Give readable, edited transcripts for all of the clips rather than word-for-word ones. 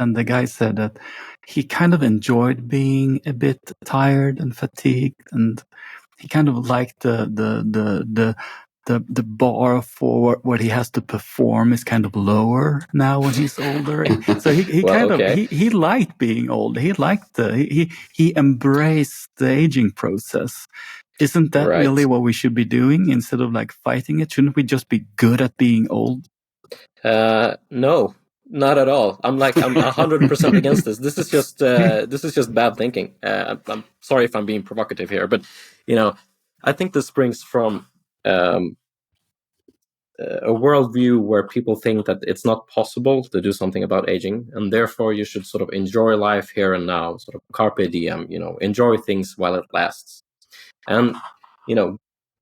and the guy said that he kind of enjoyed being a bit tired and fatigued, and he kind of liked the bar for what he has to perform is kind of lower now when he's older. So he Well, kind okay. of he liked being old. He liked he embraced the aging process. Isn't that Right. really what we should be doing instead of like fighting it? Shouldn't we just be good at being old? No, not at all. I'm 100% against this. This is just bad thinking. I'm sorry if I'm being provocative here, but I think this springs from a worldview where people think that it's not possible to do something about aging, and therefore you should sort of enjoy life here and now, sort of carpe diem, enjoy things while it lasts. And,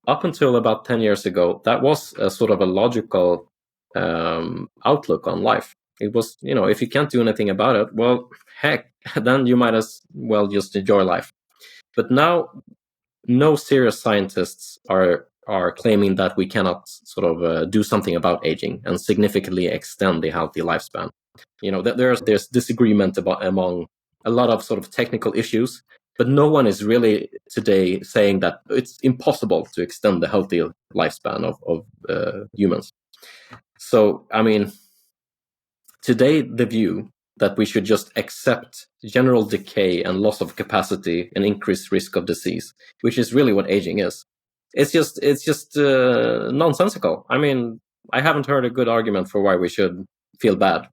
up until about 10 years ago, that was a sort of a logical outlook on life. It was, if you can't do anything about it, well, heck, then you might as well just enjoy life. But now, no serious scientists are claiming that we cannot sort of do something about aging and significantly extend the healthy lifespan. There's disagreement among a lot of sort of technical issues, but no one is really today saying that it's impossible to extend the healthy lifespan of humans. So, I mean, today the view that we should just accept general decay and loss of capacity and increased risk of disease, which is really what aging is. It's just nonsensical. I mean, I haven't heard a good argument for why we should feel bad.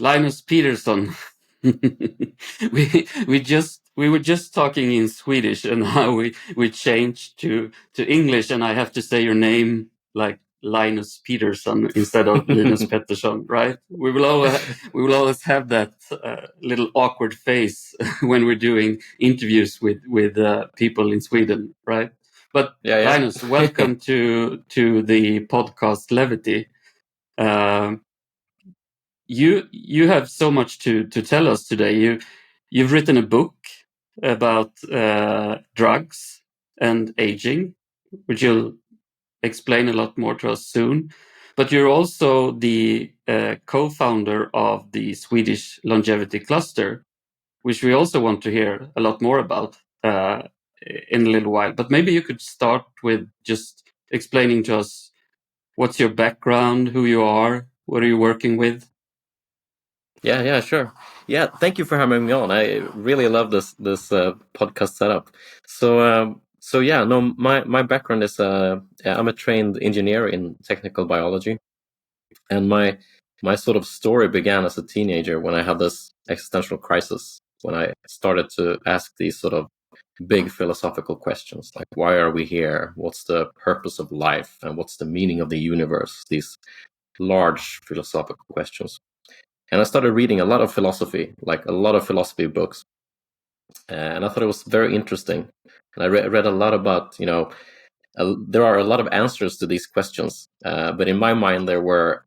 Linus Petersson. we were just talking in Swedish, and how we changed to English, and I have to say your name like Linus Petersson instead of Linus Petersson, right? We will always have that little awkward face when we're doing interviews with people in Sweden, right? But Yeah. Linus, welcome to the podcast LEVITY. You have so much to tell us today. You've written a book about drugs and aging, which you'll explain a lot more to us soon. But you're also the co-founder of the Swedish Longevity Cluster, which we also want to hear a lot more about in a little while. But maybe you could start with just explaining to us what's your background, who you are, what are you working with? Yeah, sure. Yeah, thank you for having me on. I really love this podcast setup. So yeah, no, my background is I'm a trained engineer in technical biology, and my sort of story began as a teenager when I had this existential crisis, when I started to ask these sort of big philosophical questions like, why are we here? What's the purpose of life? And what's the meaning of the universe? These large philosophical questions. And I started reading a lot of philosophy, like a lot of philosophy books. And I thought it was very interesting. And I read a lot about, there are a lot of answers to these questions. But in my mind, there were,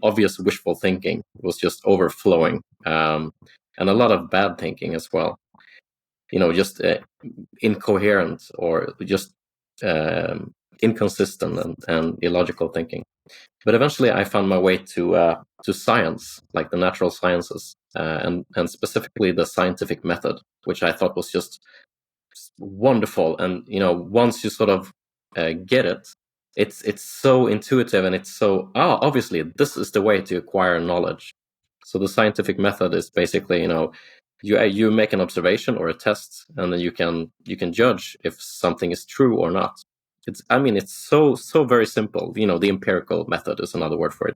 obvious wishful thinking. It was just overflowing. And a lot of bad thinking as well. Just incoherent or just inconsistent and illogical thinking. But eventually I found my way to science, like the natural sciences, and specifically the scientific method, which I thought was just wonderful. And once you sort of get it, it's so intuitive, and it's so obviously this is the way to acquire knowledge. So the scientific method is basically you make an observation or a test, and then you can judge if something is true or not. It's so very simple. The empirical method is another word for it.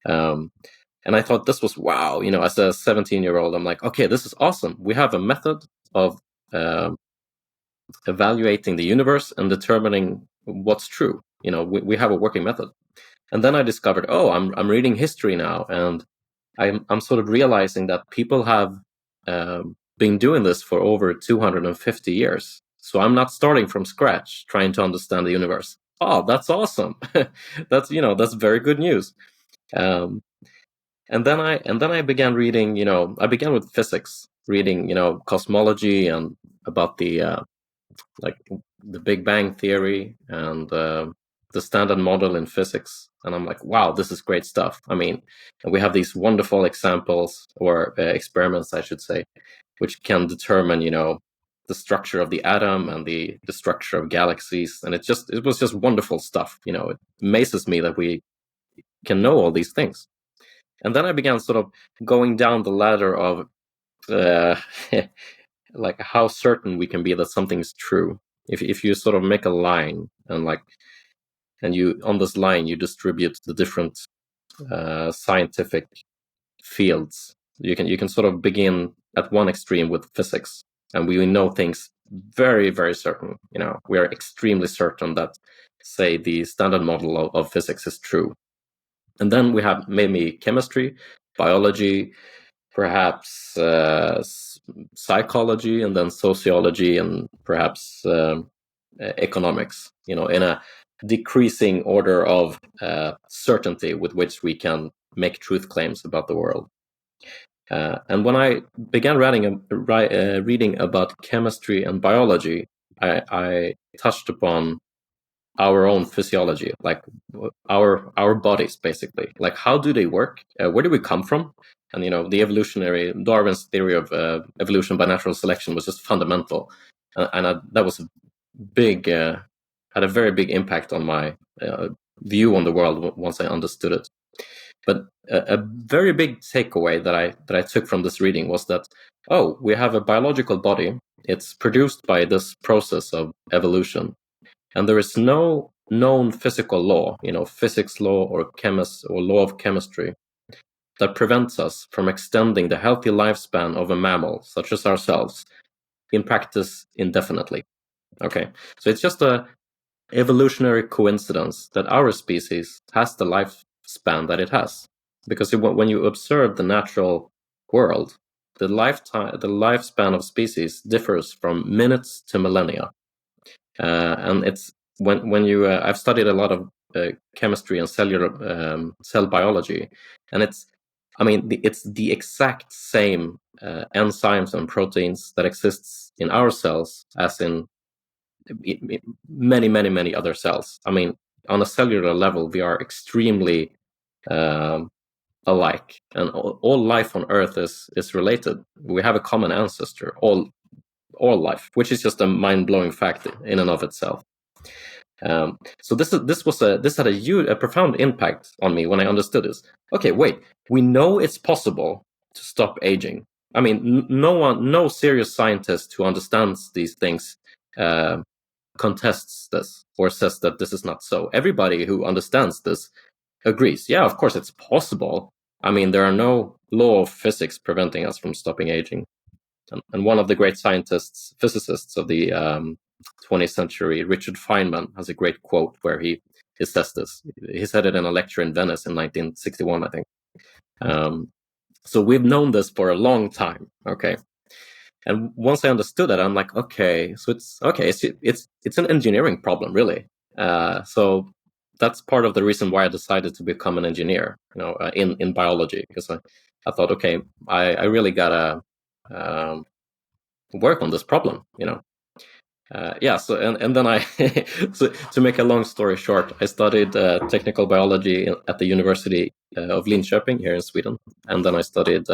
And I thought this was wow. As a 17-year-old, I'm like, okay, this is awesome. We have a method of evaluating the universe and determining what's true. We have a working method. And then I discovered, I'm reading history now, and I'm sort of realizing that people have been doing this for over 250 years. So I'm not starting from scratch trying to understand the universe. Oh, that's awesome. That's very good news. And then I began reading, I began with physics, reading, cosmology and about the like the Big Bang Theory and the Standard Model in physics. And I'm like, wow, this is great stuff. I mean, we have these wonderful examples, or experiments, I should say, which can determine, the structure of the atom and the structure of galaxies. And it was just wonderful stuff. It amazes me that we can know all these things. And then I began sort of going down the ladder of like how certain we can be that something is true. If you sort of make a line and you on this line you distribute the different scientific fields, you can sort of begin at one extreme with physics, and we know things very, very certain. We are extremely certain that, say, the standard model of physics is true. And then we have maybe chemistry, biology, perhaps psychology, and then sociology, and perhaps economics, in a decreasing order of certainty with which we can make truth claims about the world. And when I began reading about chemistry and biology, I touched upon our own physiology, like our bodies, basically. Like, how do they work? Where do we come from? And the Darwin's theory of evolution by natural selection was just fundamental, and that was had a very big impact on my view on the world once I understood it. But a very big takeaway that I took from this reading was that, we have a biological body. It's produced by this process of evolution, and there is no known physical law, physics law or law of chemistry, that prevents us from extending the healthy lifespan of a mammal such as ourselves in practice indefinitely. Okay, so it's just a evolutionary coincidence that our species has the lifespan that it has, because when you observe the natural world, the lifespan of species differs from minutes to millennia. And it's when you I've studied a lot of chemistry and cellular cell biology, and it's the exact same enzymes and proteins that exists in our cells as in many, many, many other cells. I mean, on a cellular level, we are extremely alike, and all life on Earth is related. We have a common ancestor, all life, which is just a mind-blowing fact in and of itself. So this had a profound impact on me when I understood this. Okay, wait, we know it's possible to stop aging. I mean, no serious scientist who understands these things contests this or says that this is not so. Everybody who understands this agrees. Yeah, of course it's possible. I mean, there are no law of physics preventing us from stopping aging. And one of the great physicists of the 20th century, Richard Feynman, has a great quote where he says this. He said it in a lecture in Venice in 1961, I think. So we've known this for a long time. Okay. And once I understood that, I'm like, okay, so it's an engineering problem, really. So that's part of the reason why I decided to become an engineer, in biology, because I thought, okay, I really gotta work on this problem, So and then I so to make a long story short, I studied technical biology at the University of Linköping here in Sweden, and then I studied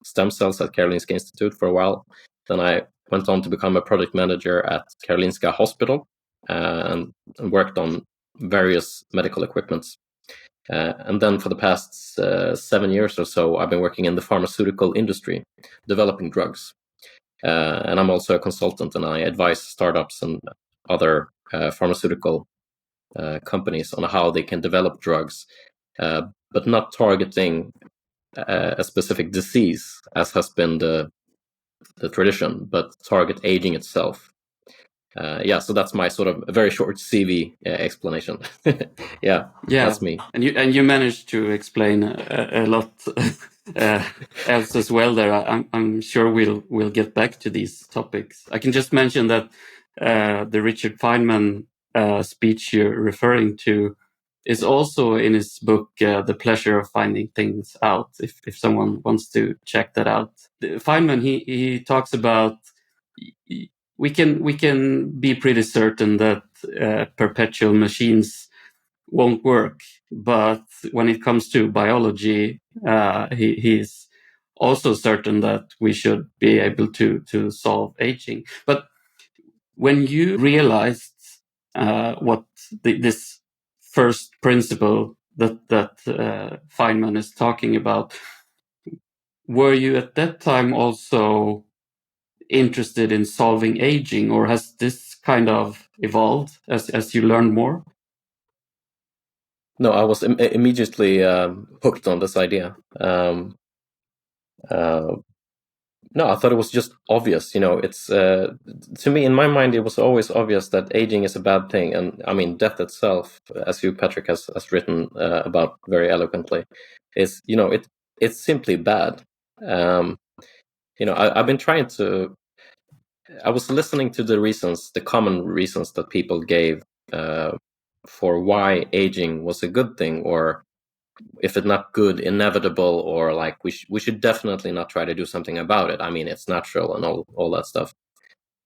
stem cells at Karolinska Institute for a while. Then I went on to become a project manager at Karolinska Hospital and worked on various medical equipments. And then for the past 7 years or so, I've been working in the pharmaceutical industry, developing drugs. And I'm also a consultant, and I advise startups and other pharmaceutical companies on how they can develop drugs, but not targeting a specific disease, as has been the tradition, but target aging itself. So that's my sort of very short CV explanation. yeah, that's me. And you managed to explain a lot else as well there. I'm sure we'll get back to these topics. I can just mention that the Richard Feynman speech you're referring to is also in his book, The Pleasure of Finding Things Out, if someone wants to check that out. Feynman, he talks about we can be pretty certain that perpetual machines won't work. But when it comes to biology, he's also certain that we should be able to solve aging. But when you realized what this first principle that Feynman is talking about, were you at that time also interested in solving aging, or has this kind of evolved as you learn more? No, I was immediately hooked on this idea. No, I thought it was just obvious. It's to me, in my mind, it was always obvious that aging is a bad thing, and I mean, death itself, as you, Patrick, has written about very eloquently, is it's simply bad. I've been trying to. I was listening to the common reasons that people gave for why aging was a good thing, or if it's not good, inevitable, or like we should definitely not try to do something about it. I mean, it's natural and all that stuff,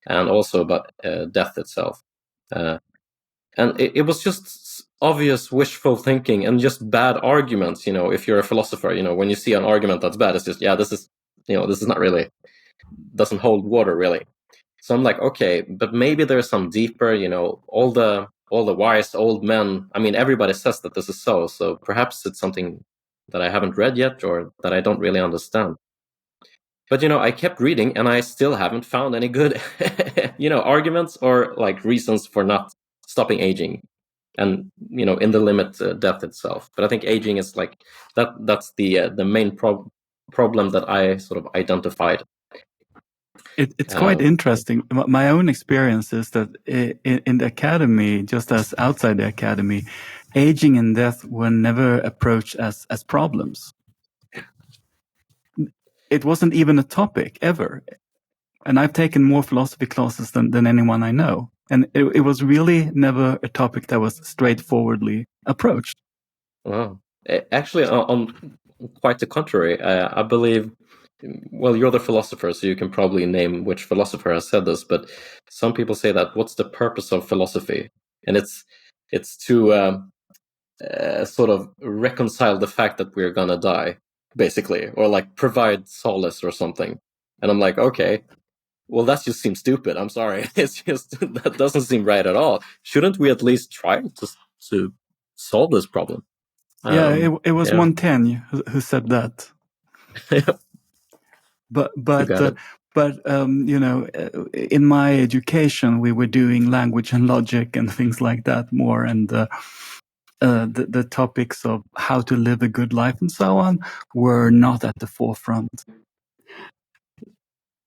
and also about death itself. And it was just obvious wishful thinking and just bad arguments. If you're a philosopher, when you see an argument that's bad, it's just this is not really, doesn't hold water really. So I'm like, okay, but maybe there's some deeper, all the wise old men. I mean, everybody says that this is so perhaps it's something that I haven't read yet or that I don't really understand. But I kept reading and I still haven't found any good arguments or like reasons for not stopping aging, and in the limit death itself. But I think aging is like that's the main problem that I sort of identified. It's quite interesting. My own experience is that in the academy, just as outside the academy, aging and death were never approached as problems. It wasn't even a topic ever. And I've taken more philosophy classes than anyone I know. And it was really never a topic that was straightforwardly approached. Wow. Actually, on quite the contrary, I believe, well, you're the philosopher, so you can probably name which philosopher has said this, but some people say that what's the purpose of philosophy? And it's to sort of reconcile the fact that we're gonna die, basically, or like provide solace or something. And I'm like, okay, well, that just seems stupid. I'm sorry. It's just, that doesn't seem right at all. Shouldn't we at least try to solve this problem? Yeah, it was Montaigne who said that. But in my education, we were doing language and logic and things like that more, and the topics of how to live a good life and so on were not at the forefront.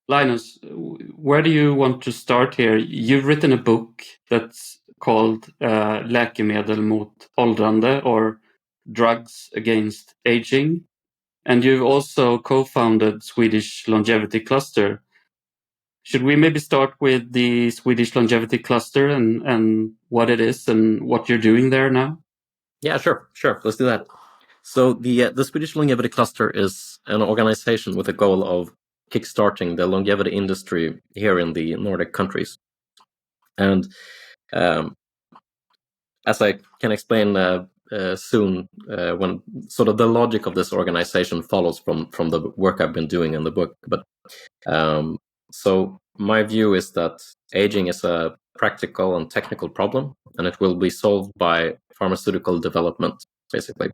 Linus, where do you want to start here? You've written a book that's called Läkemedel mot åldrande, or Drugs Against Aging. And you've also co-founded Swedish Longevity Cluster. Should we maybe start with the Swedish Longevity Cluster and what it is and what you're doing there now? Yeah, sure. Let's do that. So the Swedish Longevity Cluster is an organization with a goal of kickstarting the longevity industry here in the Nordic countries. And as I can explain soon, when sort of the logic of this organization follows from the work I've been doing in the book. But so my view is that aging is a practical and technical problem, and it will be solved by pharmaceutical development, basically.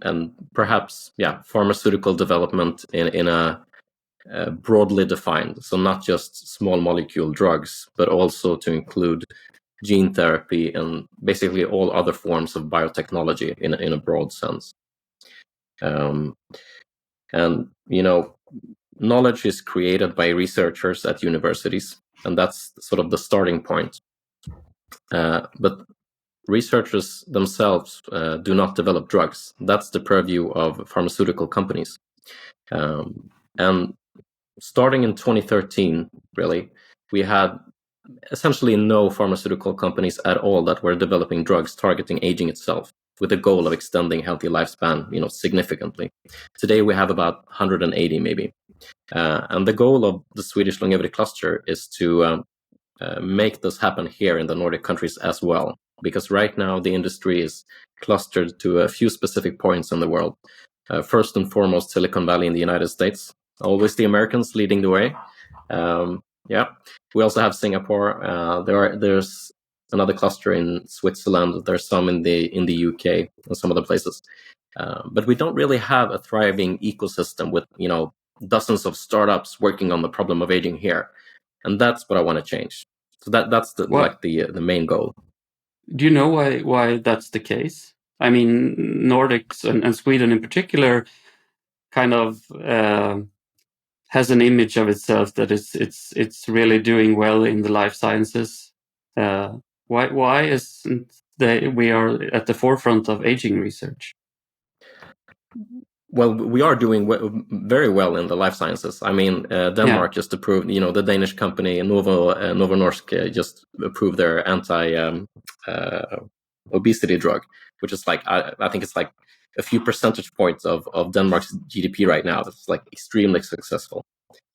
And perhaps, pharmaceutical development in a broadly defined, so not just small molecule drugs, but also to include gene therapy and basically all other forms of biotechnology in a broad sense. And knowledge is created by researchers at universities, and that's sort of the starting point. But researchers themselves do not develop drugs. That's the purview of pharmaceutical companies. And starting in 2013, really, we had essentially no pharmaceutical companies at all that were developing drugs targeting aging itself. with the goal of extending healthy lifespan, significantly. Today we have about 180 maybe. And the goal of the Swedish Longevity Cluster is to make this happen here in the Nordic countries as well. Because right now the industry is clustered to a few specific points in the world. First and foremost, Silicon Valley in the United States. Always the Americans leading the way. We also have Singapore. There's another cluster in Switzerland. There's some in the UK and some other places. But we don't really have a thriving ecosystem with dozens of startups working on the problem of aging here, and that's what I want to change. So that's the main goal. Do you know why that's the case? I mean, Nordics and Sweden in particular kind of has an image of itself that it's really doing well in the life sciences. Why isn't we are at the forefront of aging research? Well, we are doing very well in the life sciences. I mean, Denmark just approved, the Danish company Novo Nordisk just approved their anti-obesity drug, which is like, I think it's like a few percentage points of Denmark's GDP right now. It's like extremely successful.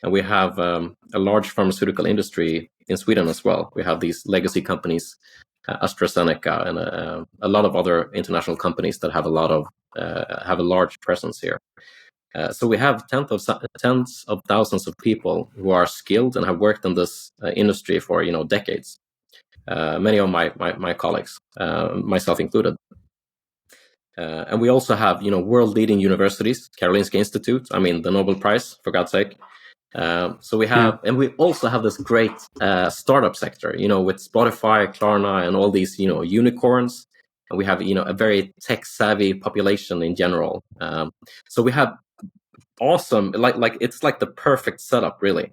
And we have a large pharmaceutical industry in Sweden as well. We have these legacy companies, AstraZeneca, and a lot of other international companies that have a large presence here. So we have tens of thousands of people who are skilled and have worked in this industry for decades. Many of my colleagues, myself included. And we also have world-leading universities, Karolinska Institute. I mean, the Nobel Prize, for God's sake. So we have, and we also have this great startup sector, with Spotify, Klarna, and all these, unicorns. And we have, a very tech-savvy population in general. So we have awesome, like it's like the perfect setup, really.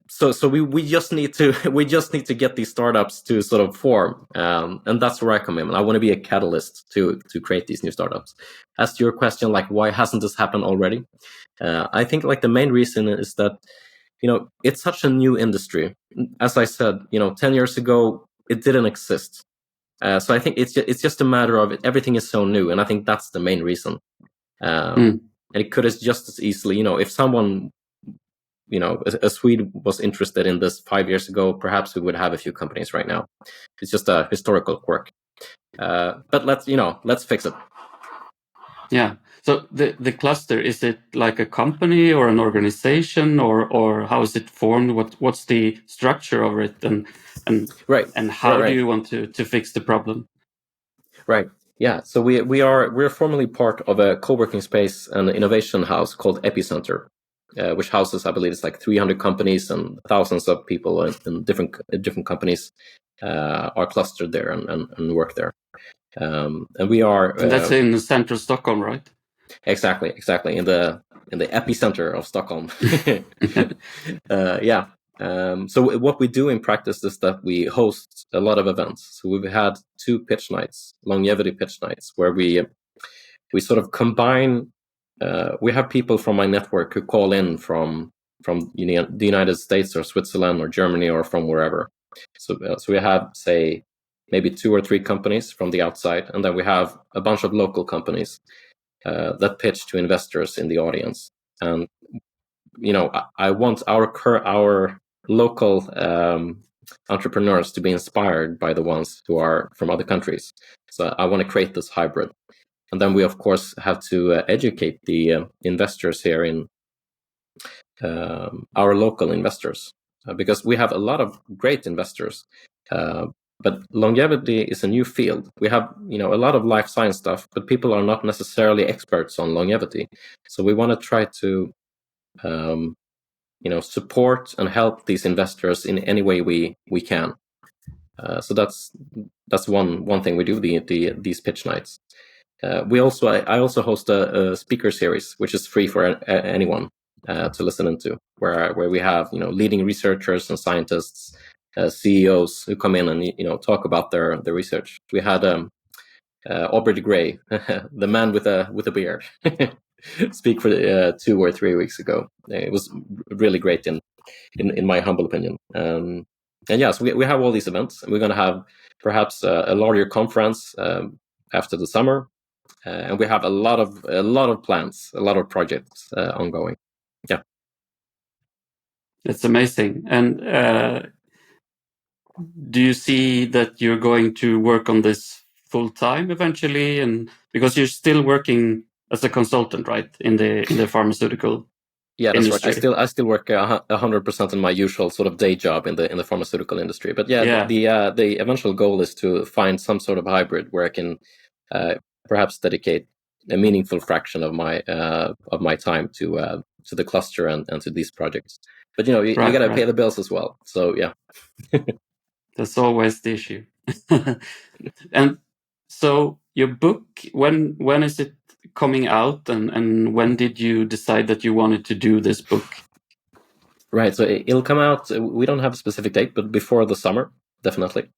So we just need to get these startups to sort of form, and that's where I come in. I want to be a catalyst to create these new startups. As to your question, like why hasn't this happened already? I think like the main reason is that it's such a new industry. As I said, 10 years ago it didn't exist. So I think it's just a matter of everything is so new, and I think that's the main reason. And it could have just as easily, if someone, a Swede was interested in this 5 years ago, perhaps we would have a few companies right now. It's just a historical quirk. But let's fix it. Yeah. So the cluster, is it like a company or an organization, or how is it formed? What's the structure of it, and right, and how right. do you want to fix the problem? Right. Yeah. So we're formally part of a co-working space and innovation house called Epicenter, which houses, I believe, it's like 300 companies and thousands of people in different companies are clustered there and work there. And we are. And that's in central Stockholm, right? Exactly, in the epicenter of Stockholm. Yeah. So what we do in practice is that we host a lot of events. So we've had 2 pitch nights, longevity pitch nights, where we sort of combine. We have people from my network who call in from the United States or Switzerland or Germany or from wherever. So we have, say, maybe 2 or 3 companies from the outside, and then we have a bunch of local companies that pitch to investors in the audience. And I want our local entrepreneurs to be inspired by the ones who are from other countries. So I want to create this hybrid. And then we, of course, have to educate the investors here in our local investors, because we have a lot of great investors. But longevity is a new field. We have, a lot of life science stuff, but people are not necessarily experts on longevity. So we want to try to, support and help these investors in any way we can. So that's one thing we do, these pitch nights. I also host a speaker series, which is free for anyone to listen into, where we have leading researchers and scientists, CEOs who come in and talk about their research. We had Aubrey de Grey, the man with a beard, speak for 2 or 3 weeks ago. It was really great in my humble opinion. yes, we have all these events, and we're going to have perhaps a larger conference after the summer, and we have a lot of plans, a lot of projects ongoing. Yeah, it's amazing. And do you see that you're going to work on this full time eventually? And because you're still working as a consultant, right, in the pharmaceutical yeah, that's industry. right. I still work 100% in my usual sort of day job in the pharmaceutical industry. But yeah, the eventual goal is to find some sort of hybrid where I can perhaps dedicate a meaningful fraction of my time to the cluster and to these projects. But you got to pay the bills as well. So yeah. That's always the issue. And so your book, when is it coming out, and when did you decide that you wanted to do this book? Right, so it'll come out. We don't have a specific date, but before the summer, definitely.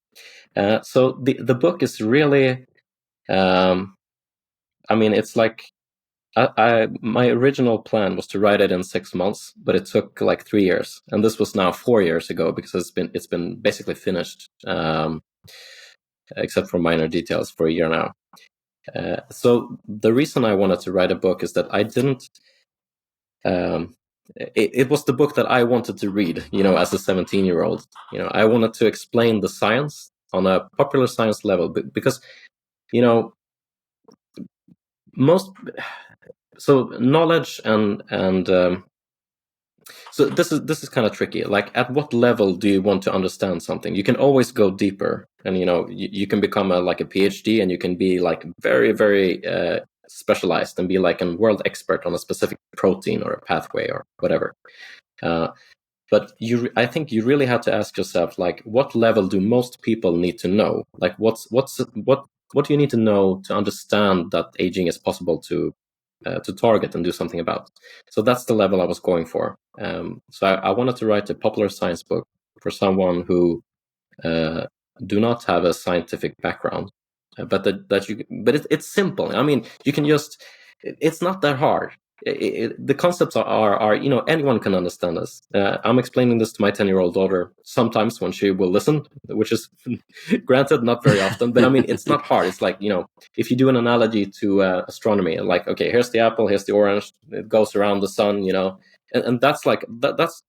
So the book is really, I mean, it's like my original plan was to write it in 6 months, but it took like 3 years, and this was now 4 years ago because it's been basically finished, except for minor details, for a year now. So the reason I wanted to write a book is that I didn't. It was the book that I wanted to read, as a 17-year-old. I wanted to explain the science on a popular science level, because, knowledge and so this is kind of tricky. Like, at what level do you want to understand something? You can always go deeper, and you can become a PhD, and you can be like very, very specialized and be like a world expert on a specific protein or a pathway or whatever. But I think you really have to ask yourself, like, what level do most people need to know? Like, what do you need to know to understand that aging is possible to target and do something about? So that's the level I was going for. So I wanted to write a popular science book for someone who do not have a scientific background, but it's simple. I mean, you can it's not that hard. The concepts are anyone can understand this. I'm explaining this to my 10-year-old daughter sometimes when she will listen, which is granted not very often, but I mean, it's not hard. It's like, if you do an analogy to astronomy, like, okay, here's the apple, here's the orange, it goes around the sun, and that's like that's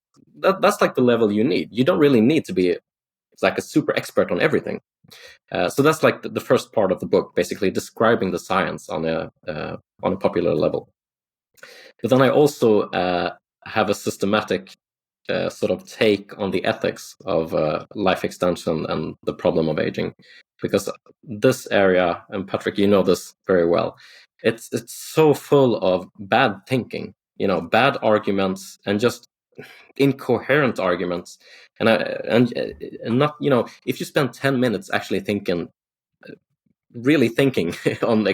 like the level you need. You don't really need to be like a super expert on everything. So that's like the first part of the book, basically describing the science on a popular level. But then I also have a systematic sort of take on the ethics of life extension and the problem of aging, because this area, and Patrick, you know this very well, it's so full of bad thinking, bad arguments, and just incoherent arguments, and not, if you spend 10 minutes actually really thinking on,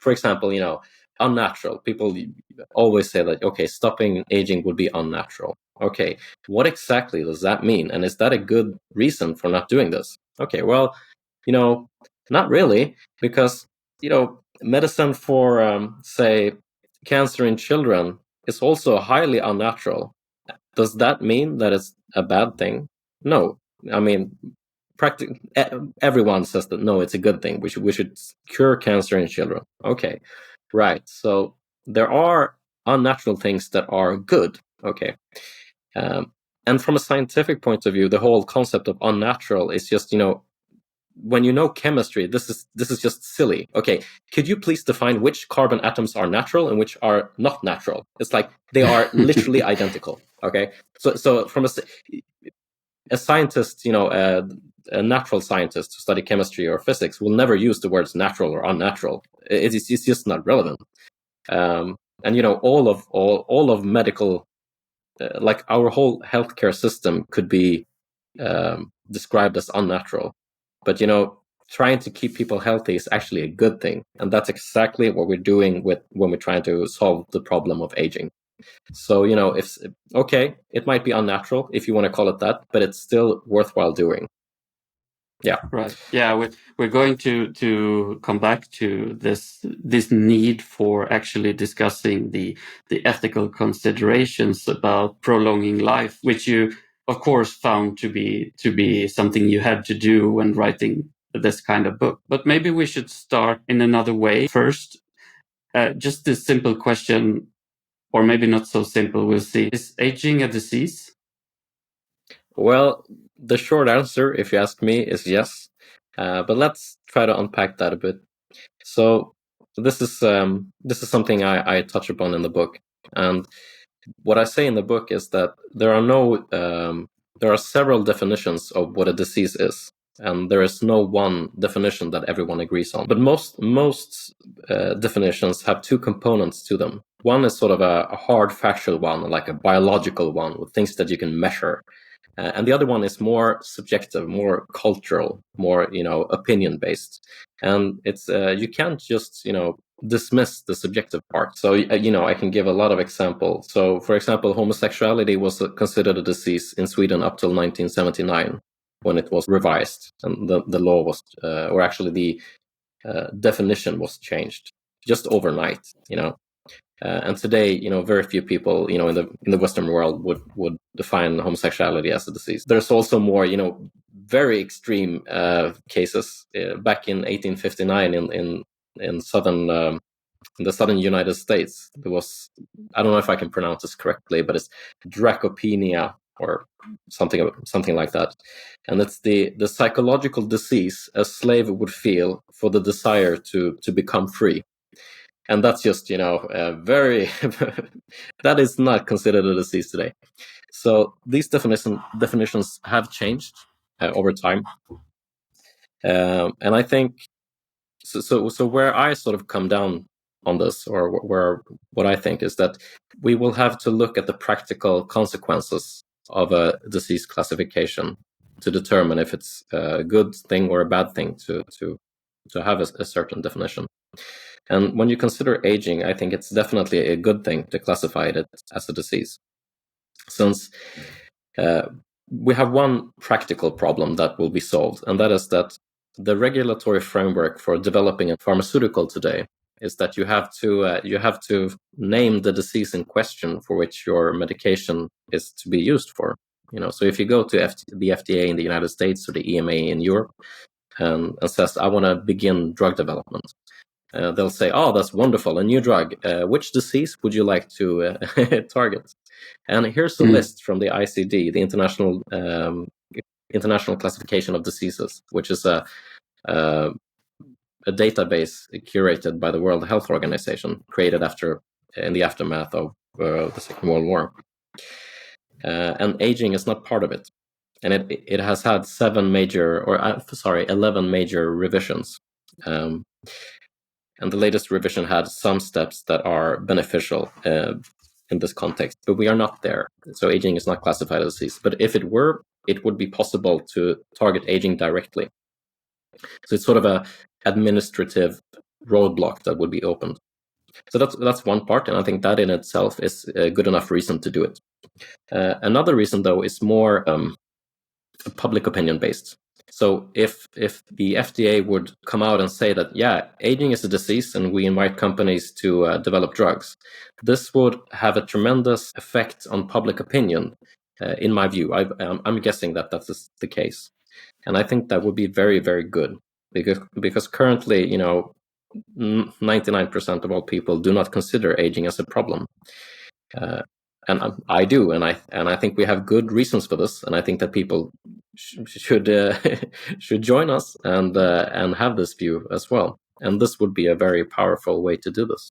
for example, unnatural. People always say that, okay, stopping aging would be unnatural. Okay, what exactly does that mean? And is that a good reason for not doing this? Okay, well, not really, because, medicine for, say, cancer in children is also highly unnatural. Does that mean that it's a bad thing? No. I mean, everyone says that, no, it's a good thing. We should cure cancer in children. Okay, right. So there are unnatural things that are good. Okay. And from a scientific point of view, the whole concept of unnatural is just, when you know chemistry, this is just silly. Okay, could you please define which carbon atoms are natural and which are not natural? It's like they are literally identical. Okay, so from a scientist, a natural scientist who study chemistry or physics will never use the words natural or unnatural. It's just not relevant. And all of medical, like our whole healthcare system, could be described as unnatural. But trying to keep people healthy is actually a good thing, and that's exactly what we're doing when we're trying to solve the problem of aging. So if okay, it might be unnatural if you want to call it that, but it's still worthwhile doing. Yeah. Right. Yeah, we're going to come back to this need for actually discussing the ethical considerations about prolonging life, which you of course, found to be something you had to do when writing this kind of book. But maybe we should start in another way. First, just this simple question, or maybe not so simple, we'll see. Is aging a disease? Well, the short answer, if you ask me, is yes. But let's try to unpack that a bit. So this is something I touch upon in the book, and what I say in the book is that there are several definitions of what a disease is, and there is no one definition that everyone agrees on. But most definitions have two components to them. One is sort of a hard factual one, like a biological one, with things that you can measure. And the other one is more subjective, more cultural, more opinion based. And it's you can't just dismiss the subjective part. So I can give a lot of examples. So for example, homosexuality was considered a disease in Sweden up till 1979, when it was revised and the law was or actually the definition was changed just overnight. And today, very few people, in the Western world would define homosexuality as a disease. There's also more, very extreme cases. Back in 1859, in the southern United States, there was, I don't know if I can pronounce this correctly, but it's dracopenia or something like that, and it's the psychological disease a slave would feel for the desire to become free. And that's just, very, that is not considered a disease today. So these definitions have changed over time. And I think, so where I sort of come down on this, or what I think is that we will have to look at the practical consequences of a disease classification to determine if it's a good thing or a bad thing to have a certain definition. And when you consider aging, I think it's definitely a good thing to classify it as a disease, since we have one practical problem that will be solved, and that is that the regulatory framework for developing a pharmaceutical today is that you have to name the disease in question for which your medication is to be used for. So if you go to the FDA in the United States or the EMA in Europe and says, I want to begin drug development, they'll say, oh, that's wonderful, a new drug. Which disease would you like to target? And here's a list from the ICD, the International Classification of Diseases, which is a database curated by the World Health Organization, created in the aftermath of the Second World War. And aging is not part of it. And it has had 11 major revisions. And the latest revision had some steps that are beneficial in this context, but we are not there. So aging is not classified as a disease. But if it were, it would be possible to target aging directly. So it's sort of a administrative roadblock that would be opened. So that's one part, and I think that in itself is a good enough reason to do it. Another reason, though, is more public opinion based. So if the FDA would come out and say that, yeah, aging is a disease and we invite companies to develop drugs, this would have a tremendous effect on public opinion, in my view. I'm guessing that that's the case. And I think that would be very, very good, because currently, 99% of all people do not consider aging as a problem. And I do, and I think we have good reasons for this, and I think that people should join us and have this view as well. And this would be a very powerful way to do this.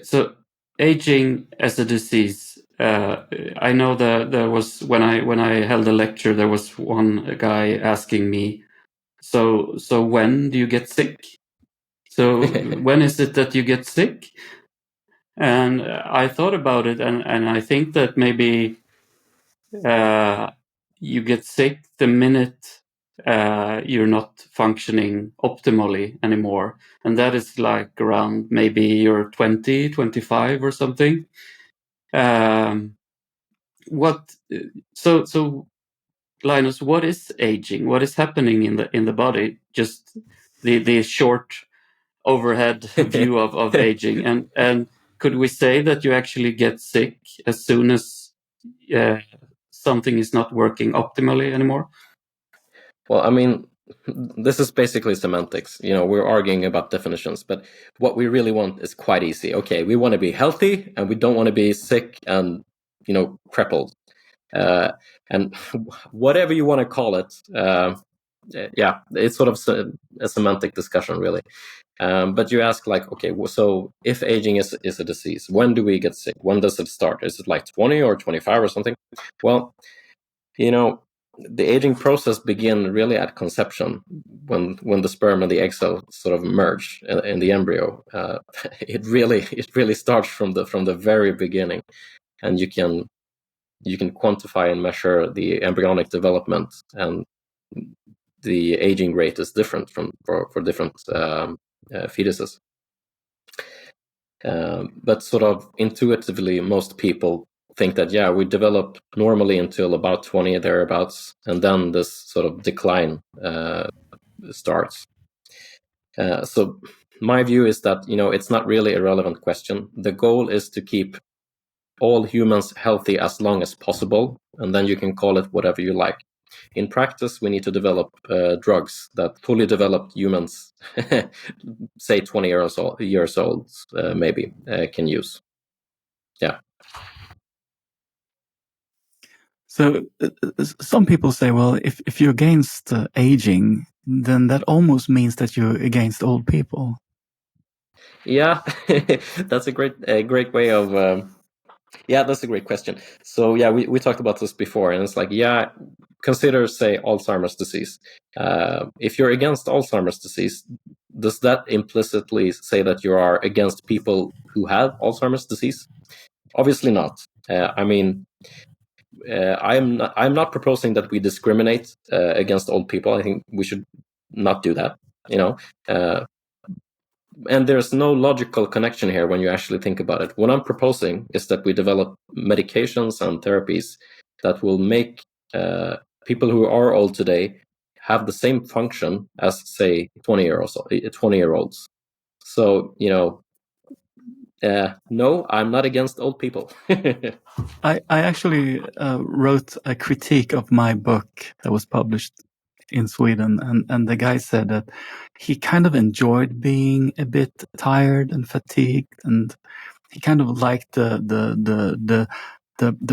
So, aging as a disease. I know that there was, when I held a lecture, there was one guy asking me, so when do you get sick? So when is it that you get sick? And I thought about it, and I think that maybe you get sick the minute you're not functioning optimally anymore. And that is like around maybe you're 20, 25 or something. So Linus, what is aging? What is happening in the body? Just the short overhead view of aging, and could we say that you actually get sick as soon as something is not working optimally anymore? Well, I mean, this is basically semantics. We're arguing about definitions, but what we really want is quite easy. Okay, we want to be healthy and we don't want to be sick and, crippled. And whatever you want to call it, it's sort of a semantic discussion, really. But you ask, like, okay, so if aging is a disease, when do we get sick? When does it start? Is it like 20 or 25 or something? Well, the aging process begins really at conception, when the sperm and the egg cell sort of merge in the embryo. It really starts from the very beginning, and you can quantify and measure the embryonic development, and the aging rate is different for different fetuses. But sort of intuitively, most people think that, we develop normally until about 20 thereabouts, and then this sort of decline starts. So my view is that, it's not really a relevant question. The goal is to keep all humans healthy as long as possible, and then you can call it whatever you like. In practice, we need to develop drugs that fully developed humans, say 20 years old, maybe, can use. Yeah. So some people say, well, if you're against aging, then that almost means that you're against old people. Yeah, that's a great way of. That's a great question. So we talked about this before, and it's like, consider, say, Alzheimer's disease. If you're against Alzheimer's disease, does that implicitly say that you are against people who have Alzheimer's disease? Obviously not. I'm not proposing that we discriminate against old people. I think we should not do that. And there's no logical connection here when you actually think about it. What I'm proposing is that we develop medications and therapies that will make people who are old today have the same function as, say, 20-year-olds. So, no, I'm not against old people. I actually wrote a critique of my book that was published in Sweden, and the guy said that he kind of enjoyed being a bit tired and fatigued, and he kind of liked the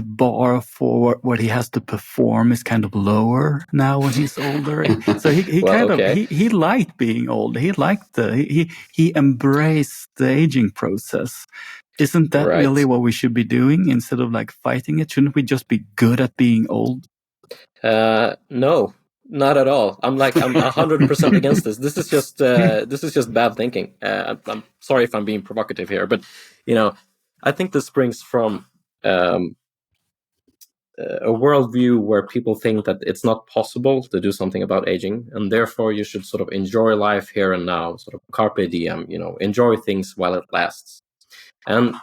bar for what he has to perform is kind of lower now when he's older. So he liked being old. He liked he embraced the aging process. Isn't that really what we should be doing instead of like fighting it? Shouldn't we just be good at being old? No, not at all. I'm 100% against this. This is just bad thinking. I'm sorry if I'm being provocative here, but I think this springs from a worldview where people think that it's not possible to do something about aging, and therefore you should sort of enjoy life here and now, sort of carpe diem. Enjoy things while it lasts. And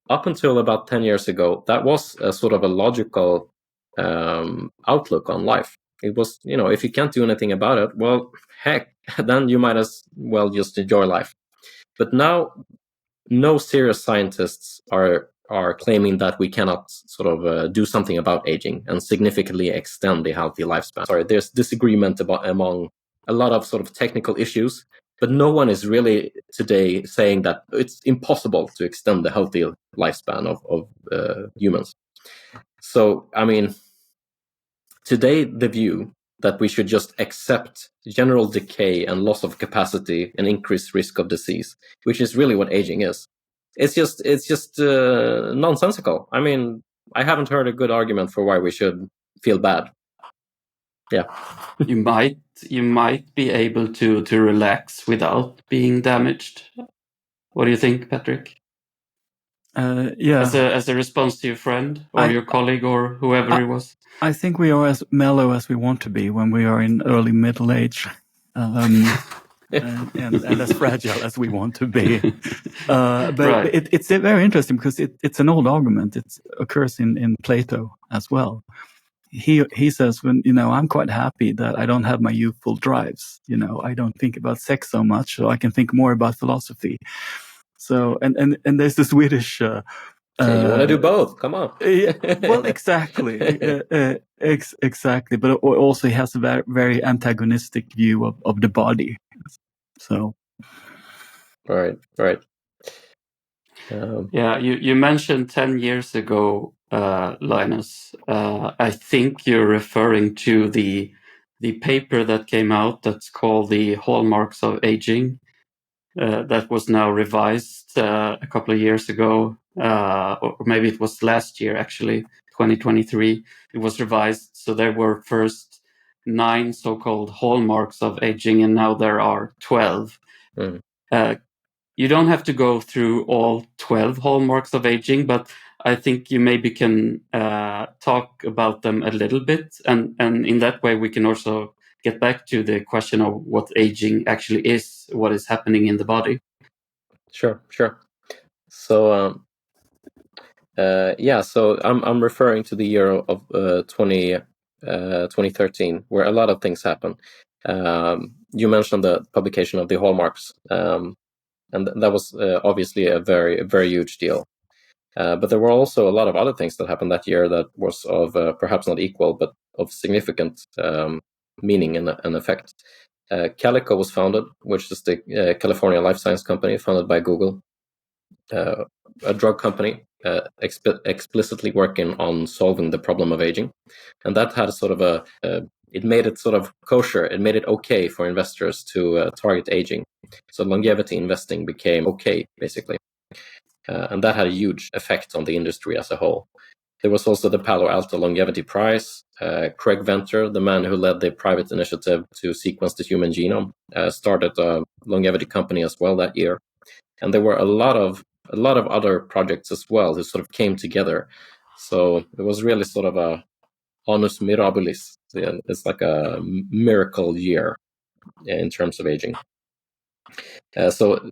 up until about 10 years ago, that was a sort of a logical outlook on life. It was, if you can't do anything about it, well, heck, then you might as well just enjoy life. But now, no serious scientists are claiming that we cannot sort of do something about aging and significantly extend the healthy lifespan. Sorry, there's disagreement among a lot of sort of technical issues, but no one is really today saying that it's impossible to extend the healthy lifespan of humans. So, I mean, today the view that we should just accept general decay and loss of capacity and increased risk of disease, which is really what aging is, it's just nonsensical. I mean, I haven't heard a good argument for why we should feel bad. Yeah. You might be able to relax without being damaged. What do you think, Patrick? As a response to your friend or your colleague or whoever it was. I think we are as mellow as we want to be when we are in early middle age, and as fragile as we want to be. But it's very interesting because it's an old argument. It occurs in Plato as well. He says, when I'm quite happy that I don't have my youthful drives. I don't think about sex so much, so I can think more about philosophy. So and there's the Swedish you want to do both? Come on. Well, exactly, exactly. But also, he has a very, very antagonistic view of the body. So, right. Yeah, you mentioned 10 years ago, Linus. I think you're referring to the paper that came out that's called the Hallmarks of Aging. That was now revised a couple of years ago, or maybe it was last year, actually, 2023. It was revised. So there were first 9 so-called hallmarks of aging, and now there are 12. You don't have to go through all 12 hallmarks of aging, but I think you maybe can talk about them a little bit. And in that way, we can also get back to the question of what aging actually is, what is happening in the body. Sure. So, so I'm referring to the year of 2013, where a lot of things happen. You mentioned the publication of the hallmarks, and that was obviously a very, very huge deal. But there were also a lot of other things that happened that year that was of perhaps not equal, but of significant meaning and effect. Calico was founded, which is the California life science company founded by Google, a drug company explicitly working on solving the problem of aging. And that had sort of it made it sort of kosher. It made it okay for investors to target aging. So longevity investing became okay, basically. And that had a huge effect on the industry as a whole. There was also the Palo Alto Longevity Prize. Craig Venter, the man who led the private initiative to sequence the human genome, started a longevity company as well that year. And there were a lot of other projects as well who sort of came together. So it was really sort of a annus mirabilis. It's like a miracle year in terms of aging. So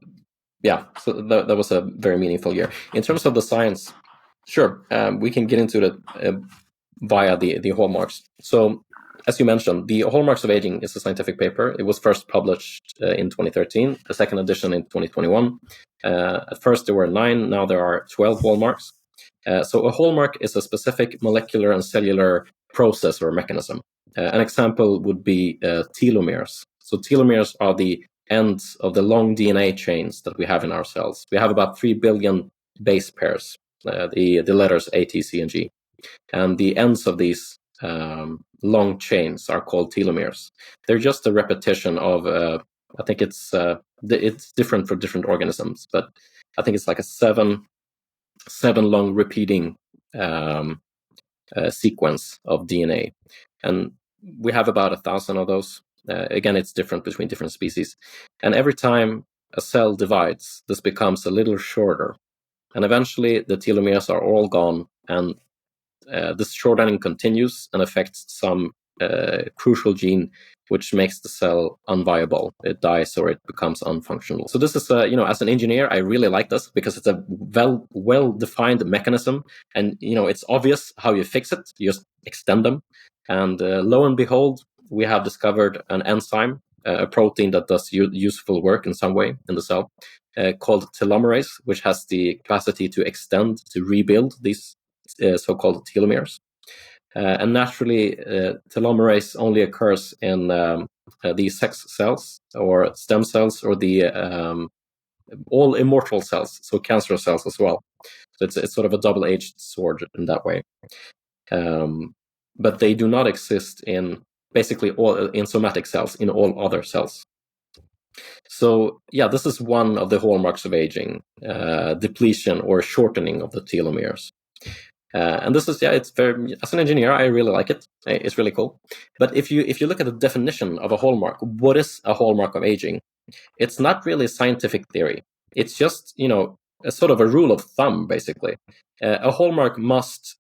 that was a very meaningful year. In terms of the science, sure, we can get into it via the hallmarks. So, as you mentioned, the Hallmarks of Aging is a scientific paper. It was first published in 2013, the second edition in 2021. At first there were 9, now there are 12 hallmarks. So a hallmark is a specific molecular and cellular process or mechanism. An example would be telomeres. So telomeres are the ends of the long DNA chains that we have in our cells. We have about 3 billion base pairs, the letters A, T, C, and G. And the ends of these long chains are called telomeres. They're just a repetition of, I think it's different for different organisms, but I think it's like a seven long repeating sequence of DNA. And we have about 1,000 of those. Again, it's different between different species. And every time a cell divides, this becomes a little shorter. And eventually the telomeres are all gone, and this shortening continues and affects some crucial gene, which makes the cell unviable. It dies or it becomes unfunctional. So this is, as an engineer, I really like this because it's a well-defined mechanism, and it's obvious how you fix it. You just extend them, and lo and behold, we have discovered an enzyme, a protein that does useful work in some way in the cell, called telomerase, which has the capacity to extend, to rebuild these so-called telomeres. And naturally, telomerase only occurs in the sex cells or stem cells or the all immortal cells, so cancer cells as well. So it's sort of a double-edged sword in that way. But they do not exist in basically all in somatic cells, in all other cells. So this is one of the hallmarks of aging, depletion or shortening of the telomeres. And this is, it's very, as an engineer, I really like it. It's really cool. But if you look at the definition of a hallmark, what is a hallmark of aging? It's not really a scientific theory. It's just, a sort of a rule of thumb, basically. A hallmark must,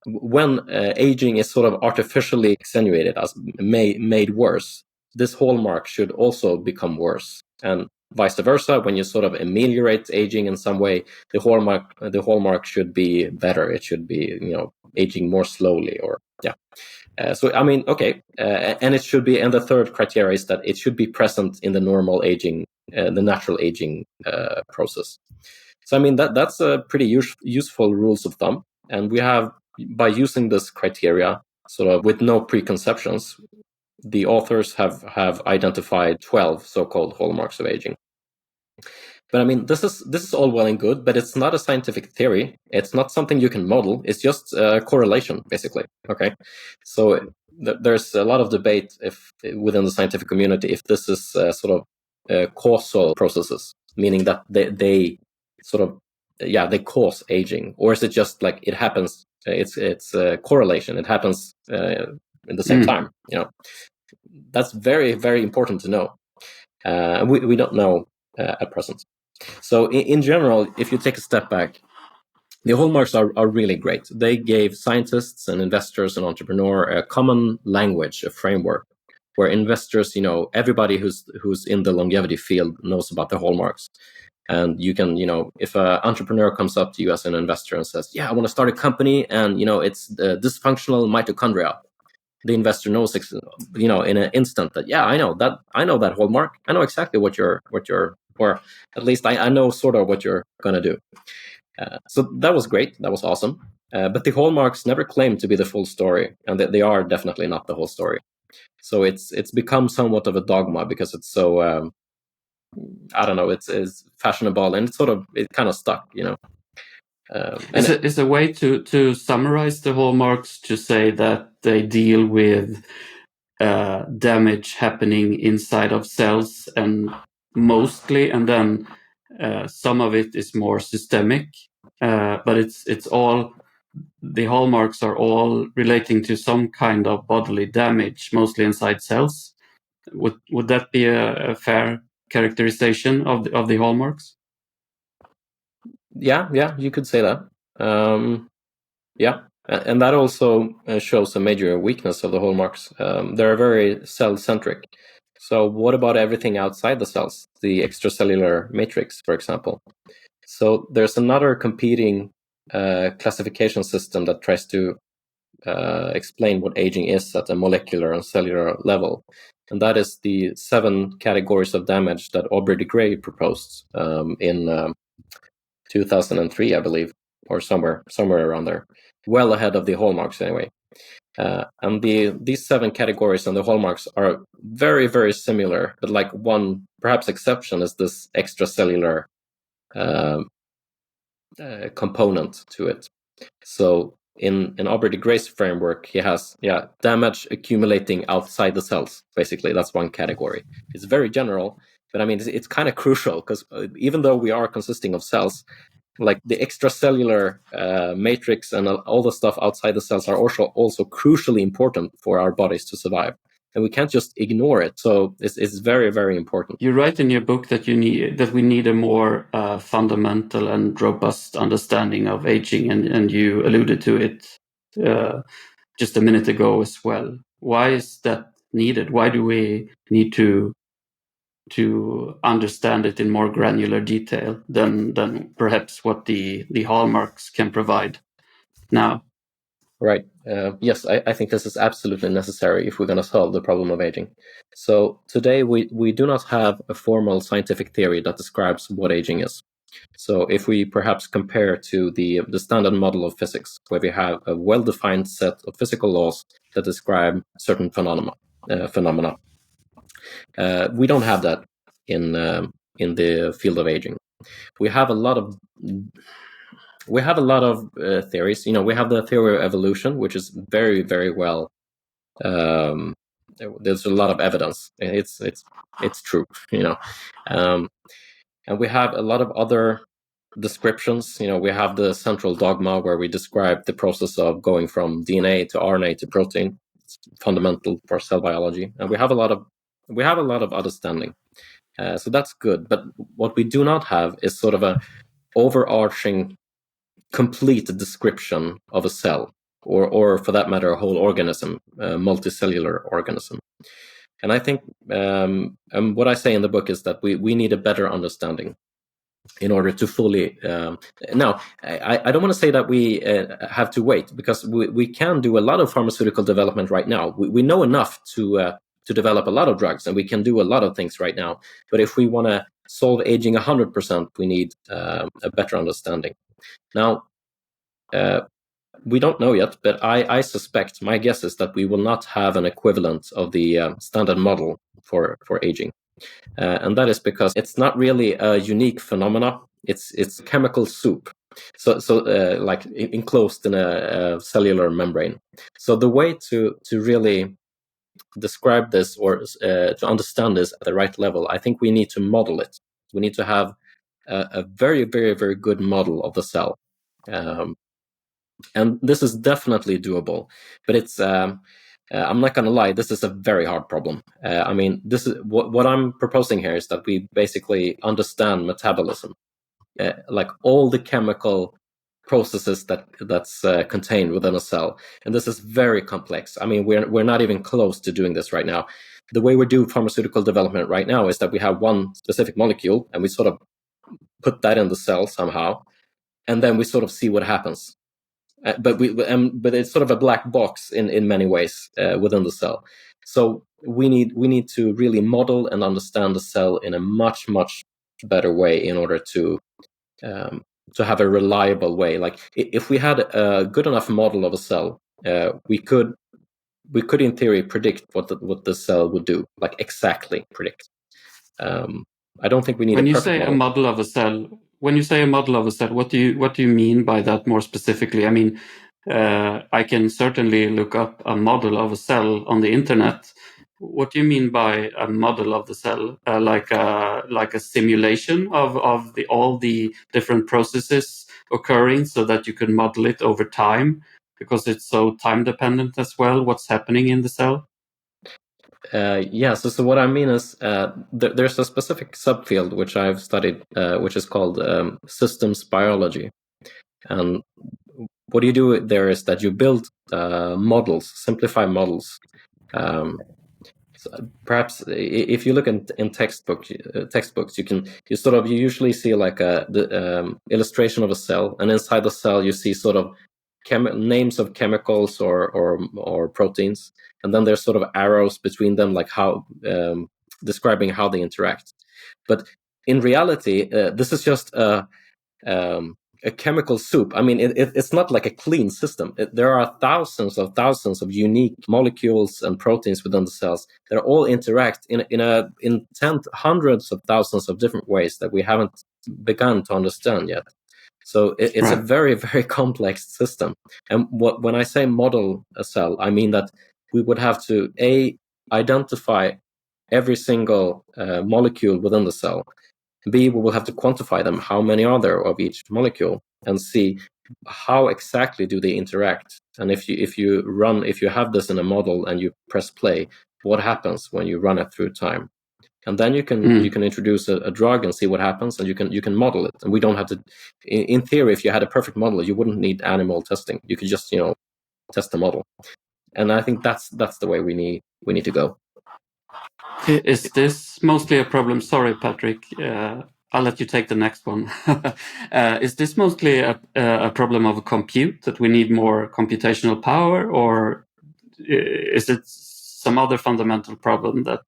when aging is sort of artificially accentuated, as made worse, this hallmark should also become worse. And vice versa, when you sort of ameliorate aging in some way, the hallmark should be better. It should be, aging more slowly, or so I mean, okay, and it should be. And the third criteria is that it should be present in the normal aging, the natural aging process. So I mean that's a pretty useful rules of thumb, and we have, by using this criteria sort of with no preconceptions, the authors have identified 12 so-called hallmarks of aging. But I mean, this is all well and good, but it's not a scientific theory. It's not something you can model. It's just correlation, basically. Okay, so there's a lot of debate within the scientific community if this is sort of causal processes, meaning that they sort of they cause aging, or is it just like it happens? It's correlation. It happens in the same time. That's very, very important to know. We don't know at present. So in general, if you take a step back, the hallmarks are really great. They gave scientists and investors and entrepreneurs a common language, a framework, where investors, everybody who's in the longevity field knows about the hallmarks. And you can, if an entrepreneur comes up to you as an investor and says, yeah, I want to start a company, and, it's the dysfunctional mitochondria, the investor knows, in an instant that, yeah, I know that hallmark. I know exactly what you're, or at least I know sort of what you're going to do. So that was great. That was awesome. But the hallmarks never claim to be the full story, and they are definitely not the whole story. So it's become somewhat of a dogma because it's so, I don't know, it's fashionable, and it kind of stuck, Is a way to summarize the hallmarks to say that they deal with damage happening inside of cells, and mostly, and then some of it is more systemic, but it's all, the hallmarks are all relating to some kind of bodily damage, mostly inside cells. Would that be a fair characterization of the hallmarks? Yeah, you could say that. Yeah, and that also shows a major weakness of the hallmarks. They're very cell-centric. So what about everything outside the cells, the extracellular matrix, for example? So there's another competing classification system that tries to explain what aging is at a molecular and cellular level. And that is the 7 categories of damage that Aubrey de Grey proposed in 2003, I believe, or somewhere around there, well ahead of the hallmarks anyway. And these 7 categories and the hallmarks are very, very similar, but like one perhaps exception is this extracellular component to it. So in Aubrey de Grey's framework, he has damage accumulating outside the cells. Basically, that's one category. It's very general, but I mean it's kind of crucial because even though we are consisting of cells, like the extracellular matrix and all the stuff outside the cells are also crucially important for our bodies to survive, and we can't just ignore it. So it's very, very important. You write in your book that we need a more fundamental and robust understanding of aging, and you alluded to it just a minute ago as well. Why is that needed? Why do we need to understand it in more granular detail than perhaps what the hallmarks can provide now? Right. Yes, I think this is absolutely necessary if we're going to solve the problem of aging. So today we do not have a formal scientific theory that describes what aging is. So if we perhaps compare to the standard model of physics, where we have a well-defined set of physical laws that describe certain phenomena, we don't have that in the field of aging. We have a lot of theories. We have the theory of evolution, which is very, very well. There's a lot of evidence. It's true, and we have a lot of other descriptions. We have the central dogma where we describe the process of going from DNA to RNA to protein. It's fundamental for cell biology, and we have a lot of understanding. So that's good. But what we do not have is sort of a overarching, complete description of a cell, or for that matter, a whole organism, a multicellular organism. And I think what I say in the book is that we need a better understanding in order to fully. Now, I don't want to say that we have to wait, because we can do a lot of pharmaceutical development right now. We know enough to develop a lot of drugs, and we can do a lot of things right now. But if we want to solve aging 100%, we need a better understanding. Now, we don't know yet, but I suspect, my guess is that we will not have an equivalent of the standard model for aging. And that is because it's not really a unique phenomena. It's chemical soup. So like enclosed in a cellular membrane. So the way to really describe this or to understand this at the right level, I think we need to model it. We need to have a very, very, very good model of the cell. And this is definitely doable, but it's I'm not going to lie, this is a very hard problem. I mean, this is what I'm proposing here is that we basically understand metabolism, like all the chemical processes that's contained within a cell, and this is very complex. I mean, we're not even close to doing this right now. The way we do pharmaceutical development right now is that we have one specific molecule, and we sort of put that in the cell somehow, and then we sort of see what happens. But it's sort of a black box in many ways within the cell. So we need to really model and understand the cell in a much better way in order to have a reliable way. Like if we had a good enough model of a cell, we could in theory predict what the cell would do, like exactly predict. I don't think we need when a you perfect say model. a model of a cell. When you say a model of a cell, what do you mean by that more specifically? I mean, I can certainly look up a model of a cell on the internet. What do you mean by a model of the cell? Like a simulation of all the different processes occurring, so that you can model it over time, because it's so time dependent as well. What's happening in the cell? Yeah, so what I mean is there's a specific subfield which I've studied, which is called systems biology. And what you do there is that you build models, simplified models. So perhaps if you look in textbooks, you usually see like the illustration of a cell, and inside the cell you see sort of names of chemicals or proteins, and then there's sort of arrows between them, like how describing how they interact. But in reality, this is just a chemical soup. I mean, it's not like a clean system. There are thousands of unique molecules and proteins within the cells that all interact in hundreds of thousands of different ways that we haven't begun to understand yet. So it's a very, very complex system. And when I say model a cell, I mean that we would have to identify every single molecule within the cell. B, we will have to quantify them. How many are there of each molecule? And C, how exactly do they interact? And if you have this in a model and you press play, what happens when you run it through time? And then you can introduce a drug and see what happens, and you can model it. And we don't have to. In theory, if you had a perfect model, you wouldn't need animal testing. You could just test the model. And I think that's the way we need to go. Is this mostly a problem? Sorry, Patrick. I'll let you take the next one. Is this mostly a problem of compute, that we need more computational power, or is it some other fundamental problem that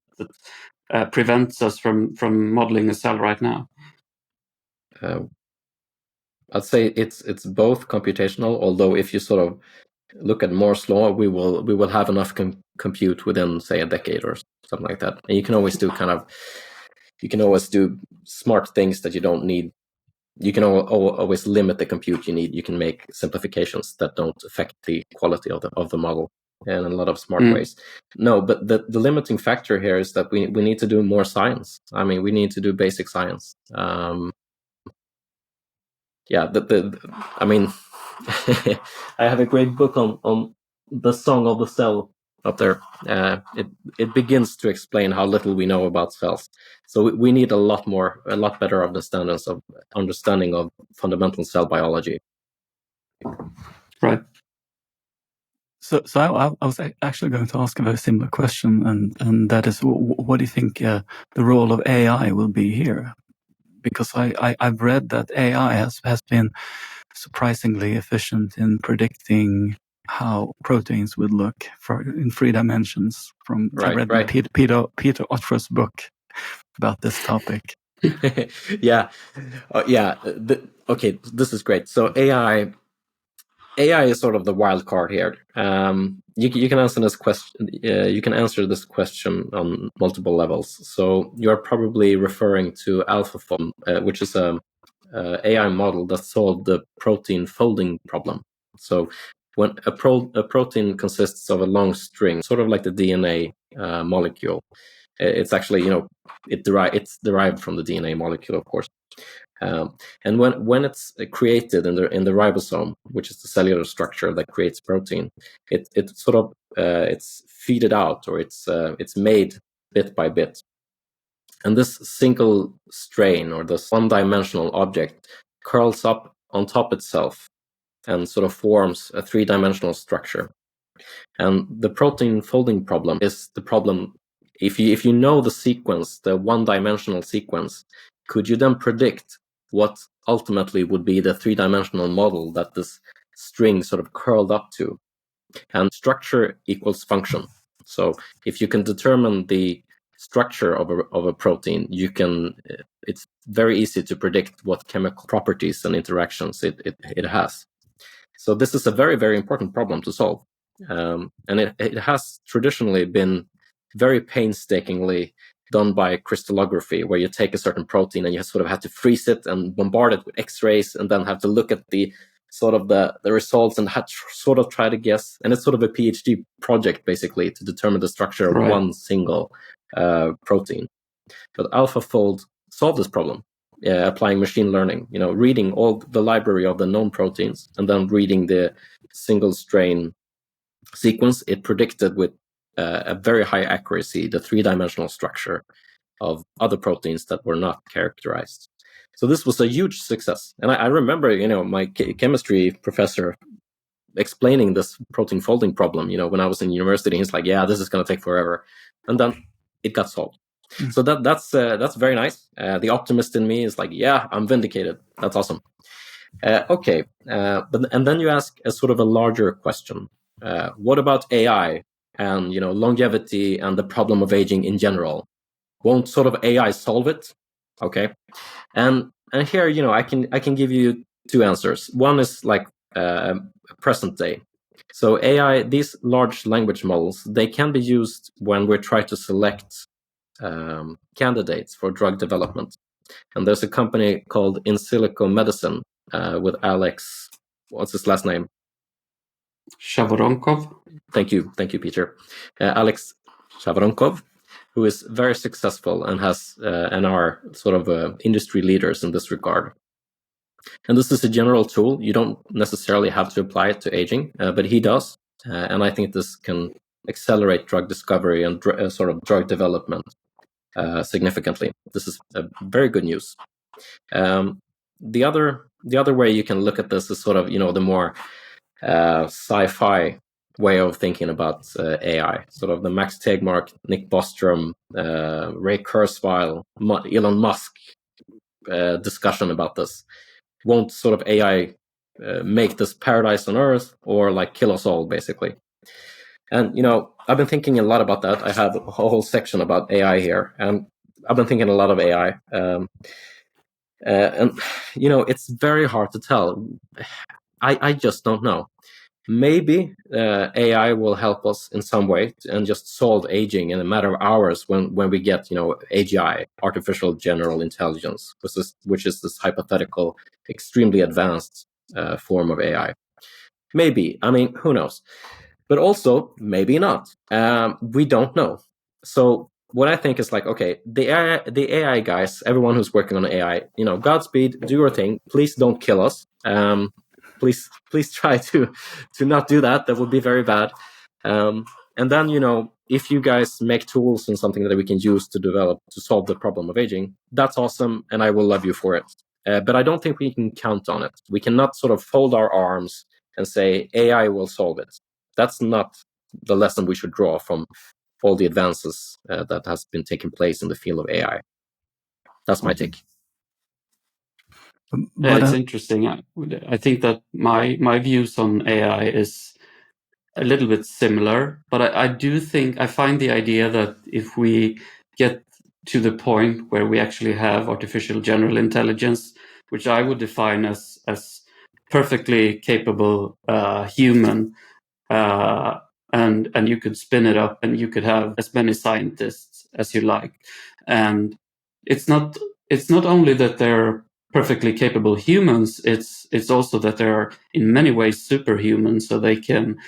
prevents us from modeling a cell right now? I'd say it's both computational. Although if you sort of look at Moore's law, we will have enough compute within, say, a decade or something like that. And you can always do smart things that you don't need. You can always limit the compute you need. You can make simplifications that don't affect the quality of the model in a lot of smart ways. No, but the limiting factor here is that we need to do more science. I mean, we need to do basic science. I mean, I have a great book on the song of the cell up there. It begins to explain how little we know about cells. So we need a lot better understanding of fundamental cell biology. Right. So I was actually going to ask a very similar question, and that is, what do you think the role of AI will be here? Because I've read that AI has been surprisingly efficient in predicting how proteins would look in 3 dimensions. I read Peter Otter's book about this topic. Yeah, yeah. Okay, this is great. So AI is sort of the wild card here. You can answer this question. You can answer this question on multiple levels. So you are probably referring to AlphaFold, which is a AI model that solved the protein folding problem. So when a protein consists of a long string, sort of like the DNA molecule, it's actually it's derived from the DNA molecule, of course. And when it's created in the ribosome, which is the cellular structure that creates protein, it sort of it's feeded out, or it's made bit by bit. And this single strain, or this one-dimensional object, curls up on top itself and sort of forms a three-dimensional structure. And the protein folding problem is the problem. If you know the sequence, the one-dimensional sequence, could you then predict what ultimately would be the three-dimensional model that this string sort of curled up to? And structure equals function. So if you can determine the structure of a protein, it's very easy to predict what chemical properties and interactions it has. So this is a very, very important problem to solve. And it has traditionally been very painstakingly done by crystallography, where you take a certain protein and you sort of have to freeze it and bombard it with X-rays, and then have to look at the sort of the results and sort of try to guess. And it's sort of a PhD project, basically, to determine the structure of one single protein. But AlphaFold solved this problem, applying machine learning, reading all the library of the known proteins and then reading the single strain sequence. It predicted with a very high accuracy the three-dimensional structure of other proteins that were not characterized. So this was a huge success. And I remember, my chemistry professor explaining this protein folding problem, when I was in university. He's like, yeah, this is going to take forever. And then it got solved. So that's very nice. The optimist in me is like, yeah, I'm vindicated. That's awesome. Okay, and then you ask a sort of a larger question. What about AI and longevity and the problem of aging in general? Won't sort of AI solve it? Okay, and here I can give you two answers. One is like present day. So AI, these large language models, they can be used when we're trying to select candidates for drug development. And there's a company called In Silico Medicine with Alex, what's his last name? Shavaronkov. Thank you, Peter. Alex Shavaronkov, who is very successful and has and are sort of industry leaders in this regard. And this is a general tool. You don't necessarily have to apply it to aging, but he does. And I think this can accelerate drug discovery and sort of drug development significantly. This is very good news. The other way you can look at this is sort of the more sci-fi way of thinking about AI, sort of the Max Tegmark, Nick Bostrom, Ray Kurzweil, Elon Musk discussion about this. Won't sort of AI make this paradise on Earth, or like kill us all, basically? And I've been thinking a lot about that. I have a whole section about AI here, and I've been thinking a lot of AI. And it's very hard to tell. I just don't know. Maybe AI will help us in some way and just solve aging in a matter of hours when we get AGI, artificial general intelligence, which is this hypothetical, extremely advanced form of AI. Maybe. I mean, who knows? But also maybe not. We don't know. So what I think is like, okay, the AI guys, everyone who's working on AI, Godspeed, do your thing. Please don't kill us. Please try to not do that. That would be very bad. And then if you guys make tools and something that we can use to solve the problem of aging, that's awesome, and I will love you for it. But I don't think we can count on it. We cannot sort of fold our arms and say AI will solve it. That's not the lesson we should draw from all the advances that has been taking place in the field of AI. That's my take. But it's interesting. I think that my views on AI is a little bit similar, but I do think I find the idea that if we get to the point where we actually have artificial general intelligence, which I would define as perfectly capable human, and you could spin it up and you could have as many scientists as you like. And it's not only that they're perfectly capable humans, it's also that they're in many ways superhuman, so they can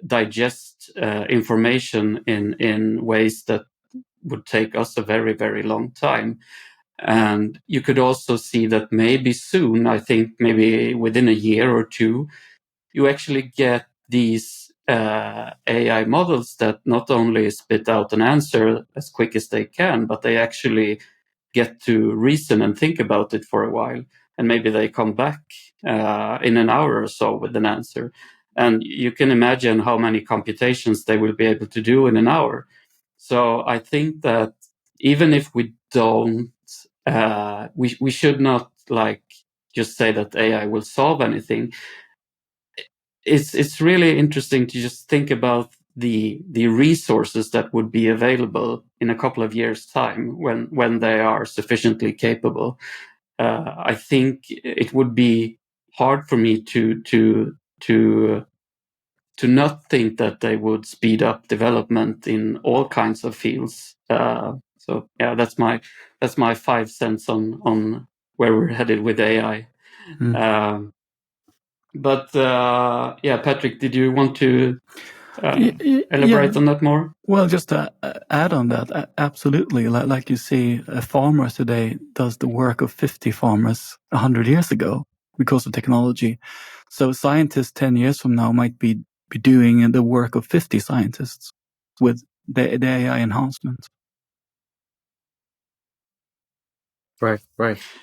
digest information in ways that would take us a very, very long time. And you could also see that maybe soon, I think maybe within a year or two, you actually get these AI models that not only spit out an answer as quick as they can, but they actually get to reason and think about it for a while. And maybe they come back in an hour or so with an answer. And you can imagine how many computations they will be able to do in an hour. So I think that even if we don't, we should not like just say that AI will solve anything. It's really interesting to just think about the resources that would be available in a couple of years' time when they are sufficiently capable. I think it would be hard for me to not think that they would speed up development in all kinds of fields. So yeah, that's my 5 cents on where we're headed with AI. But yeah, Patrick, did you want to elaborate on that more? Well, just to add on that, absolutely. Like you see, a farmer today does the work of 50 farmers 100 years ago because of technology. So scientists 10 years from now might be doing the work of 50 scientists with the AI enhancement. Right.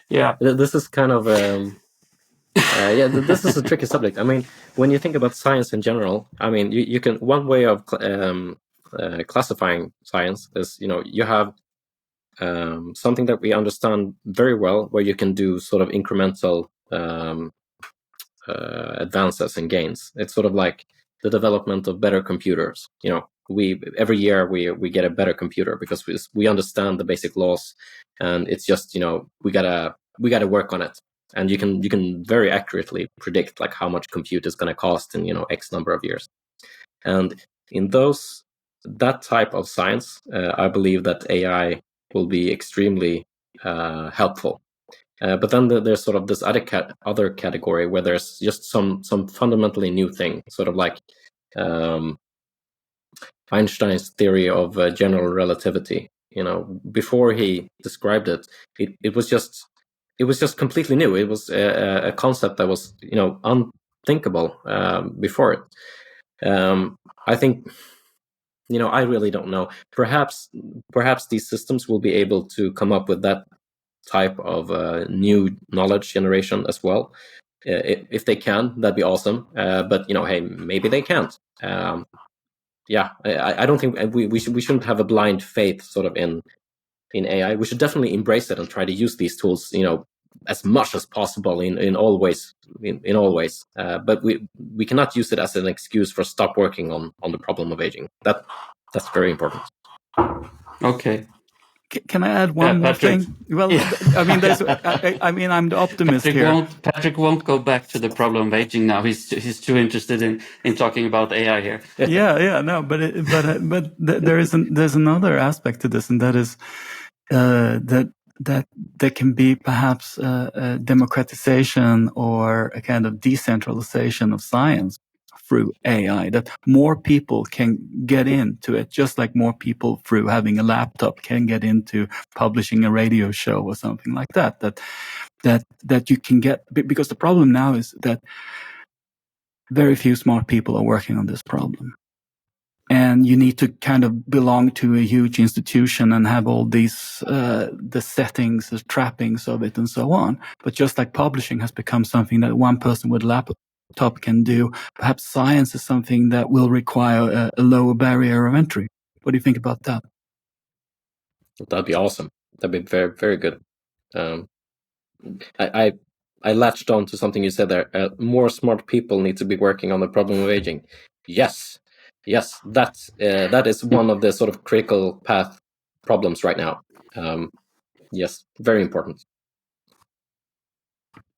Yeah. This is kind of this is a tricky subject. I mean, when you think about science in general, I mean, you can, one way of classifying science is, you have something that we understand very well, where you can do sort of incremental advances and gains. It's sort of like the development of better computers. Every year we get a better computer because we understand the basic laws, and it's just, we gotta work on it. And you can very accurately predict like how much compute is going to cost in X number of years. And in that type of science, I believe that AI will be extremely helpful. But then there's sort of this other category where there's just some fundamentally new thing, sort of like Einstein's theory of general relativity. Before he described it, it was just completely new. It was a concept that was unthinkable before it. I think, I really don't know. Perhaps these systems will be able to come up with that type of new knowledge generation as well. If they can, that'd be awesome. But hey, maybe they can't. I don't think we shouldn't have a blind faith sort of in AI. We should definitely embrace it and try to use these tools, as much as possible in all ways. In all ways, but we cannot use it as an excuse for stop working on the problem of aging. That's very important. Okay. Can I add one more thing? Well, I mean, I'm the optimist here. Patrick won't go back to the problem of aging now. He's too interested in talking about AI here. No, but there's another aspect to this, and that is that there can be perhaps a democratization or a kind of decentralization of science through AI, that more people can get into it, just like more people through having a laptop can get into publishing a radio show or something like that. That you can get, because the problem now is that very few smart people are working on this problem. And you need to kind of belong to a huge institution and have all these, the settings, the trappings of it and so on. But just like publishing has become something that one person with a laptop can do, perhaps science is something that will require a lower barrier of entry. What do you think about that? That'd be awesome. That'd be very, very good. I latched on to something you said there. More smart people need to be working on the problem of aging. Yes, that is one of the sort of critical path problems right now. Yes, very important.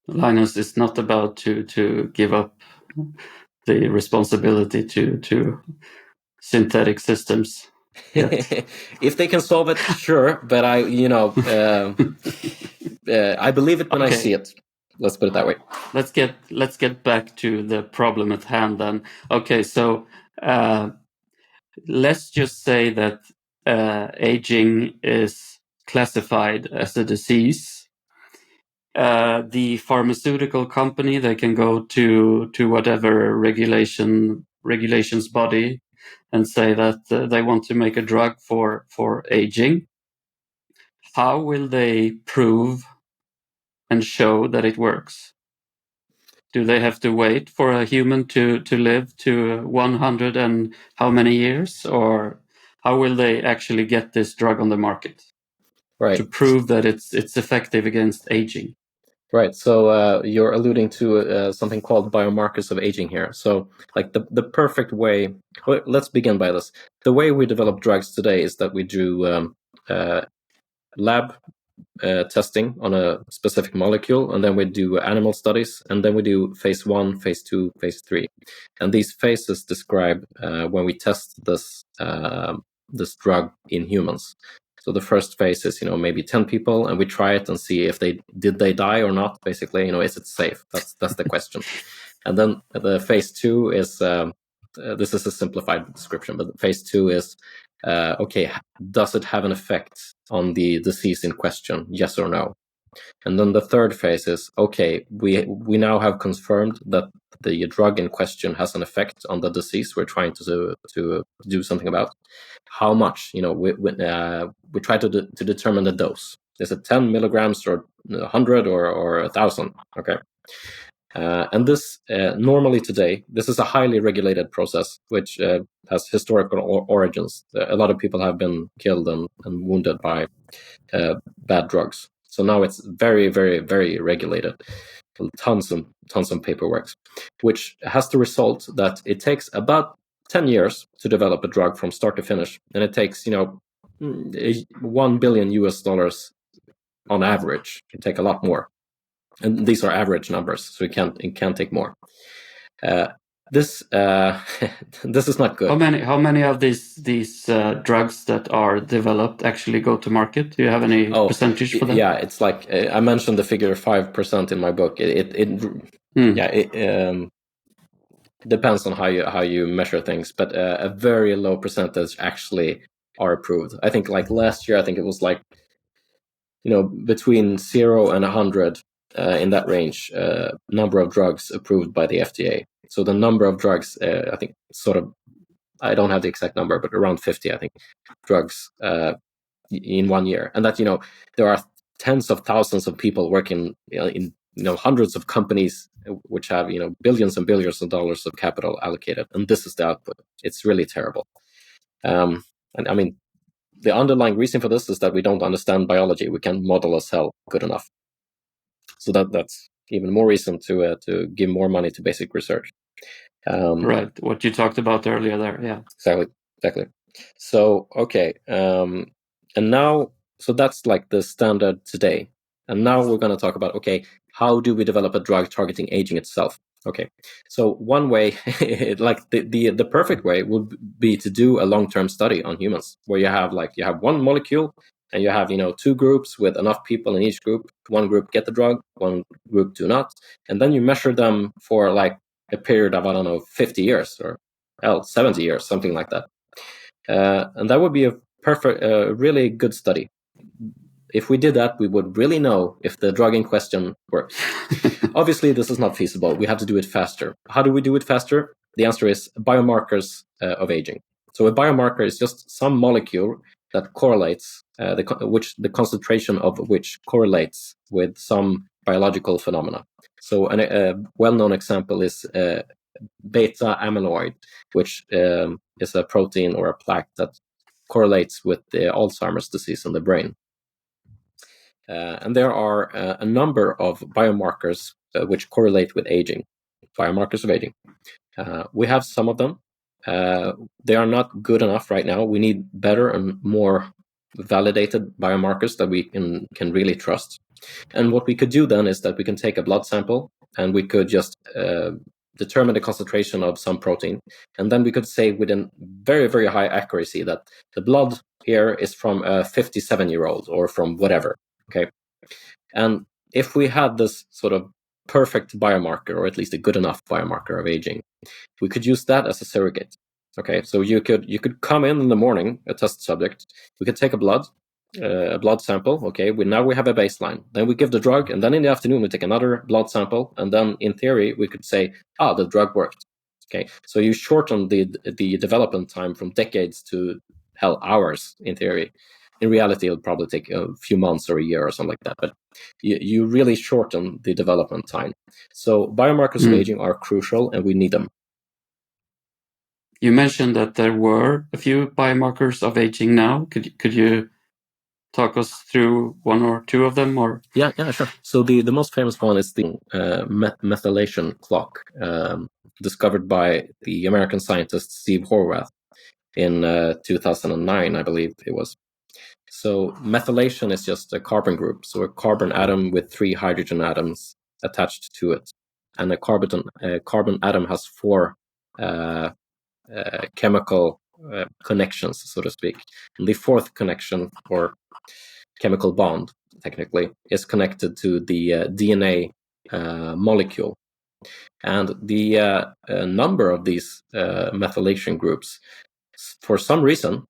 Linus is not about to give up the responsibility to synthetic systems yet. If they can solve it, sure. But I believe it when I see it. Let's put it that way. Let's get back to the problem at hand then. Okay, so let's just say that aging is classified as a disease. The pharmaceutical company, they can go to whatever regulations body and say that they want to make a drug for aging. How will they prove and show that it works? Do they have to wait for a human to live to 100 and how many years? Or how will they actually get this drug on the market? Right. To prove that it's effective against aging. Right. So you're alluding to something called biomarkers of aging here. So like the perfect way, let's begin by this. The way we develop drugs today is that we do lab testing on a specific molecule, and then we do animal studies, and then we do phase 1, phase 2, phase 3. And these phases describe when we test this drug in humans. So the first phase is, maybe 10 people, and we try it and see if they die or not. Basically, is it safe? That's the question. And then the phase 2 is this is a simplified description, but phase 2 is okay, does it have an effect on the disease in question? Yes or no? And then the third phase is, okay, we now have confirmed that the drug in question has an effect on the disease we're trying to do something about. How much? We try to determine the dose. Is it 10 milligrams or 100 or 1,000? Okay. And this normally today, this is a highly regulated process, which has historical origins. A lot of people have been killed and wounded by bad drugs. So now it's very, very, very regulated. Tons of paperwork, which has the result that it takes about 10 years to develop a drug from start to finish. And it takes, $1 billion on average. It take a lot more. And these are average numbers, so it can't take more. This this is not good. How many of these drugs that are developed actually go to market? Do you have any percentage for that? Yeah, it's like I mentioned the figure 5% in my book. It depends on how you measure things, but a very low percentage actually are approved. I think like last year, I think it was like between 0 and 100 in that range, number of drugs approved by the FDA. So the number of drugs, I think I don't have the exact number, but around 50, I think, drugs in 1 year. And that, there are tens of thousands of people working in hundreds of companies which have, billions and billions of dollars of capital allocated. And this is the output. It's really terrible. And I mean, the underlying reason for this is that we don't understand biology. We can't model a cell good enough. So that's even more reason to give more money to basic research. Right, what you talked about earlier there, yeah. Exactly. So, okay. And now, so that's like the standard today. And now we're going to talk about, okay, how do we develop a drug targeting aging itself? Okay, so one way, like the perfect way would be to do a long-term study on humans, where you have one molecule, and you have 2 groups with enough people in each group. One group get the drug, one group do not, and then you measure them for like a period of 50 years or 70 years, something like that, and that would be a perfect, really good study. If we did that, we would really know if the drug in question works. Obviously, this is not feasible. We have to do it faster. How do we do it faster? The answer is biomarkers of aging. So a biomarker is just some molecule that correlates, the concentration of which correlates with some biological phenomena. So a well-known example is beta amyloid, which is a protein or a plaque that correlates with the Alzheimer's disease in the brain. And there are a number of biomarkers which correlate with aging, biomarkers of aging. We have some of them. They are not good enough right now. We need better and more validated biomarkers that we can really trust. And what we could do then is that we can take a blood sample and we could just determine the concentration of some protein. And then we could say with a very, very high accuracy that the blood here is from a 57-year-old or from whatever. Okay. And if we had this sort of perfect biomarker, or at least a good enough biomarker of aging, we could use that as a surrogate. Okay, so you could come in the morning, a test subject. We could take a blood sample. Okay, now we have a baseline. Then we give the drug, and then in the afternoon we take another blood sample, and then in theory we could say, the drug worked. Okay, so you shorten the development time from decades to hours in theory. In reality, it'll probably take a few months or a year or something like that. But you really shorten the development time. So biomarkers of aging are crucial, and we need them. You mentioned that there were a few biomarkers of aging now. Could you talk us through one or two of them? Or yeah, sure. So the most famous one is the methylation clock, discovered by the American scientist Steve Horvath in 2009, I believe it was. So methylation is just a carbon group, so a carbon atom with 3 hydrogen atoms attached to it, and a carbon atom has 4 chemical connections, so to speak. And the 4th connection, or chemical bond, technically, is connected to the DNA molecule. And the number of these methylation groups, for some reason,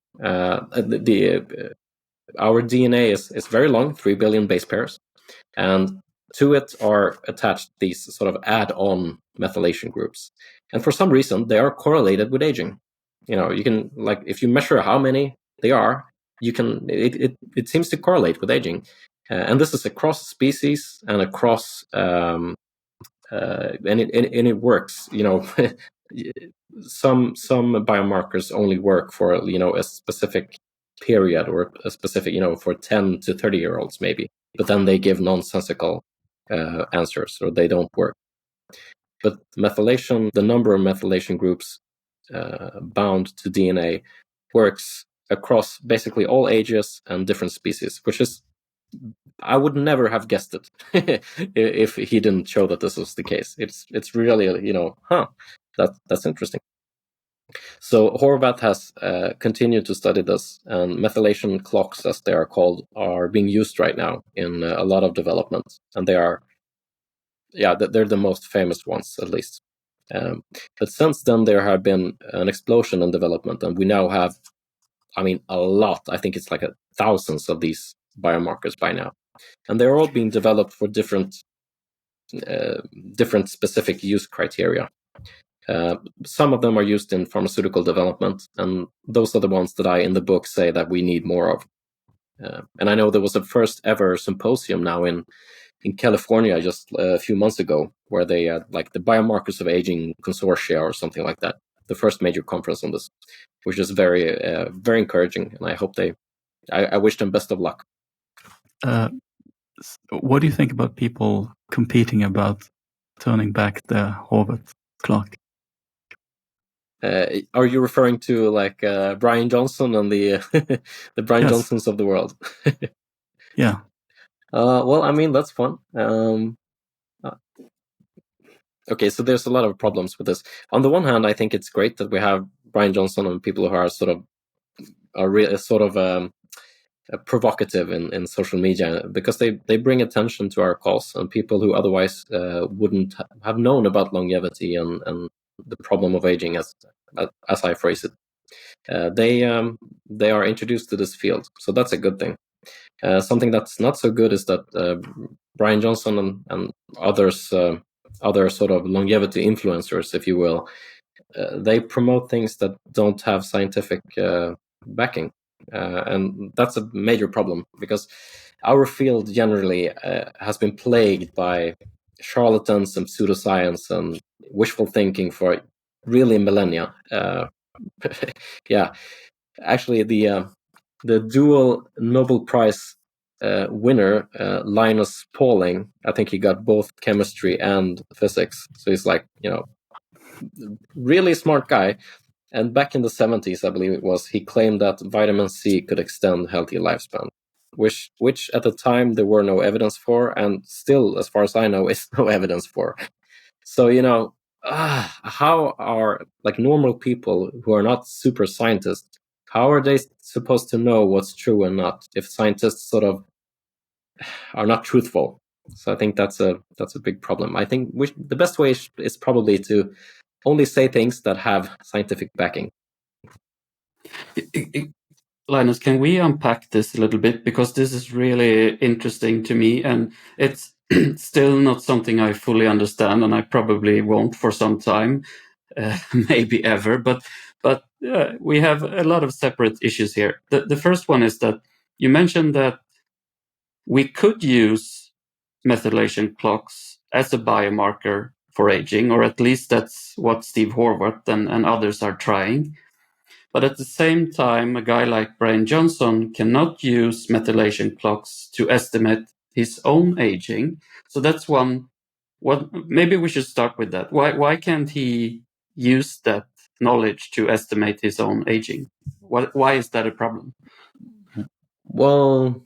our DNA is very long, 3 billion base pairs, and to it are attached these sort of add-on methylation groups. And for some reason, they are correlated with aging. You can, like, if you measure how many they are, it seems to correlate with aging. And this is across species and across, and it works. Some biomarkers only work for a specific period, or a specific, for 10 to 30-year-olds maybe, but then they give nonsensical answers, or they don't work. But methylation, the number of methylation groups bound to DNA, works across basically all ages and different species, which is, I would never have guessed it if he didn't show that this was the case. It's really, that's interesting. So Horvath has continued to study this, and methylation clocks, as they are called, are being used right now in a lot of development, and they're the most famous ones, at least. But since then, there have been an explosion in development, and we now have, a lot. I think it's like thousands of these biomarkers by now, and they're all being developed for different specific use criteria. Some of them are used in pharmaceutical development, and those are the ones that I, in the book, say that we need more of. And I know there was a first ever symposium now in California just a few months ago, where they had like the Biomarkers of Aging Consortia or something like that, the first major conference on this, which is very, very encouraging. And I hope I wish them best of luck. What do you think about people competing about turning back the Horvath clock? Are you referring to like Brian Johnson and the the Brian Johnsons of the world? Yeah. Well, that's fun. Okay, so there's a lot of problems with this. On the one hand, I think it's great that we have Brian Johnson and people who are provocative in social media, because they bring attention to our cause, and people who otherwise wouldn't have known about longevity and the problem of aging, as I phrase it. They are introduced to this field, so that's a good thing. Something that's not so good is that Brian Johnson and others, other sort of longevity influencers, if you will, they promote things that don't have scientific backing. And that's a major problem, because our field generally has been plagued by charlatans and pseudoscience and wishful thinking for really millennia. Yeah, actually, the dual Nobel Prize winner, Linus Pauling, I think he got both chemistry and physics. So he's like, really smart guy. And back in the 70s, I believe it was, he claimed that vitamin C could extend healthy lifespan, which at the time there were no evidence for, and still, as far as I know, is no evidence for. So, how are like normal people who are not super scientists, how are they supposed to know what's true and not if scientists sort of are not truthful? So I think that's a big problem. I think the best way is probably to only say things that have scientific backing. Linus, can we unpack this a little bit? Because this is really interesting to me, and it's still not something I fully understand, and I probably won't for some time, maybe ever. But we have a lot of separate issues here. The first one is that you mentioned that we could use methylation clocks as a biomarker for aging, or at least that's what Steve Horvath and others are trying. But at the same time, a guy like Brian Johnson cannot use methylation clocks to estimate his own aging. So that's one. Maybe we should start with that. Why can't he use that knowledge to estimate his own aging? Why is that a problem? Well,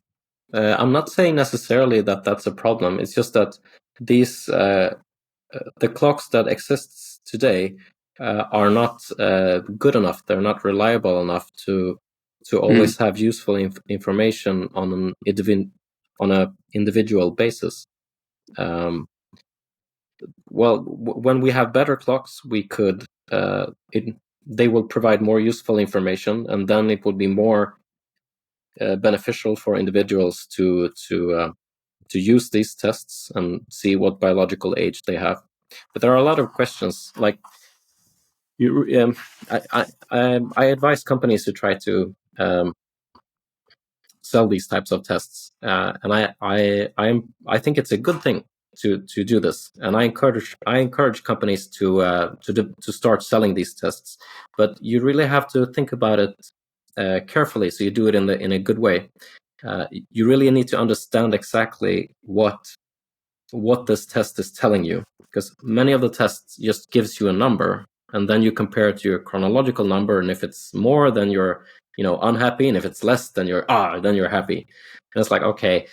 I'm not saying necessarily that that's a problem. It's just that these the clocks that exists today are not good enough. They're not reliable enough to always have useful information on an individual basis. When we have better clocks, we could they will provide more useful information, and then it would be more beneficial for individuals to use these tests and see what biological age they have. But there are a lot of questions. Like, I advise companies to try to sell these types of tests, and I think it's a good thing to do this, and I encourage companies to start selling these tests. But you really have to think about it carefully, so you do it in a good way. You really need to understand exactly what this test is telling you, because many of the tests just gives you a number, and then you compare it to your chronological number, and if it's more, then you're unhappy, and if it's less, then you're happy. And it's like, okay,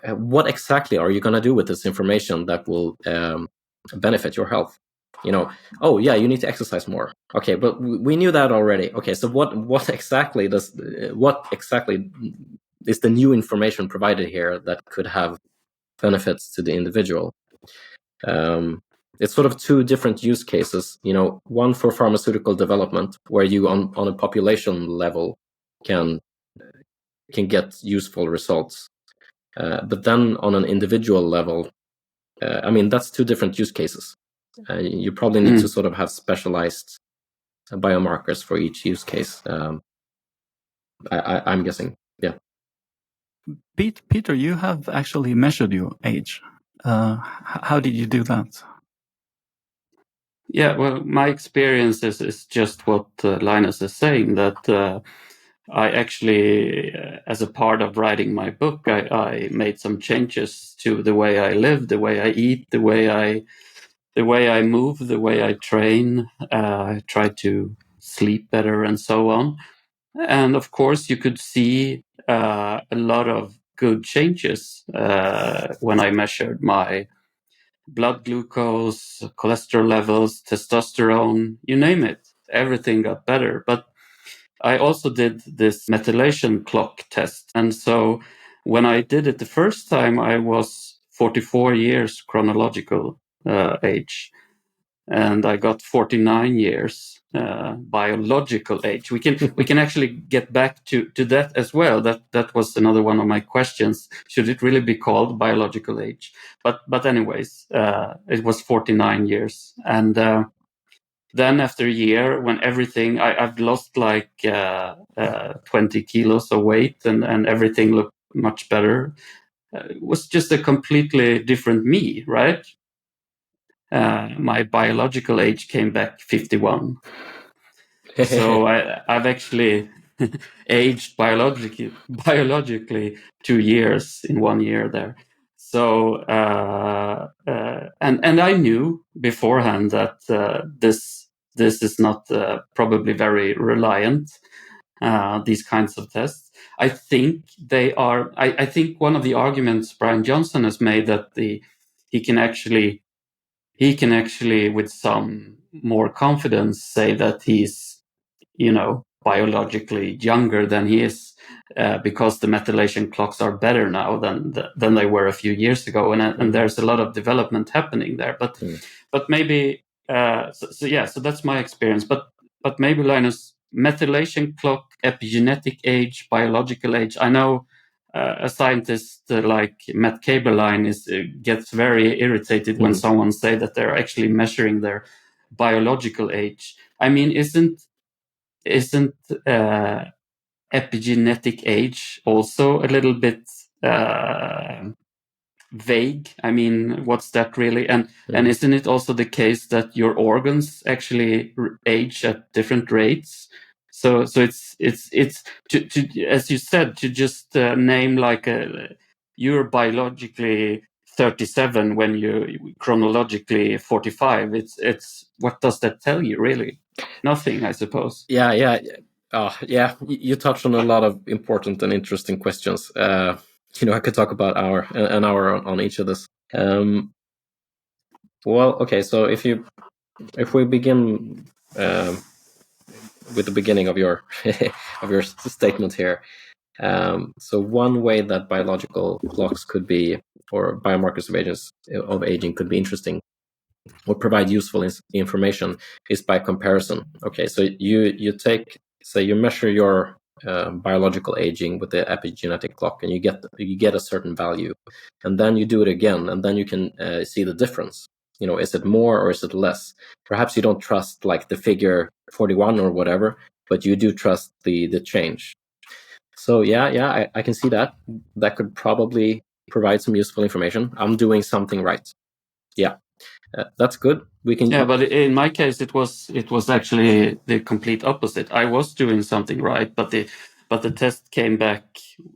what exactly are you going to do with this information that will benefit your health? Oh yeah, you need to exercise more. Okay, but we knew that already. Okay, so what exactly is the new information provided here that could have benefits to the individual? It's sort of two different use cases. One for pharmaceutical development, where you on a population level can get useful results, but then on an individual level, that's two different use cases. You probably need to sort of have specialized biomarkers for each use case. I'm guessing, yeah. Peter, you have actually measured your age. How did you do that? Yeah, well, my experience is just what Linus is saying, that I actually, as a part of writing my book, I made some changes to the way I live, the way I eat, the way I move, the way I train. I try to sleep better and so on. And of course, you could see a lot of good changes when I measured my blood glucose, cholesterol levels, testosterone, you name it. Everything got better. But I also did this methylation clock test. And so when I did it the first time, I was 44 years chronological age. And I got 49 years biological age. We can actually get back to that as well. That was another one of my questions. Should it really be called biological age? But anyways, it was 49 years. And then after a year, when everything, I've lost like 20 kilos of weight, and everything looked much better. It was just a completely different me, right? My biological age came back 51. So I've actually aged biologically 2 years in 1 year there. So and I knew beforehand that this this is not probably very reliant, these kinds of tests. I think they are. I think one of the arguments Brian Johnson has made that he can actually with some more confidence say that he's, biologically younger than he is, because the methylation clocks are better now than they were a few years ago, and there's a lot of development happening there. But maybe so that's my experience. But maybe, Linus, methylation clock, epigenetic age, biological age. I know a scientist like Matt Kaeberlein gets very irritated when someone say that they're actually measuring their biological age. I mean, isn't epigenetic age also a little bit vague? I mean, what's that really? And isn't it also the case that your organs actually age at different rates? So it's to as you said, to just name like you're biologically 37 when you chronologically 45. It's what does that tell you really? Nothing, I suppose. Yeah. You touched on a lot of important and interesting questions. I could talk about an hour on each of this. Well, okay. So if we begin with the beginning of your of your statement here, so one way that biological clocks could be, or biomarkers of aging could be interesting or provide useful information is by comparison. Okay, so you measure your biological aging with the epigenetic clock, and you get a certain value, and then you do it again, and then you can see the difference. Is it more or is it less? Perhaps you don't trust like the figure 41 or whatever, but you do trust the change. So I can see that could probably provide some useful information. I'm doing something right. Yeah. That's good. We can. Yeah, but in my case, it was actually the complete opposite. I was doing something right, but the test came back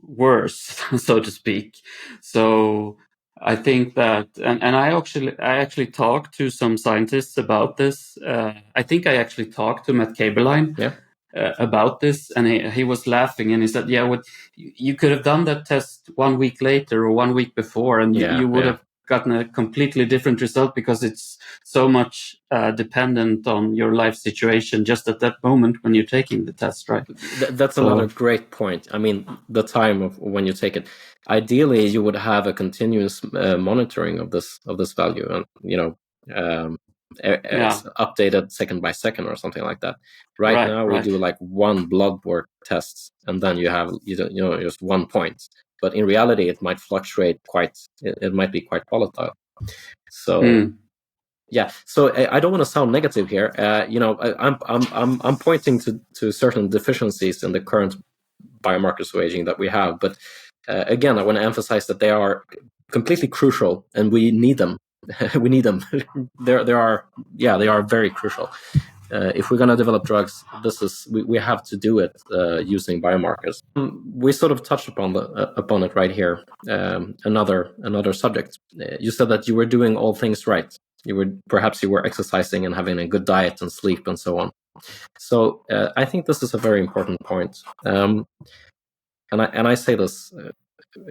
worse, so to speak. So I think that, and I actually talked to some scientists about this. I think I actually talked to Matt Kaeberlein about this, and he was laughing, and he said, "Yeah, you could have done that test 1 week later or 1 week before, and you would have gotten a completely different result, because it's so much dependent on your life situation just at that moment when you're taking the test, right?" That's another great point. I mean, the time of when you take it. Ideally, you would have a continuous monitoring of this value, and it's updated second by second or something like that. Right now, we do like one blood work test, and then you have just 1 point. But in reality, it might fluctuate it might be quite volatile. So yeah, so I don't want to sound negative here. I'm pointing to certain deficiencies in the current biomarkers of aging that we have. But again, I want to emphasize that they are completely crucial, and we need them. We need them. They are very crucial. If we're going to develop drugs, we have to do it using biomarkers. We sort of touched upon it right here. Another subject. You said that you were doing all things right. You were exercising and having a good diet and sleep and so on. So I think this is a very important point. And I say this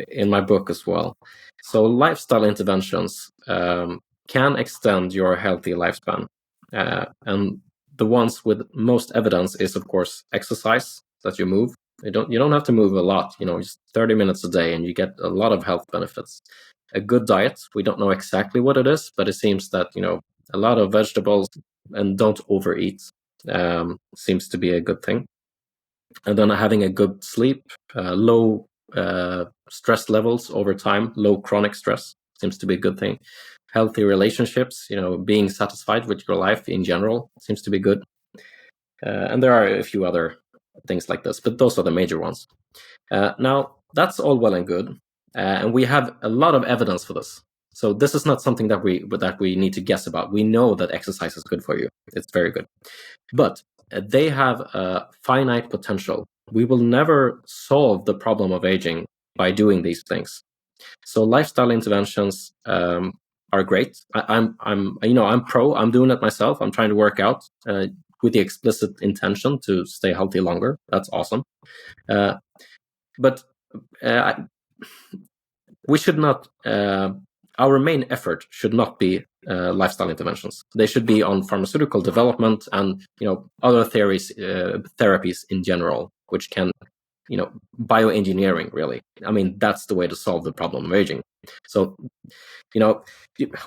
in my book as well. So lifestyle interventions can extend your healthy lifespan, and the ones with most evidence is, of course, exercise, that you move. You don't have to move a lot, just 30 minutes a day, and you get a lot of health benefits. A good diet, we don't know exactly what it is, but it seems that a lot of vegetables and don't overeat seems to be a good thing. And then having a good sleep, low stress levels over time, low chronic stress seems to be a good thing. Healthy relationships, being satisfied with your life in general seems to be good. And there are a few other things like this, but those are the major ones. Now, that's all well and good, and we have a lot of evidence for this. So this is not something that we need to guess about. We know that exercise is good for you. It's very good. But they have a finite potential. We will never solve the problem of aging by doing these things. So lifestyle interventions are great. I'm pro. I'm doing it myself. I'm trying to work out with the explicit intention to stay healthy longer. That's awesome. But we should not. Our main effort should not be lifestyle interventions. They should be on pharmaceutical development and other therapies in general, which can bioengineering, really. I mean, that's the way to solve the problem of aging. So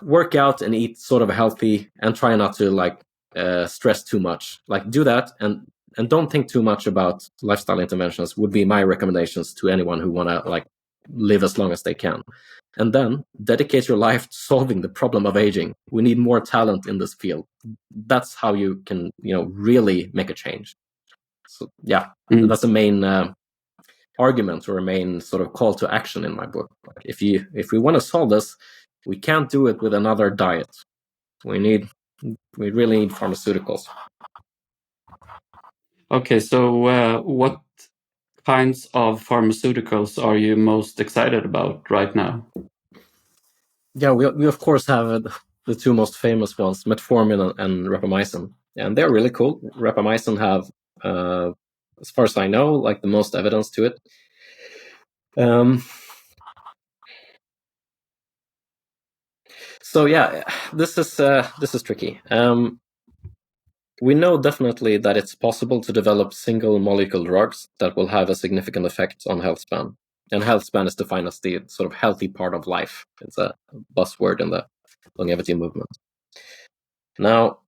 work out and eat sort of healthy and try not to stress too much. Do that and don't think too much about lifestyle interventions would be my recommendations to anyone who want to live as long as they can. And then dedicate your life to solving the problem of aging. We need more talent in this field. That's how you can really make a change. So that's the main argument or a main sort of call to action in my book. If we want to solve this, we can't do it with another diet. We really need pharmaceuticals. Okay, so what kinds of pharmaceuticals are you most excited about right now? Yeah, we of course have the two most famous ones, metformin and rapamycin, and they're really cool. Rapamycin have, as far as I know, the most evidence to it. So yeah, this is tricky. We know definitely that it's possible to develop single molecule drugs that will have a significant effect on health span. And health span is defined as the sort of healthy part of life. It's a buzzword in the longevity movement. Now,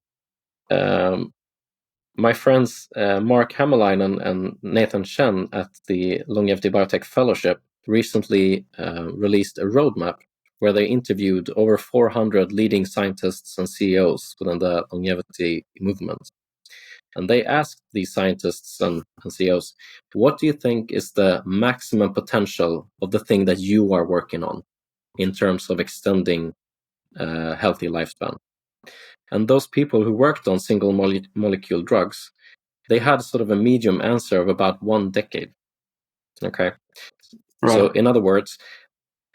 my friends Mark Hammerlein and Nathan Chen at the Longevity Biotech Fellowship recently released a roadmap where they interviewed over 400 leading scientists and CEOs within the longevity movement. And they asked these scientists and CEOs, what do you think is the maximum potential of the thing that you are working on in terms of extending healthy lifespan? And those people who worked on single molecule drugs, they had sort of a medium answer of about 1 decade. Okay. Right. So in other words,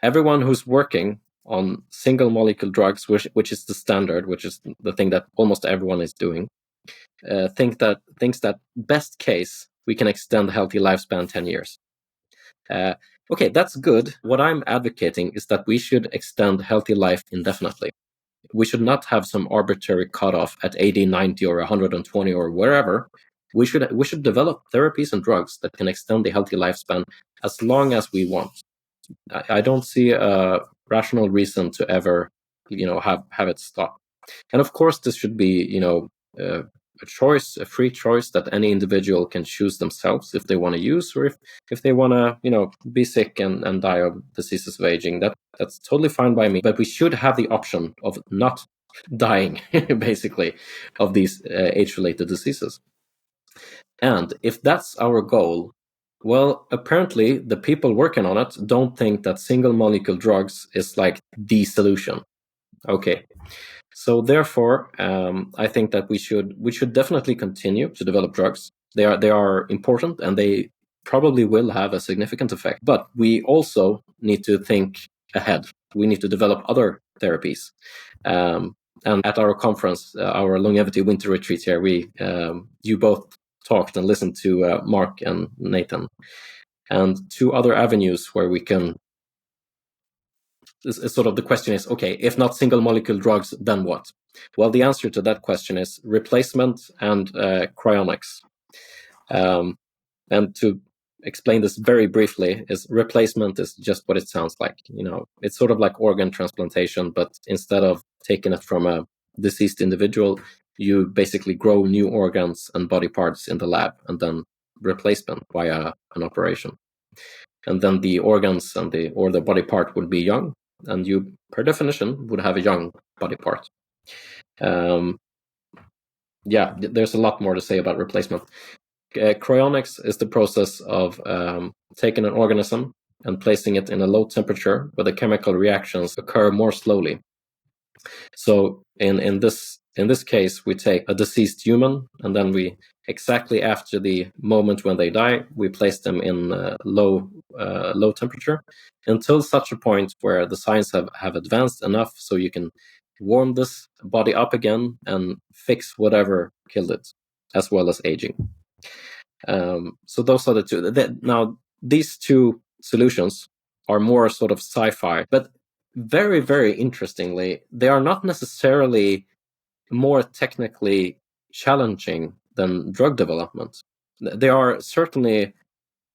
everyone who's working on single molecule drugs, which is the standard, which is the thing that almost everyone is doing, thinks that best case we can extend healthy lifespan 10 years. Okay, that's good. What I'm advocating is that we should extend healthy life indefinitely. We should not have some arbitrary cutoff at 80, 90, or 120 or wherever. We should develop therapies and drugs that can extend the healthy lifespan as long as we want. I don't see a rational reason to ever, have it stop. And of course, this should be, a free choice that any individual can choose themselves if they want to use, or if they want to, be sick and die of diseases of aging. That's totally fine by me. But we should have the option of not dying, basically, of these age-related diseases. And if that's our goal, well, apparently the people working on it don't think that single molecule drugs is the solution. Okay. So therefore, I think that we should definitely continue to develop drugs. They are important and they probably will have a significant effect. But we also need to think ahead. We need to develop other therapies. And at our conference, our longevity winter retreat here, you both talked and listened to Mark and Nathan, and 2 other avenues where we can. Sort of the question is, okay, if not single molecule drugs, then what? Well, the answer to that question is replacement and cryonics. And to explain this very briefly, is replacement is just what it sounds like. It's sort of like organ transplantation, but instead of taking it from a deceased individual, you basically grow new organs and body parts in the lab and then replacement via an operation. And then the organs and the body part would be young, and you, per definition, would have a young body part. There's a lot more to say about replacement. Cryonics is the process of taking an organism and placing it in a low temperature where the chemical reactions occur more slowly. So in this In this case, we take a deceased human, and then we, exactly after the moment when they die, we place them in low temperature until such a point where the science have advanced enough so you can warm this body up again and fix whatever killed it, as well as aging. So those are the two. Now, these two solutions are more sort of sci-fi, but very, very interestingly, they are not necessarily more technically challenging than drug development. They are certainly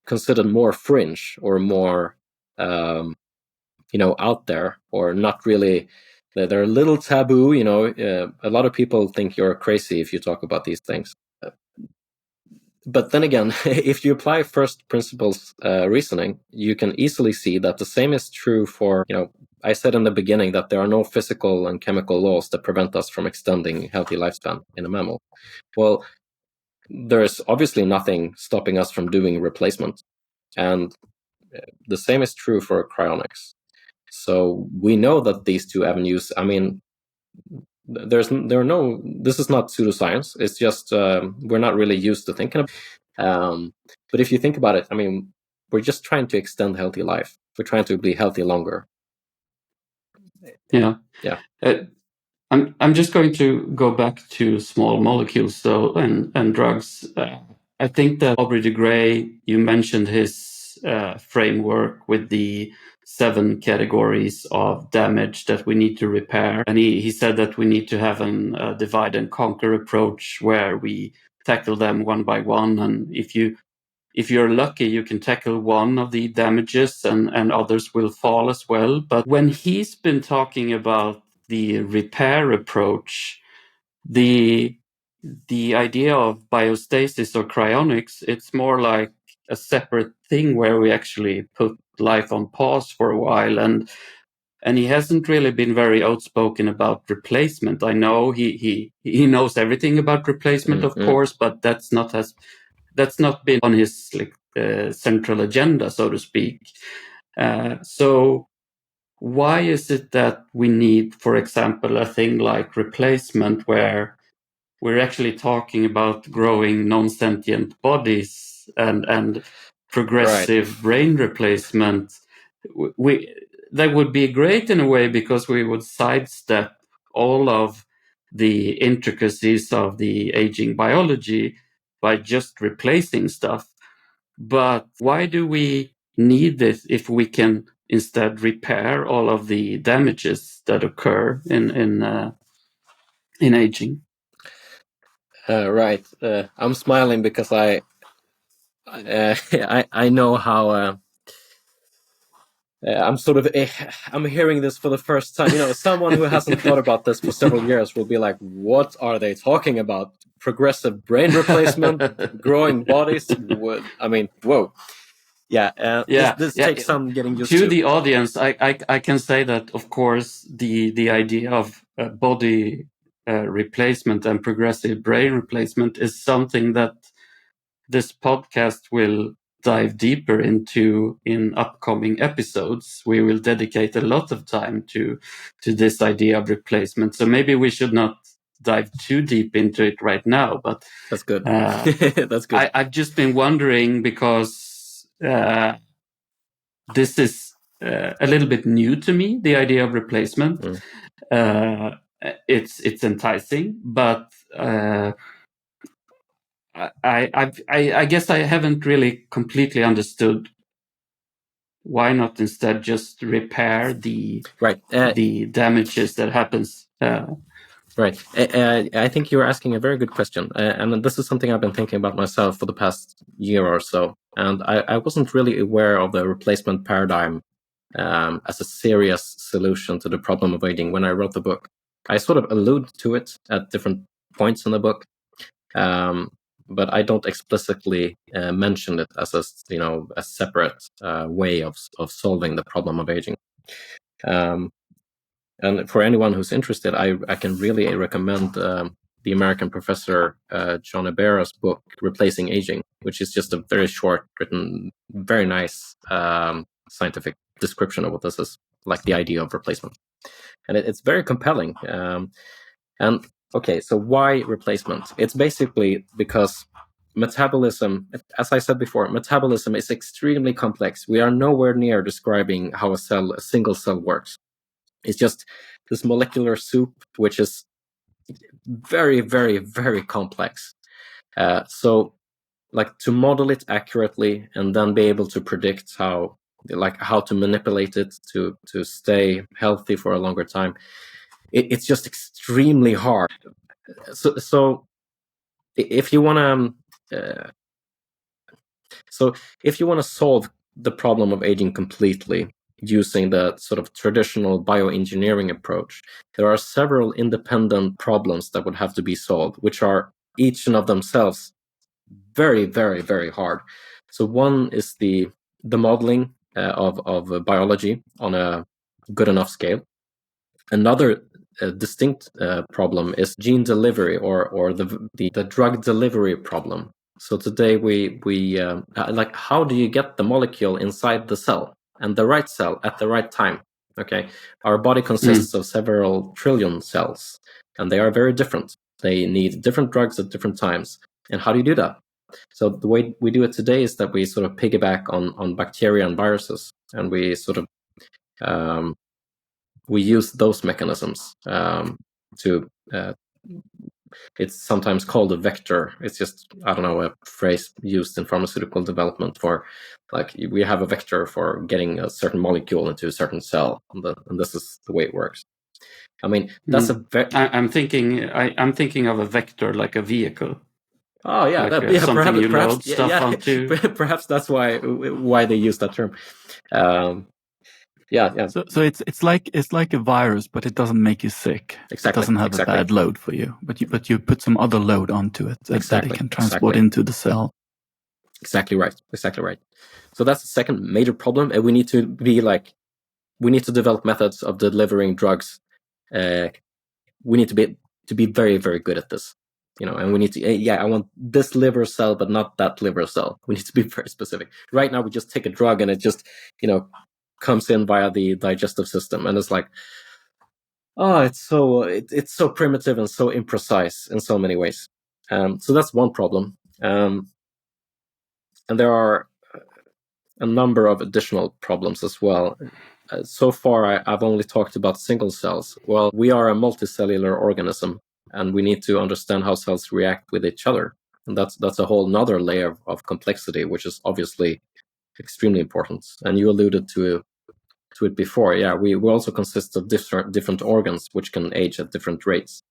considered more fringe or more, out there, or not really. They're a little taboo. A lot of people think you're crazy if you talk about these things. But then again, if you apply first principles reasoning, you can easily see that the same is true for, I said in the beginning that there are no physical and chemical laws that prevent us from extending healthy lifespan in a mammal. Well, there's obviously nothing stopping us from doing replacement. And the same is true for cryonics. So we know that these two avenues, this is not pseudoscience. It's just we're not really used to thinking about. But if you think about it, we're just trying to extend healthy life. We're trying to be healthy longer. Yeah. Yeah. I'm just going to go back to small molecules though, and drugs. I think that Aubrey de Grey, you mentioned his framework with the 7 categories of damage that we need to repair. And he said that we need to have a divide and conquer approach where we tackle them one by one. And if you're lucky, you can tackle one of the damages and others will fall as well. But when he's been talking about the repair approach, the idea of biostasis or cryonics, it's more like a separate thing where we actually put life on pause for a while. And he hasn't really been very outspoken about replacement. I know he knows everything about replacement, of course, but that's not been on his central agenda, so to speak. So why is it that we need, for example, a thing like replacement where we're actually talking about growing non-sentient bodies and progressive brain replacement? That would be great in a way because we would sidestep all of the intricacies of the aging biology by just replacing stuff. But why do we need this if we can instead repair all of the damages that occur in aging? Right. I'm smiling because I know how. I'm hearing this for the first time. Someone who hasn't thought about this for several years will be like, "What are they talking about? Progressive brain replacement, growing bodies? Whoa." Yeah, this takes some getting used to. To the audience, I can say that, of course, the idea of body replacement and progressive brain replacement is something that this podcast will dive deeper into in upcoming episodes. We will dedicate a lot of time to this idea of replacement. So maybe we should not dive too deep into it right now. But that's good. That's good. I've just been wondering because this is a little bit new to me, the idea of replacement. It's enticing, but I guess I haven't really completely understood why not instead just repair the damages that happens. Right. I think you're asking a very good question. And this is something I've been thinking about myself for the past year or so. And I wasn't really aware of the replacement paradigm as a serious solution to the problem of aging when I wrote the book. I sort of allude to it at different points in the book. But I don't explicitly mention it as a separate way of solving the problem of aging. And for anyone who's interested, I can really recommend the American professor John Ibarra's book, Replacing Aging, which is just a very short, written, very nice scientific description of what this is, like the idea of replacement. And it's very compelling. And Okay, so why replacement? It's basically because metabolism, as I said before, metabolism is extremely complex. We are nowhere near describing how a single cell works. It's just this molecular soup, which is very, very, very complex. So like to model it accurately and then be able to predict how to manipulate it to stay healthy for a longer time, it's just extremely hard. So if you want to solve the problem of aging completely using the sort of traditional bioengineering approach, there are several independent problems that would have to be solved, which are each and of themselves very, very, very hard. So one is the modeling of biology on a good enough scale. Another distinct problem is gene delivery or the drug delivery problem. So today we like, how do you get the molecule inside the cell and the right cell at the right time? Okay, our body consists of several trillion cells, and they are very different. They need different drugs at different times. And how do you do that? So the way we do it today is that we sort of piggyback on bacteria and viruses, and we sort of we use those mechanisms to. It's sometimes called a vector. It's just, I don't know, a phrase used in pharmaceutical development for, like, we have a vector for getting a certain molecule into a certain cell, and this is the way it works. I mean, that's I'm thinking of a vector like a vehicle. Oh yeah, like, something you load stuff onto. Perhaps that's why they use that term. Yeah. So it's like a virus, but it doesn't make you sick. Exactly. It doesn't have a bad load for you, but you put some other load onto it that it can transport into the cell. Exactly right. So that's the second major problem, and we need to develop methods of delivering drugs. We need to be very, very good at this. And we need to, I want this liver cell, but not that liver cell. We need to be very specific. Right now, we just take a drug and it just, comes in via the digestive system, and it's like, oh, it's so primitive and so imprecise in so many ways. So that's one problem, and there are a number of additional problems as well. So far, I've only talked about single cells. Well, we are a multicellular organism, and we need to understand how cells react with each other. And that's a whole nother layer of complexity, which is obviously extremely important. And you alluded to it before. Yeah, we also consist of different organs which can age at different rates.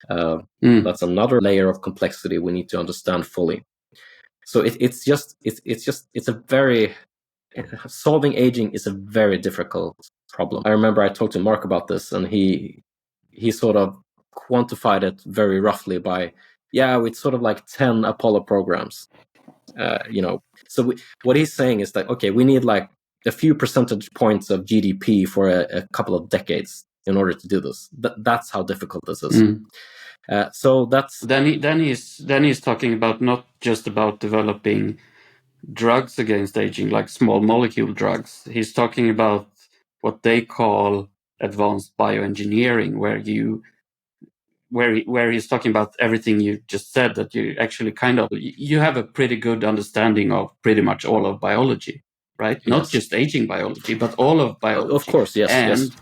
That's another layer of complexity we need to understand fully. So it's a very solving aging is a very difficult problem. I remember I talked to Mark about this, and he sort of quantified it very roughly by, it's sort of like 10 Apollo programs. So what he's saying is that, okay, we need like a few percentage points of GDP for a couple of decades in order to do this. That's how difficult this is. So that's then he's talking about not just about developing drugs against aging, like small molecule drugs. He's talking about what they call advanced bioengineering, where he's talking about everything you just said, that you actually you have a pretty good understanding of pretty much all of biology, right? Yes. Not just aging biology, but all of biology. Of course, yes. And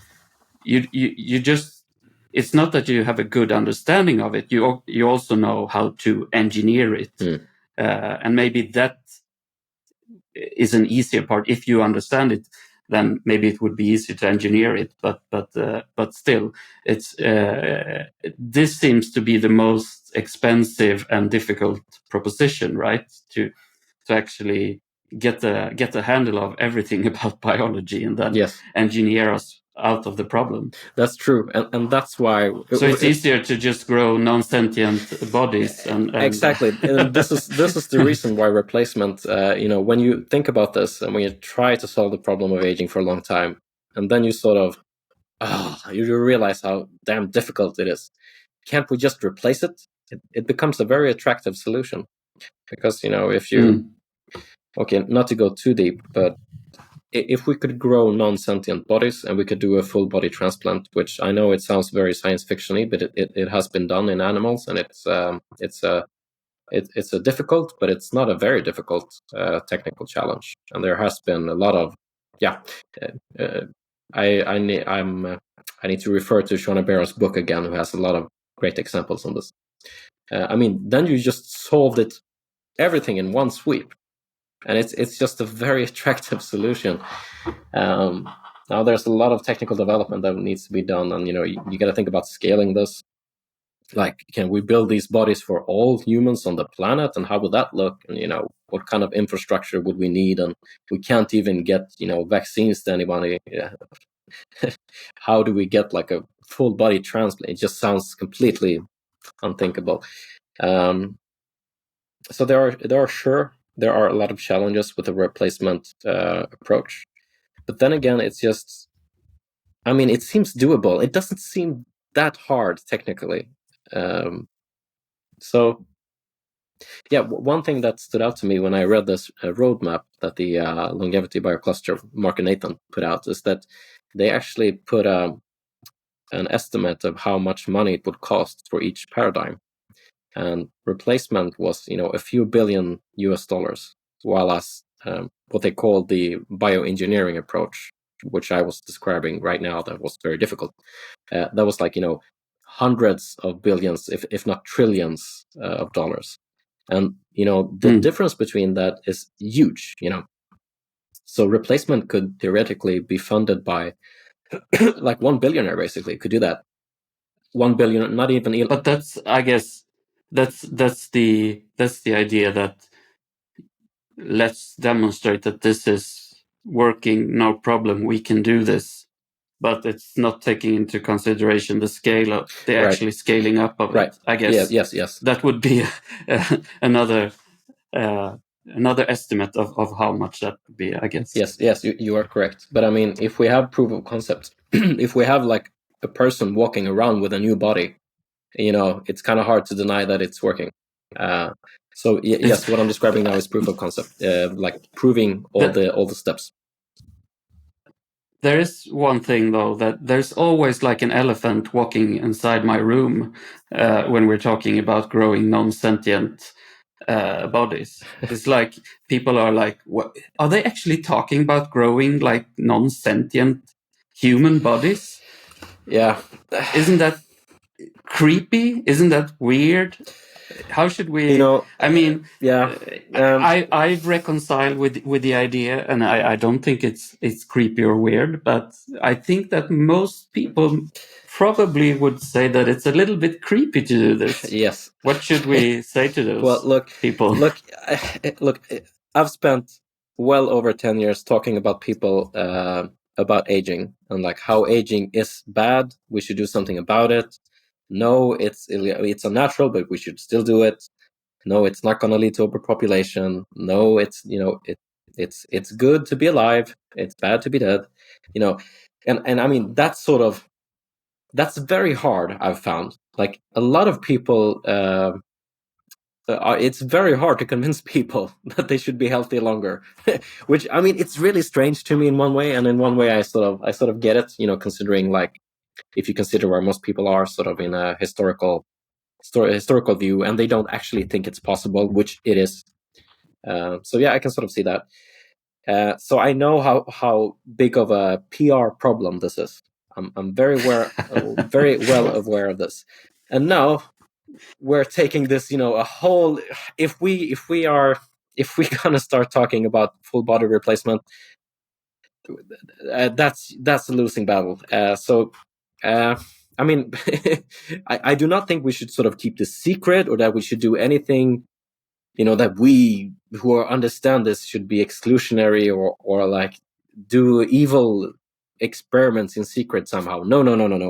you just, it's not that you have a good understanding of it. You also know how to engineer it. And maybe that is an easier part. If you understand it, then maybe it would be easy to engineer it. But still, it's this seems to be the most expensive and difficult proposition, right? To actually get the handle of everything about biology and then engineer us out of the problem. That's true, and that's why. So it's easier to just grow non-sentient bodies, and exactly. And this is the reason why replacement. When you think about this and when you try to solve the problem of aging for a long time, and then you sort of, you realize how damn difficult it is. Can't we just replace it? It becomes a very attractive solution, because if you, okay, not to go too deep, but if we could grow non-sentient bodies and we could do a full body transplant, which I know it sounds very science fictiony, but it has been done in animals, and it's a difficult, but it's not a very difficult technical challenge. And there has been a lot of I need to refer to Shona Barron's book again, who has a lot of great examples on this. Then you just solved everything in one sweep, and it's just a very attractive solution. Now there's a lot of technical development that needs to be done, and you got to think about scaling this. Like, can we build these bodies for all humans on the planet, and how would that look? And what kind of infrastructure would we need? And we can't even get vaccines to anybody. Yeah. How do we get like a full body transplant? It just sounds completely unthinkable. So there are a lot of challenges with the replacement approach, but then again, it's just, it seems doable. It doesn't seem that hard technically. So yeah, one thing that stood out to me when I read this roadmap that the Longevity Biocluster, Mark and Nathan, put out is that they actually put an estimate of how much money it would cost for each paradigm. And replacement was, a few billion US dollars, while as what they call the bioengineering approach, which I was describing right now, that was very difficult. That was like, hundreds of billions, if not trillions of dollars. And, the difference between that is huge, So replacement could theoretically be funded by like one billionaire, basically, could do that. 1 billion, not even. But that's, I guess, that's the idea, that let's demonstrate that this is working, no problem, we can do this. But it's not taking into consideration the scale of the actually scaling up of it. I guess. Yes. That would be another estimate of how much that would be, I guess. Yes, you are correct. But if we have proof of concept, if we have like a person walking around with a new body, it's kind of hard to deny that it's working. So yes, what I'm describing now is proof of concept, like proving all the steps. There is one thing, though, that there's always like an elephant walking inside my room when we're talking about growing non-sentient bodies. It's like people are like, what, are they actually talking about growing like non-sentient human bodies? Yeah. Isn't that creepy? Isn't that weird? How should we? Yeah. I've reconciled with the idea, and I don't think it's creepy or weird, but I think that most people probably would say that it's a little bit creepy to do this. Yes. What should we say to those people? Look, I've spent well over 10 years talking about people about aging, and like how aging is bad. We should do something about it. No, it's unnatural, but we should still do it. No, it's not going to lead to overpopulation. No, it's it's good to be alive. It's bad to be dead. And that's very hard. I've found, like, a lot of people. It's very hard to convince people that they should be healthy longer, which it's really strange to me in one way, and in one way I sort of get it. Considering, like, if you consider where most people are, sort of in a historical view, and they don't actually think it's possible, which it is. So yeah, I can sort of see that. So I know how big of a PR problem this is. I'm very well aware of this, and now we're taking this, a whole. If we're gonna start talking about full body replacement, that's a losing battle. I do not think we should sort of keep this secret, or that we should do anything, that we who understand this should be exclusionary, or like do evil experiments in secret somehow. No.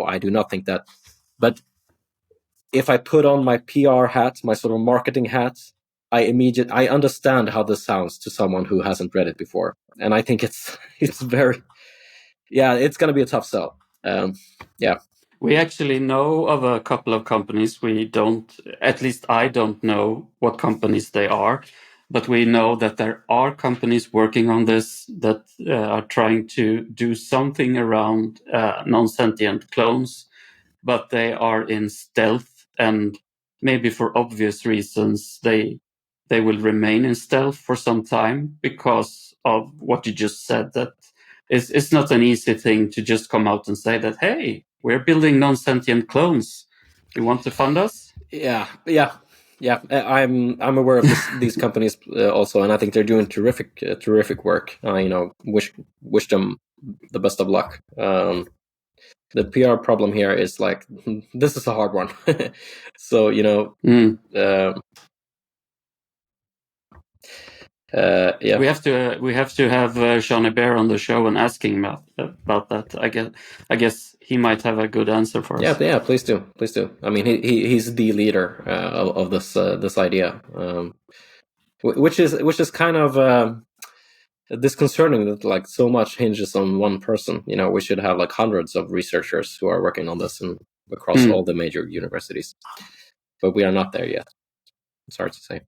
I do not think that. But if I put on my PR hat, my sort of marketing hat, I understand how this sounds to someone who hasn't read it before, and I think it's very, it's going to be a tough sell. Yeah. We actually know of a couple of companies. We don't, at least I don't know what companies they are, but we know that there are companies working on this that are trying to do something around non-sentient clones, but they are in stealth, and maybe for obvious reasons they will remain in stealth for some time because of what you just said, that it's not an easy thing to just come out and say that, hey, we're building non-sentient clones, you want to fund us? Yeah. I'm aware of these companies also, and I think they're doing terrific work. Wish them the best of luck. The PR problem here is like, this is a hard one. So yeah, we have to have Johnny Bear on the show and ask him about that. I guess he might have a good answer for us. Yeah, please do. I mean, he's the leader of this idea, which is kind of disconcerting that like so much hinges on one person. We should have like hundreds of researchers who are working on this and across all the major universities, but we are not there yet. It's hard to say.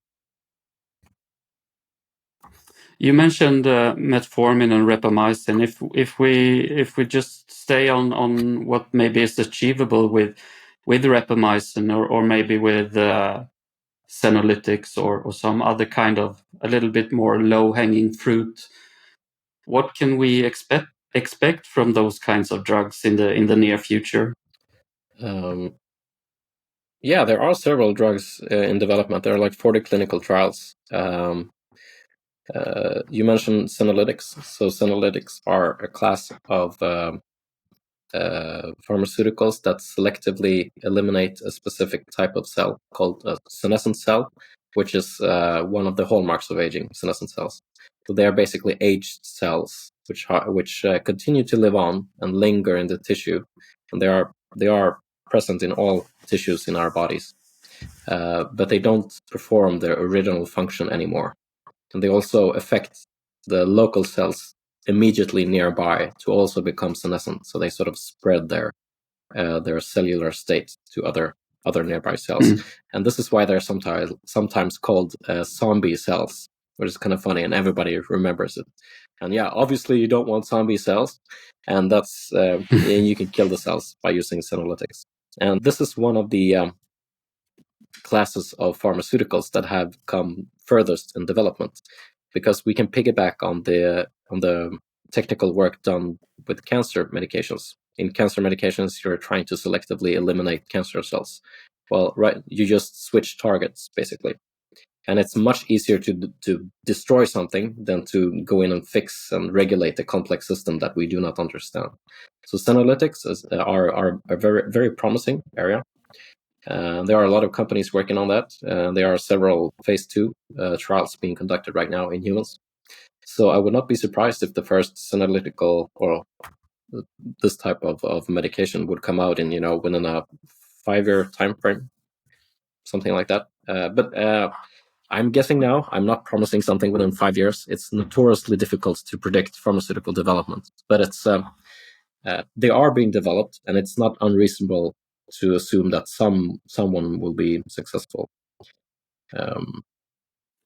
You mentioned metformin and rapamycin. If we just stay on what maybe is achievable with rapamycin or maybe with senolytics or some other kind of a little bit more low hanging fruit, what can we expect from those kinds of drugs in the near future? Yeah, there are several drugs in development. There are like 40 clinical trials. You mentioned senolytics. So senolytics are a class of pharmaceuticals that selectively eliminate a specific type of cell called a senescent cell, which is one of the hallmarks of aging, senescent cells. So they are basically aged cells which continue to live on and linger in the tissue, and they are present in all tissues in our bodies, but they don't perform their original function anymore. And they also affect the local cells immediately nearby to also become senescent. So they sort of spread their cellular state to other nearby cells. And this is why they're sometimes called zombie cells, which is kind of funny, and everybody remembers it. And yeah, obviously you don't want zombie cells, and that's you can kill the cells by using senolytics. And this is one of the classes of pharmaceuticals that have come furthest in development, because we can piggyback on the technical work done with cancer medications. In cancer medications, you're trying to selectively eliminate cancer cells. Well, right, you just switch targets basically, and it's much easier to destroy something than to go in and fix and regulate a complex system that we do not understand. So senolytics are a very, very promising area. There are a lot of companies working on that. There are several phase 2 trials being conducted right now in humans. So I would not be surprised if the first senolytical or this type of medication would come out in within a 5-year time frame, something like that. But I'm guessing now. I'm not promising something within 5 years. It's notoriously difficult to predict pharmaceutical development, but it's they are being developed, and it's not unreasonable to assume that someone will be successful.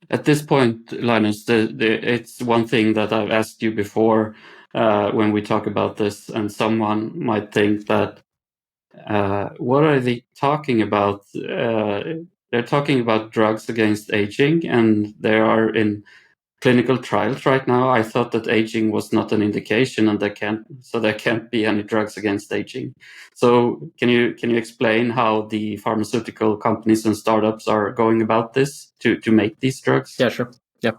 At this point, Linus, it's one thing that I've asked you before when we talk about this, and someone might think that what are they talking about? They're talking about drugs against aging, and they are in clinical trials right now. I thought that aging was not an indication, and there can't be any drugs against aging. So can you explain how the pharmaceutical companies and startups are going about this to make these drugs? Yeah, sure. Yeah,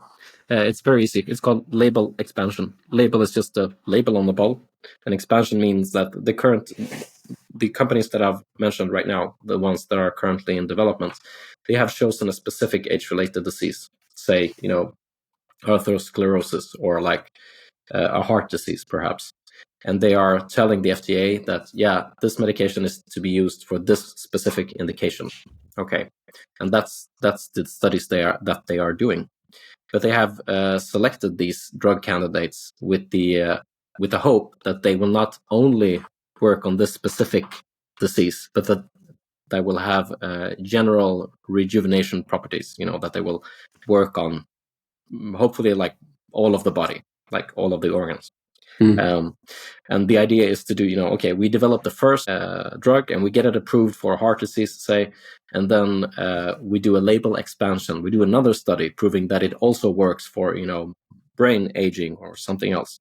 it's very easy. It's called label expansion. Label is just a label on the bottle, and expansion means that the companies that I've mentioned right now, the ones that are currently in development, they have chosen a specific age-related disease, say atherosclerosis or like a heart disease perhaps, and they are telling the FDA that this medication is to be used for this specific indication. Okay, and that's the studies that they are doing, but they have selected these drug candidates with the hope that they will not only work on this specific disease, but that they will have general rejuvenation properties. That they will work on hopefully like all of the body, like all of the organs. Mm. And the idea is to do, okay, we develop the first drug and we get it approved for heart disease, say, and then we do a label expansion. We do another study proving that it also works for, brain aging or something else.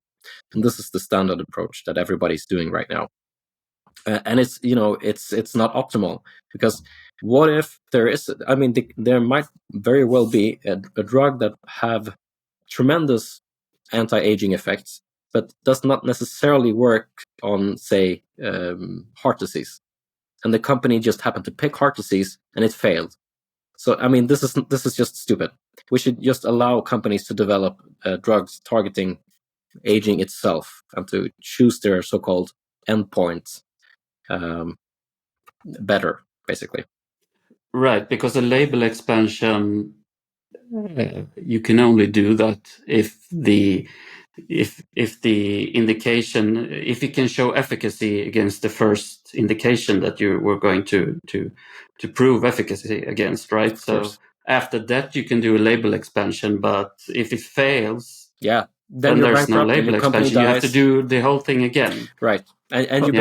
And this is the standard approach that everybody's doing right now. And it's, it's not optimal, because what if there is, there might very well be a drug that have tremendous anti-aging effects, but does not necessarily work on, say, heart disease. And the company just happened to pick heart disease and it failed. So, this is just stupid. We should just allow companies to develop drugs targeting aging itself and to choose their so-called endpoints better, basically. Right, because a label expansion, you can only do that if the indication, if you can show efficacy against the first indication that you were going to prove efficacy against, right? Of course. So after that you can do a label expansion, but if it fails, then there's no label expansion. You have to do the whole thing again. Right. And you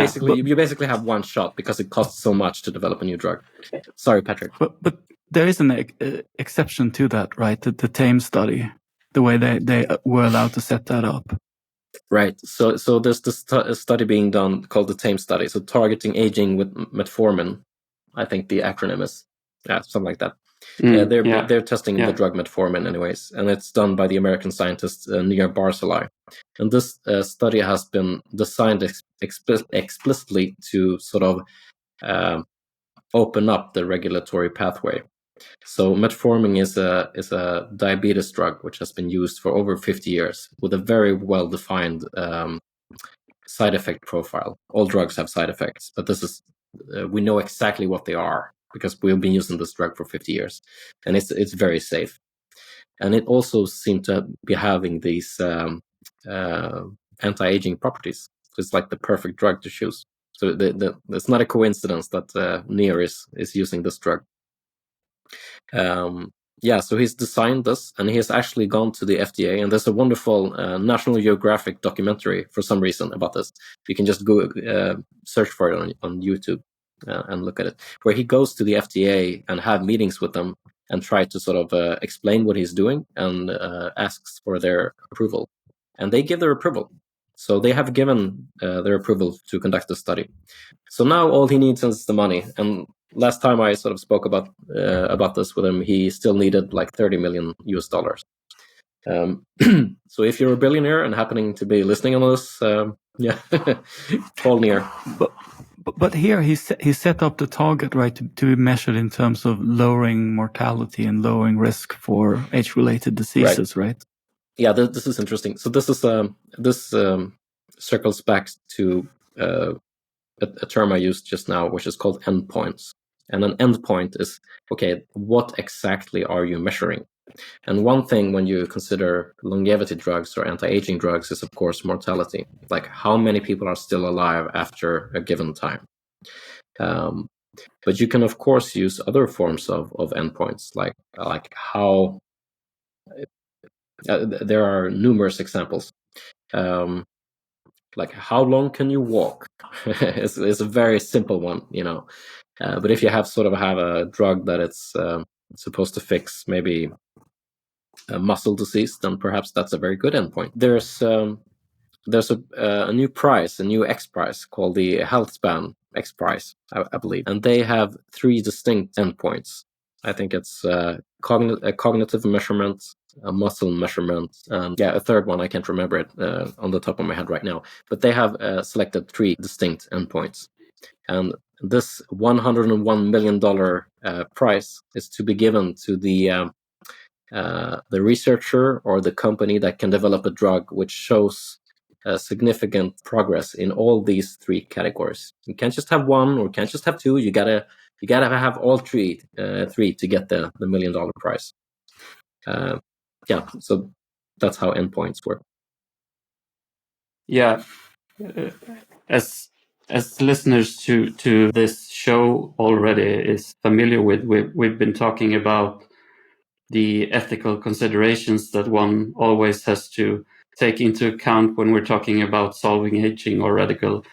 basically have one shot, because it costs so much to develop a new drug. Sorry, Patrick. But there is an exception to that, right? The TAME study, the way they were allowed to set that up. Right. So there's this study being done called the TAME study. So targeting aging with metformin, I think the acronym is, something like that. They're testing the drug metformin anyways, and it's done by the American scientist Nia Barzilai. And this study has been designed explicitly to sort of open up the regulatory pathway. So metformin is a diabetes drug which has been used for over 50 years with a very well-defined side effect profile. All drugs have side effects, but this is we know exactly what they are, because we've been using this drug for 50 years, and it's very safe. And it also seemed to be having these anti-aging properties. So it's like the perfect drug to choose. So it's not a coincidence that Nia is using this drug. So he's designed this, and he has actually gone to the FDA, and there's a wonderful National Geographic documentary for some reason about this. You can just go search for it on YouTube and look at it, where he goes to the FDA and have meetings with them and try to sort of explain what he's doing and asks for their approval. And they give their approval. So they have given their approval to conduct the study. So now all he needs is the money. And last time I sort of spoke about this with him, he still needed like $30 million US. So if you're a billionaire and happening to be listening on this, call Nia. But here he set up the target, right, to be measured in terms of lowering mortality and lowering risk for age-related diseases, right? Yeah, this is interesting. So this is circles back to a term I used just now, which is called endpoints. And an endpoint is, okay, what exactly are you measuring? And one thing when you consider longevity drugs or anti-aging drugs is, of course, mortality. Like how many people are still alive after a given time. But you can, of course, use other forms of endpoints, like how there are numerous examples. Like how long can you walk? It's a very simple one, but if you have a drug that it's supposed to fix maybe a muscle disease, then perhaps that's a very good endpoint. There's a new prize, a new X prize called the Health Span X prize, I believe, and they have 3 distinct endpoints. I think it's a cognitive measurement, a muscle measurement, and a third one. I can't remember it on the top of my head right now. But they have selected 3 distinct endpoints, and this $101 million prize is to be given to the researcher or the company that can develop a drug which shows significant progress in all these 3 categories. You can't just have one, or can't just have 2. You gotta have all 3 to get the $1 million prize. So that's how endpoints work. Yeah, as listeners to this show already is familiar with, we've been talking about the ethical considerations that one always has to take into account when we're talking about solving aging or radical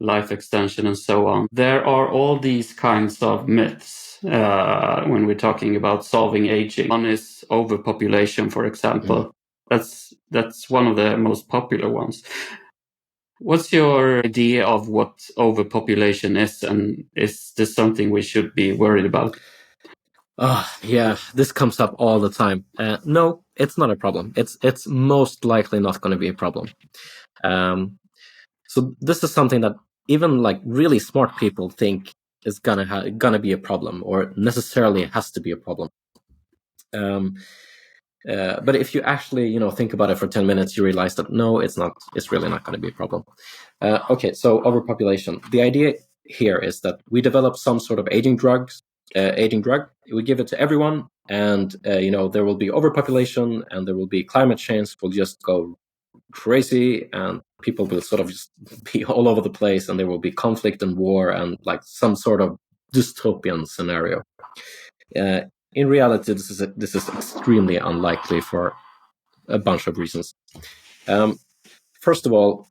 life extension and so on. There are all these kinds of myths when we're talking about solving aging. One is overpopulation, for example. That's one of the most popular ones. What's your idea of what overpopulation is, and is this something we should be worried about? Yeah, this comes up all the time. No, it's not a problem. It's most likely not going to be a problem. So this is something that even like really smart people think is gonna be a problem, or necessarily has to be a problem. But if you actually think about it for 10 minutes, you realize that no, it's not. It's really not going to be a problem. Okay, so overpopulation. The idea here is that we develop some sort of aging drug. We give it to everyone, and there will be overpopulation, and there will be climate change. Will just go crazy, and people will sort of just be all over the place, and there will be conflict and war and like some sort of dystopian scenario. In reality, this is extremely unlikely for a bunch of reasons. First of all,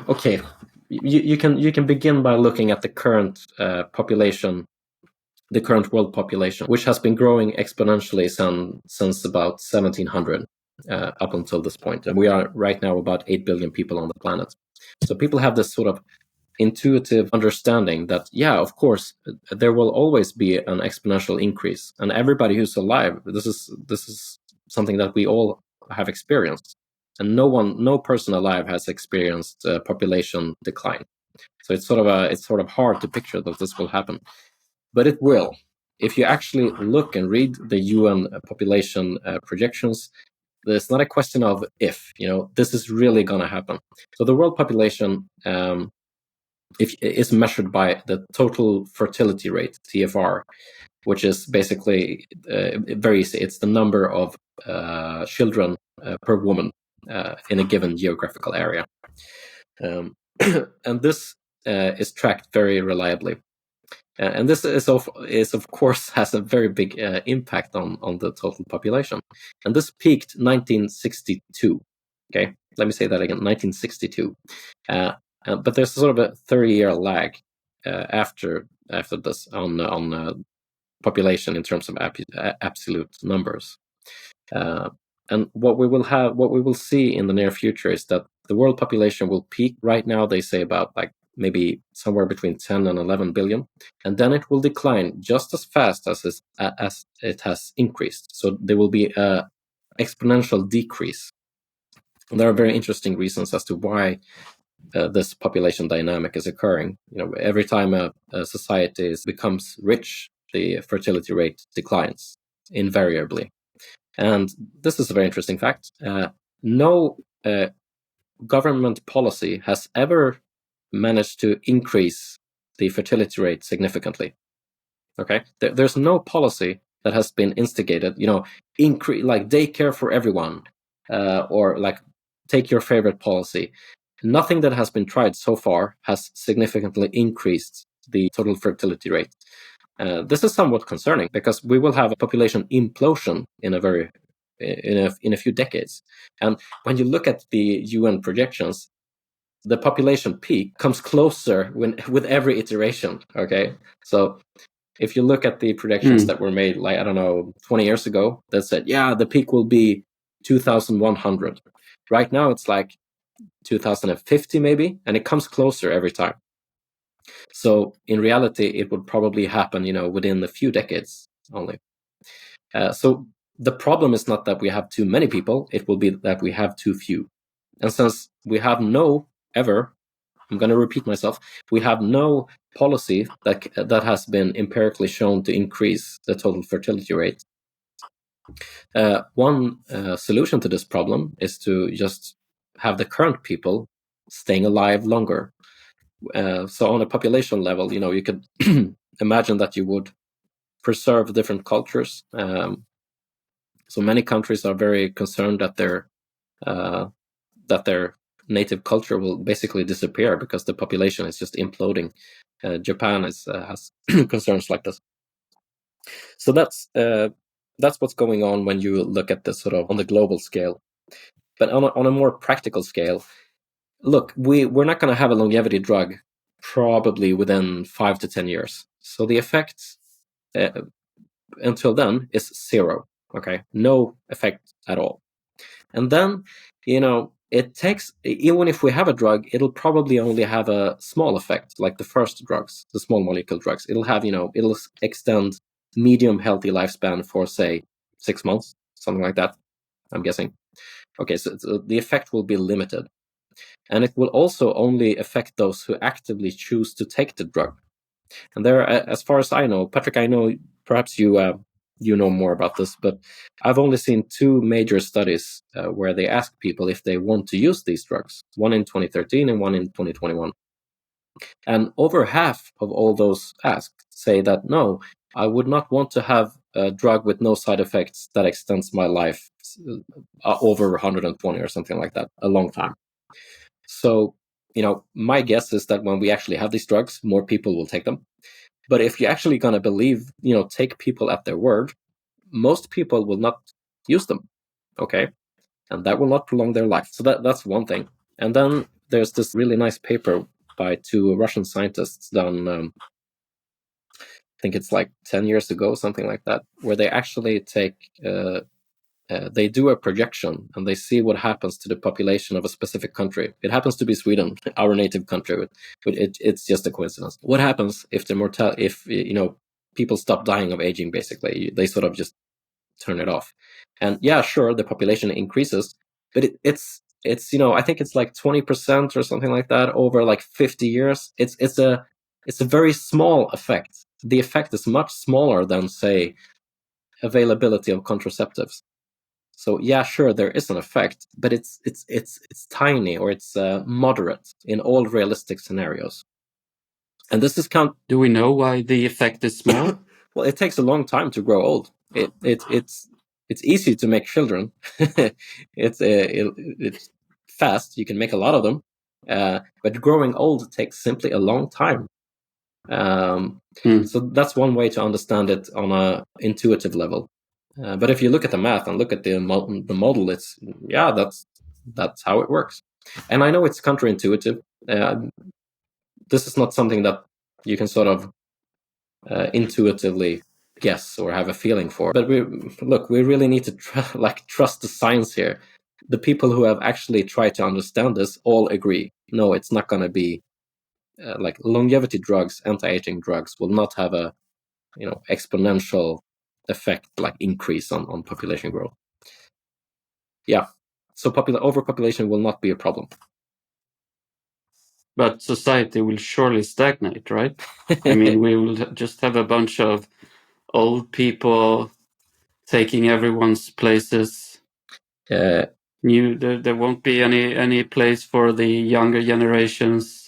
okay, you can begin by looking at the current population, the current world population, which has been growing exponentially since about 1700 up until this point, and we are right now about 8 billion people on the planet. So people have this sort of intuitive understanding that, yeah, of course, there will always be an exponential increase, and everybody who's alive, this is something that we all have experienced, and no person alive has experienced population decline. So it's sort of hard to picture that this will happen, but it will. If you actually look and read the UN population projections, it's not a question of if, this is really going to happen. So the world population is measured by the total fertility rate, TFR, which is basically very easy. It's the number of children per woman in a given geographical area. And this is tracked very reliably. And this is of course has a very big impact on the total population. And this peaked 1962. Okay, let me say that again, 1962. But there's sort of a 30-year lag after this on population in terms of absolute numbers. And what we will see in the near future is that the world population will peak. Right now, they say about like maybe somewhere between 10 and 11 billion, and then it will decline just as fast as it has increased. So there will be an exponential decrease. And there are very interesting reasons as to why this population dynamic is occurring. Every time a society becomes rich, the fertility rate declines invariably. And this is a very interesting fact. No government policy has ever managed to increase the fertility rate significantly. Okay, there's no policy that has been instigated. Increase like daycare for everyone, or like take your favorite policy. Nothing that has been tried so far has significantly increased the total fertility rate. This is somewhat concerning because we will have a population implosion in a few decades. And when you look at the UN projections, the population peak comes closer with every iteration. Okay, so if you look at the projections that were made, like, I don't know, 20 years ago, that said, yeah, the peak will be 2,100. Right now, it's like 2050 maybe, and it comes closer every time. So in reality, it would probably happen, within a few decades only. So the problem is not that we have too many people, it will be that we have too few. And since we have I'm going to repeat myself, we have no policy that has been empirically shown to increase the total fertility rate. One solution to this problem is to just have the current people staying alive longer. So on a population level, you could imagine that you would preserve different cultures. So many countries are very concerned that their native culture will basically disappear because the population is just imploding. Japan has concerns like this. So that's what's going on when you look at this sort of on the global scale. But on a more practical scale, look, we're not going to have a longevity drug probably within 5 to 10 years. So the effect until then is zero. Okay, no effect at all. And then, it takes, even if we have a drug, it'll probably only have a small effect, like the first drugs, the small molecule drugs. It'll have, it'll extend medium healthy lifespan for, say, 6 months, something like that, I'm guessing. Okay, so the effect will be limited. And it will also only affect those who actively choose to take the drug. And there, as far as I know, Patrick, I know perhaps you know more about this, but I've only seen 2 major studies where they ask people if they want to use these drugs, one in 2013 and one in 2021. And over half of all those asked say that, no, I would not want to have a drug with no side effects that extends my life over 120 or something like that, a long time. So, my guess is that when we actually have these drugs, more people will take them. But if you're actually going to believe, take people at their word, most people will not use them. Okay. And that will not prolong their life. So that's one thing. And then there's this really nice paper by 2 Russian scientists done, I think it's like 10 years ago, something like that, where they actually take, they do a projection and they see what happens to the population of a specific country. It happens to be Sweden, our native country, but it's just a coincidence. What happens if if people stop dying of aging? Basically, they sort of just turn it off. And yeah, sure, the population increases, but it's I think it's like 20% or something like that over like 50 years. It's a very small effect. The effect is much smaller than, say, availability of contraceptives. So yeah, sure, there is an effect, but it's tiny, or it's moderate in all realistic scenarios. And this is Do we know why the effect is small? Well, it takes a long time to grow old. It's easy to make children. It's fast. You can make a lot of them, but growing old takes simply a long time. So that's one way to understand it on a intuitive level. But if you look at the math and look at the model, that's how it works. And I know it's counterintuitive. This is not something that you can sort of intuitively guess or have a feeling for. But we really need to trust the science here. The people who have actually tried to understand this all agree. No, it's not going to be like longevity drugs, anti-aging drugs will not have a exponential effect, like increase on population growth. Yeah, so overpopulation will not be a problem. But society will surely stagnate, right? I mean, we will just have a bunch of old people taking everyone's places. There won't be any place for the younger generations.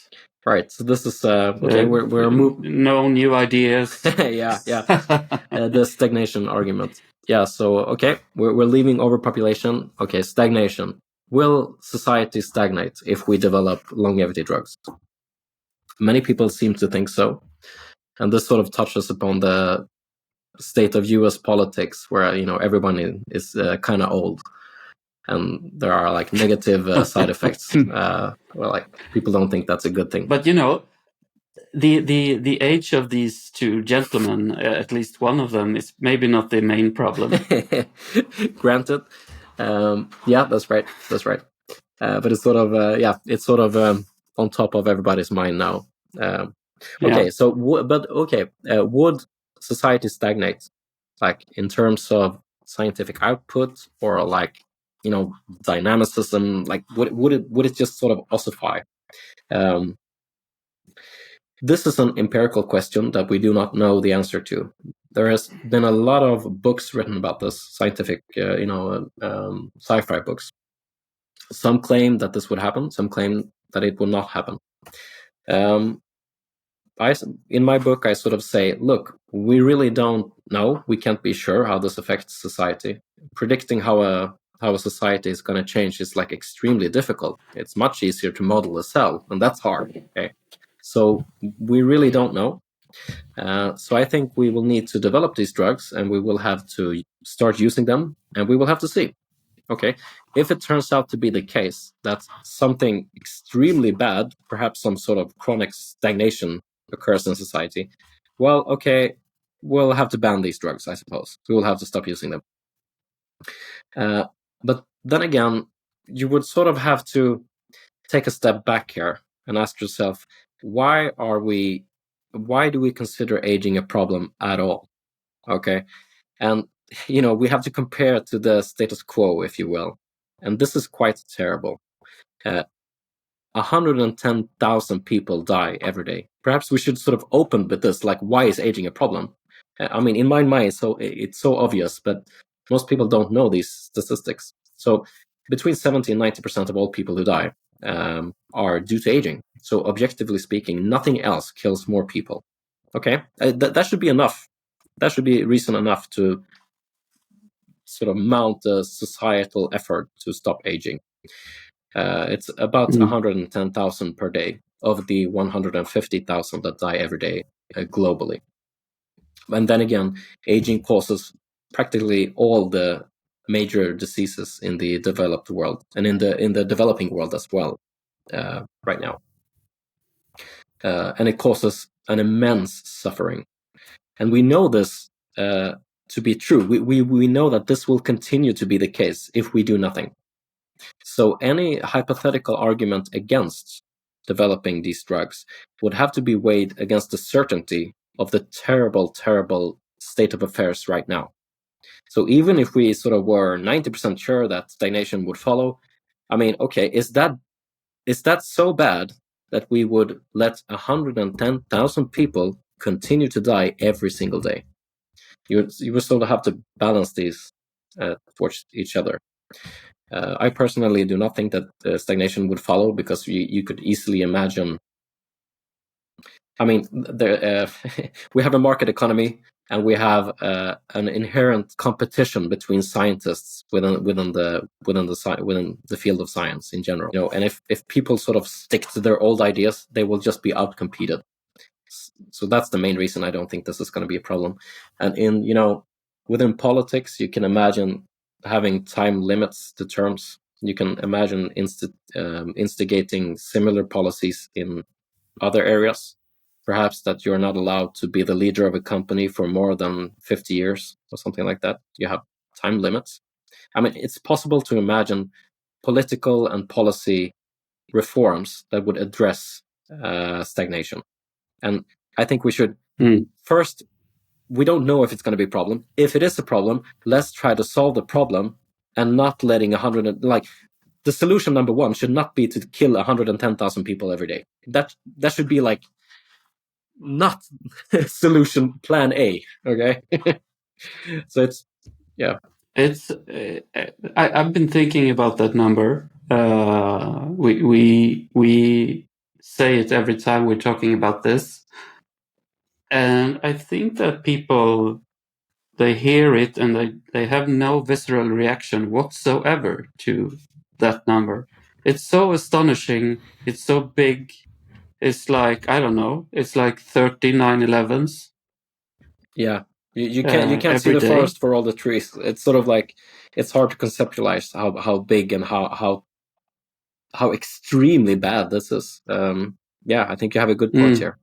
Right. So this is okay. We're no new ideas. yeah. The stagnation argument. Yeah. So okay, we're leaving overpopulation. Okay, stagnation. Will society stagnate if we develop longevity drugs? Many people seem to think so, and this sort of touches upon the state of U.S. politics, where everyone is kind of old, and there are like negative side effects. Well, like people don't think that's a good thing. But the age of these 2 gentlemen, at least one of them, is maybe not the main problem. Granted, yeah, that's right. But it's sort of on top of everybody's mind now. Okay, yeah. so would society stagnate, like in terms of scientific output, or like dynamicism? Like would it just sort of ossify? This is an empirical question that we do not know the answer to. There has been a lot of books written about this, scientific, sci-fi books. Some claim that this would happen. Some claim that it will not happen. In my book, I sort of say, look, we really don't know. We can't be sure how this affects society. Predicting how a society is going to change is like extremely difficult. It's much easier to model a cell, and that's hard. Okay, so we really don't know. So I think we will need to develop these drugs, and we will have to start using them, and we will have to see. Okay, if it turns out to be the case that something extremely bad, perhaps some sort of chronic stagnation, occurs in society, well, okay, we'll have to ban these drugs, I suppose. We will have to stop using them. But then again, you would sort of have to take a step back here and ask yourself, why do we consider aging a problem at all? Okay, and we have to compare to the status quo, if you will, and this is quite terrible. 110,000 people die every day. Perhaps we should sort of open with this, like, why is aging a problem? I mean, in my mind, it's so obvious, but most people don't know these statistics. So between 70 and 90% of all people who die are due to aging. So objectively speaking, nothing else kills more people. Okay, that should be enough. That should be reason enough to sort of mount a societal effort to stop aging. It's about 110,000 per day of the 150,000 that die every day globally. And then again, aging causes practically all the major diseases in the developed world and in the developing world as well right now. And it causes an immense suffering. And we know this to be true. We know that this will continue to be the case if we do nothing. So any hypothetical argument against developing these drugs would have to be weighed against the certainty of the terrible, terrible state of affairs right now. So even if we sort of were 90% sure that stagnation would follow, I mean, okay, is that so bad that we would let 110,000 people continue to die every single day? You would sort of have to balance these towards each other. I personally do not think that stagnation would follow, because you could easily imagine. I mean, we have a market economy, and we have an inherent competition between scientists within the field of science in general. And if people sort of stick to their old ideas, they will just be outcompeted. So that's the main reason I don't think this is going to be a problem. And within politics, you can imagine having time limits to terms. You can imagine instigating similar policies in other areas. Perhaps that you're not allowed to be the leader of a company for more than 50 years or something like that. You have time limits. I mean, it's possible to imagine political and policy reforms that would address stagnation. And I think we should first, we don't know if it's going to be a problem. If it is a problem, let's try to solve the problem, and not letting the solution number one should not be to kill 110,000 people every day. That should be like not solution plan A. Okay. So I've been thinking about that number. We say it every time we're talking about this, and I think that people, they hear it and they have no visceral reaction whatsoever to that number. It's so astonishing. It's so big. It's like, I don't know, it's like 39/11s. Yeah, you can't see the forest for all the trees. It's sort of like, it's hard to conceptualize how big and how extremely bad this is. Yeah, I think you have a good point here.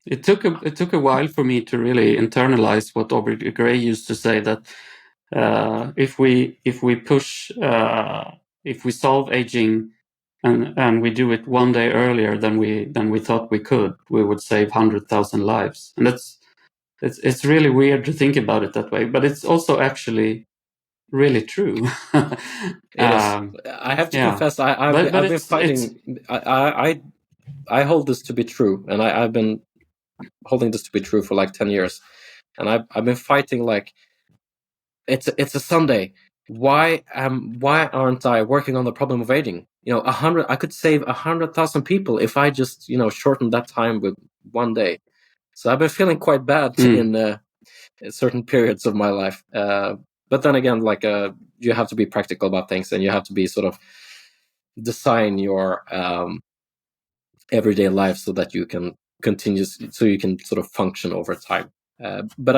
It took a while for me to really internalize what Aubrey Gray used to say, that if we solve aging and we do it one day earlier than we thought we could, we would save 100,000 lives. And it's really weird to think about it that way, but it's also actually really true. It is. I have to confess, I've been fighting. I hold this to be true, and I've been holding this to be true for like 10 years, and I've been fighting, like, it's a Sunday. Why aren't I working on the problem of aging? I could save 100,000 people if I just shortened that time with one day. So I've been feeling quite bad in certain periods of my life. But then again, like, you have to be practical about things, and you have to be sort of design your everyday life so that you can continues, so you can sort of function over time. But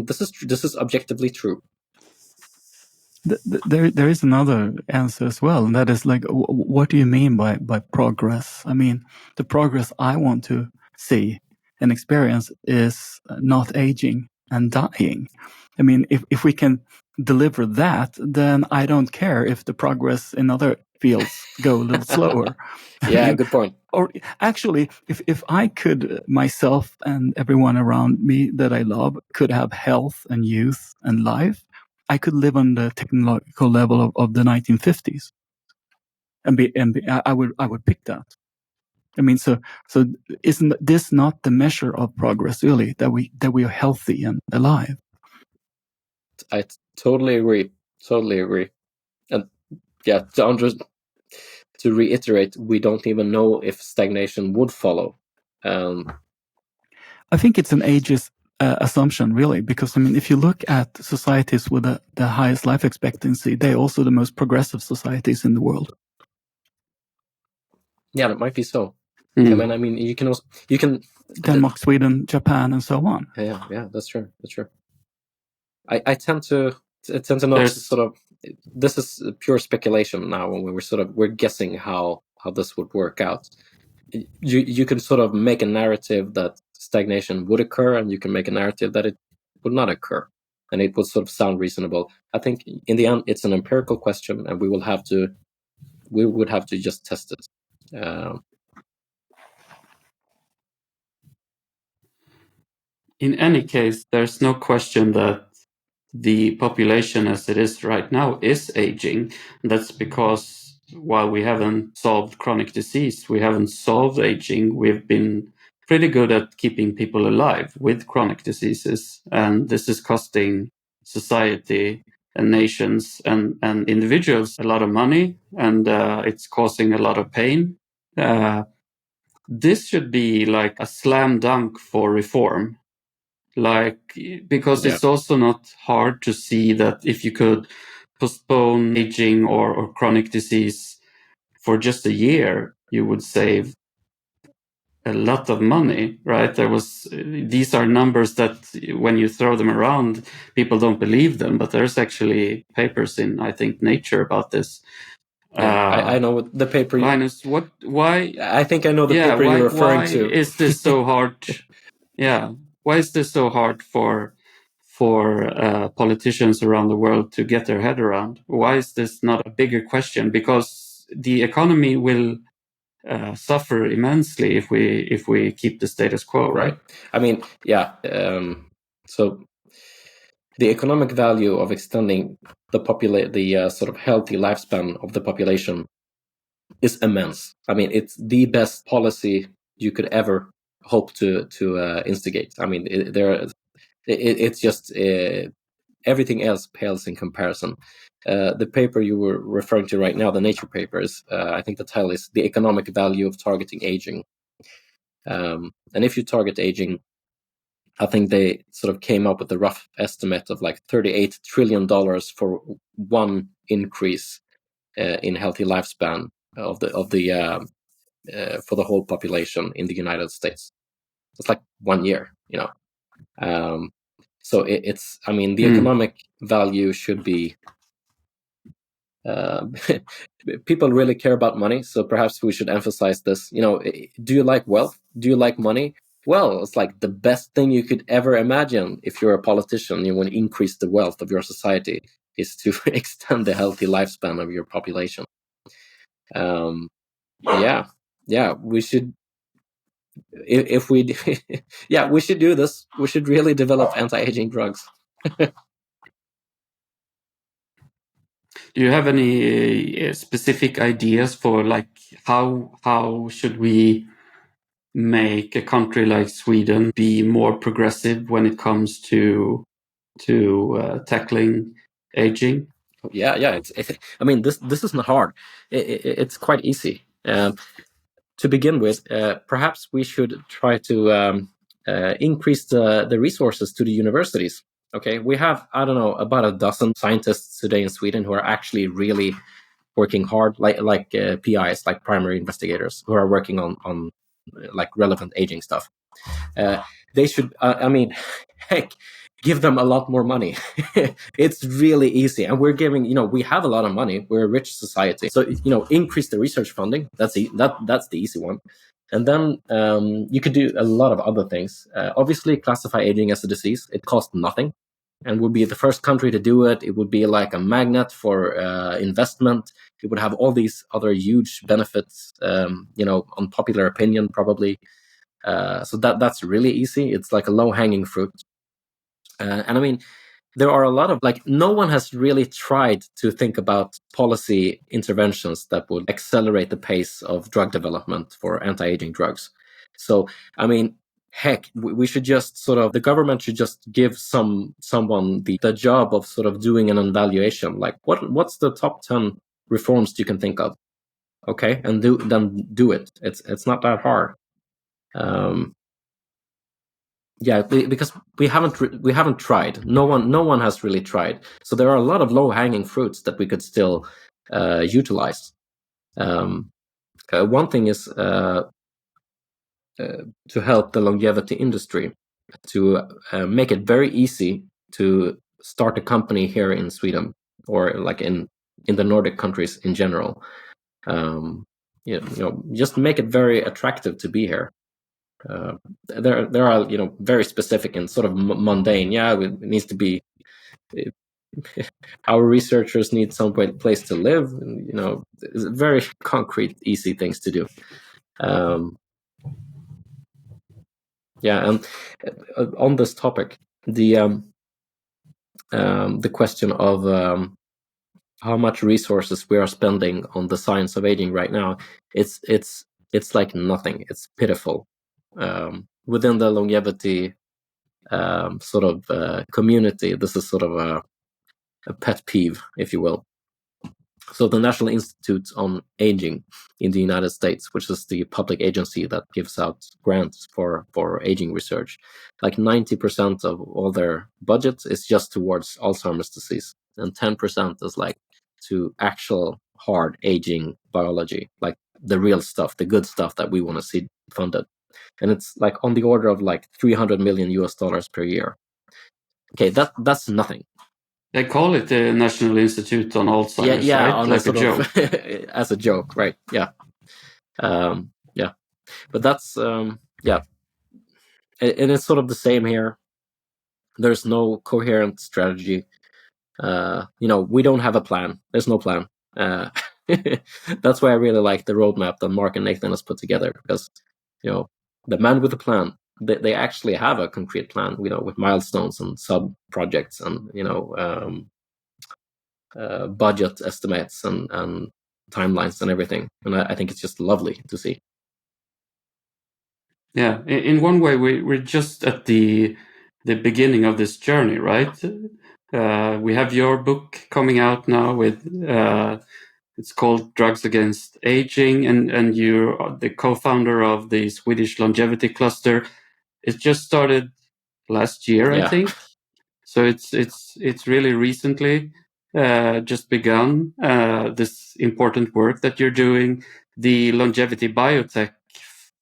this is objectively true. There is another answer as well, and that is like, what do you mean by progress? I mean, the progress I want to see and experience is not aging and dying. I mean, if we can deliver that, then I don't care if the progress in other fields go a little slower. Yeah, good point. Or actually, if I could, myself and everyone around me that I love, could have health and youth and life, I could live on the technological level of the 1950s, I would pick that. I mean, so isn't this not the measure of progress, really, that we are healthy and alive? I totally agree. Totally agree. And yeah, to reiterate, we don't even know if stagnation would follow. I think it's an ageist assumption, really, because I mean, if you look at societies with the highest life expectancy, they're also the most progressive societies in the world. Yeah, that might be so. Mm. I mean, you can Denmark, Sweden, Japan, and so on. Yeah, that's true. That's true. I tend to not sort of. This is pure speculation now, when we're guessing how this would work out. You can sort of make a narrative that stagnation would occur, and you can make a narrative that it would not occur, and it would sort of sound reasonable. I think in the end, it's an empirical question, and we would have to just test it. In any case, there's no question that the population as it is right now is aging. That's because while we haven't solved chronic disease, we haven't solved aging. We've been pretty good at keeping people alive with chronic diseases. And this is costing society and nations and individuals a lot of money, and it's causing a lot of pain. This should be like a slam dunk for reform. Because it's also not hard to see that if you could postpone aging or chronic disease for just a year, you would save a lot of money, right? These are numbers that when you throw them around, people don't believe them, but there's actually papers in, I think, Nature about this. I know the paper. Linus, why? I think I know the paper you're referring to. Why is this so hard? Yeah. Why is this so hard for politicians around the world to get their head around? Why is this not a bigger question? Because the economy will suffer immensely if we keep the status quo, right? I mean, yeah. So the economic value of extending the sort of healthy lifespan of the population is immense. I mean, it's the best policy you could ever hope to instigate. I mean, it's just everything else pales in comparison. The paper you were referring to right now, the Nature papers, I think the title is "The Economic Value of Targeting Aging." And if you target aging, I think they sort of came up with a rough estimate of like $38 trillion for one increase in healthy lifespan of the for the whole population in the United States. It's like 1 year, you know. So it's, I mean, the economic value should be. People really care about money, so perhaps we should emphasize this. You know, do you like wealth? Do you like money? Well, it's like the best thing you could ever imagine if you're a politician. You want to increase the wealth of your society is to extend the healthy lifespan of your population. Yeah, we should. If we, yeah, we should do this. We should really develop anti-aging drugs. Do you have any specific ideas for like how should we make a country like Sweden be more progressive when it comes to tackling aging? Yeah. I mean, this isn't hard. It's quite easy. To begin with, perhaps we should try to increase the resources to the universities. Okay, we have, I don't know, about a dozen scientists today in Sweden who are actually really working hard, like PIs, like primary investigators, who are working on like relevant aging stuff. They should, I mean, heck, give them a lot more money. It's really easy. And we're giving, we have a lot of money. We're a rich society. So, increase the research funding. That's the easy one. And then you could do a lot of other things. Obviously, classify aging as a disease. It costs nothing and would be the first country to do it. It would be like a magnet for investment. It would have all these other huge benefits, on popular opinion, probably. So that's really easy. It's like a low-hanging fruit. And I mean, there are a lot of, no one has really tried to think about policy interventions that would accelerate the pace of drug development for anti-aging drugs. So, I mean, heck, we should just the government should just give someone the job of sort of doing an evaluation. Like, what's the top 10 reforms you can think of? Okay, and then do it. It's not that hard. Yeah, because we haven't tried. No one has really tried. So there are a lot of low-hanging fruits that we could still utilize. One thing is to help the longevity industry, to make it very easy to start a company here in Sweden, or like in the Nordic countries in general. Just make it very attractive to be here. There are very specific and sort of mundane. Yeah, it needs to be. Our researchers need some place to live. It's very concrete, easy things to do. And on this topic, the question of how much resources we are spending on the science of aging right now, it's like nothing. It's pitiful. Within the longevity community, this is sort of a pet peeve, if you will. So the National Institute on Aging in the United States, which is the public agency that gives out grants for aging research, like 90% of all their budget is just towards Alzheimer's disease, and 10% is like to actual hard aging biology, like the real stuff, the good stuff that we want to see funded. And it's like on the order of like $300 million per year. Okay, that's nothing. They call it the National Institute on Alzheimer's, right? On like a joke. As a joke, right? Yeah. But that's and it's sort of the same here. There's no coherent strategy. We don't have a plan. There's no plan. That's why I really like the roadmap that Mark and Nathan has put together, because the man with a plan, they actually have a concrete plan, with milestones and sub projects and budget estimates and timelines and everything. And I think it's just lovely to see. Yeah, in one way, we're just at the beginning of this journey, right? We have your book coming out now with it's called Drugs Against Aging, and you're the co-founder of the Swedish Longevity Cluster. It just started last year, I think. So it's really recently just begun this important work that you're doing. The Longevity Biotech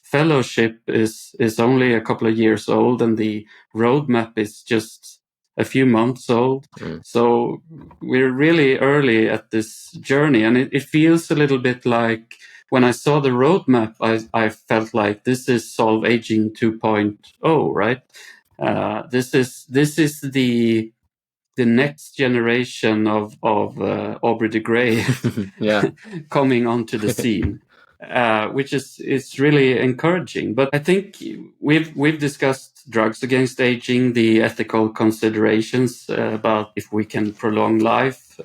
Fellowship is only a couple of years old, and the roadmap is just a few months old. So we're really early at this journey, and it feels a little bit like when I saw the roadmap, I felt like this is Solve Aging 2.0, right? This is the next generation of Aubrey de Grey coming onto the scene, which is really encouraging. But I think we've discussed drugs against aging, the ethical considerations about if we can prolong life.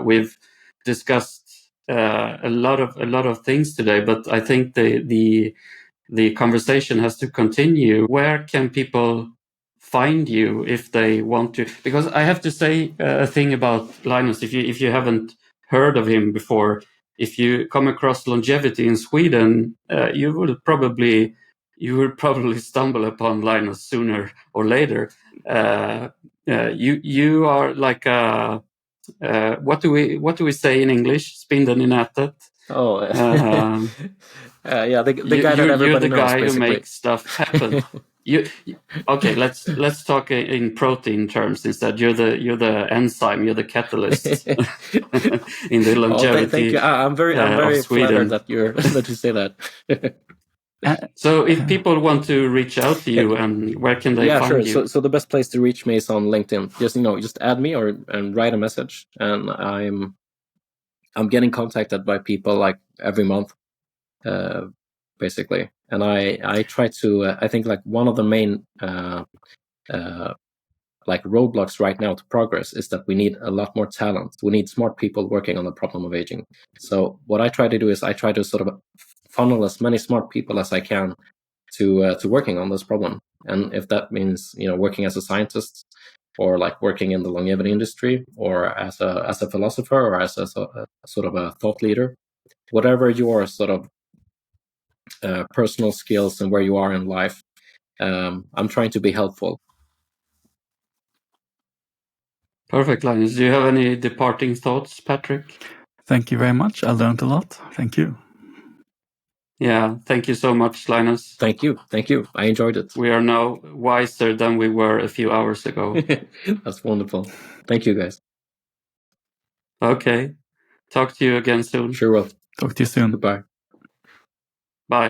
We've discussed a lot of things today, but I think the conversation has to continue. Where can people find you if they want to? Because I have to say a thing about Linus. If you haven't heard of him before, if you come across longevity in Sweden, you will probably stumble upon Linus sooner or later. You are like a what do we say in English? Spindeln i nätet. Oh, Um, yeah, the guy that you're everybody the knows, guy who basically. makes stuff happen. Okay? Let's talk in protein terms instead. You're the enzyme. You're the catalyst in the longevity. Thank you. I'm very flattered that that you say that. So if people want to reach out to you, and where can they find you? So the best place to reach me is on LinkedIn. Just add me and write a message, and I'm getting contacted by people like every month, basically. And I try to I think like one of the main like roadblocks right now to progress is that we need a lot more talent. We need smart people working on the problem of aging. So what I try to do is I try to sort of funnel as many smart people as I can to working on this problem. And if that means working as a scientist, or like working in the longevity industry, or as a philosopher, or as a sort of a thought leader, whatever your sort of personal skills and where you are in life, I'm trying to be helpful. Perfect, Linus. Do you have any departing thoughts, Patrick? Thank you very much. I learned a lot. Thank you. Yeah, thank you so much, Linus. Thank you. I enjoyed it. We are now wiser than we were a few hours ago. That's wonderful. Thank you, guys. Okay. Talk to you again soon. Sure will. Talk to you soon. Goodbye. Bye.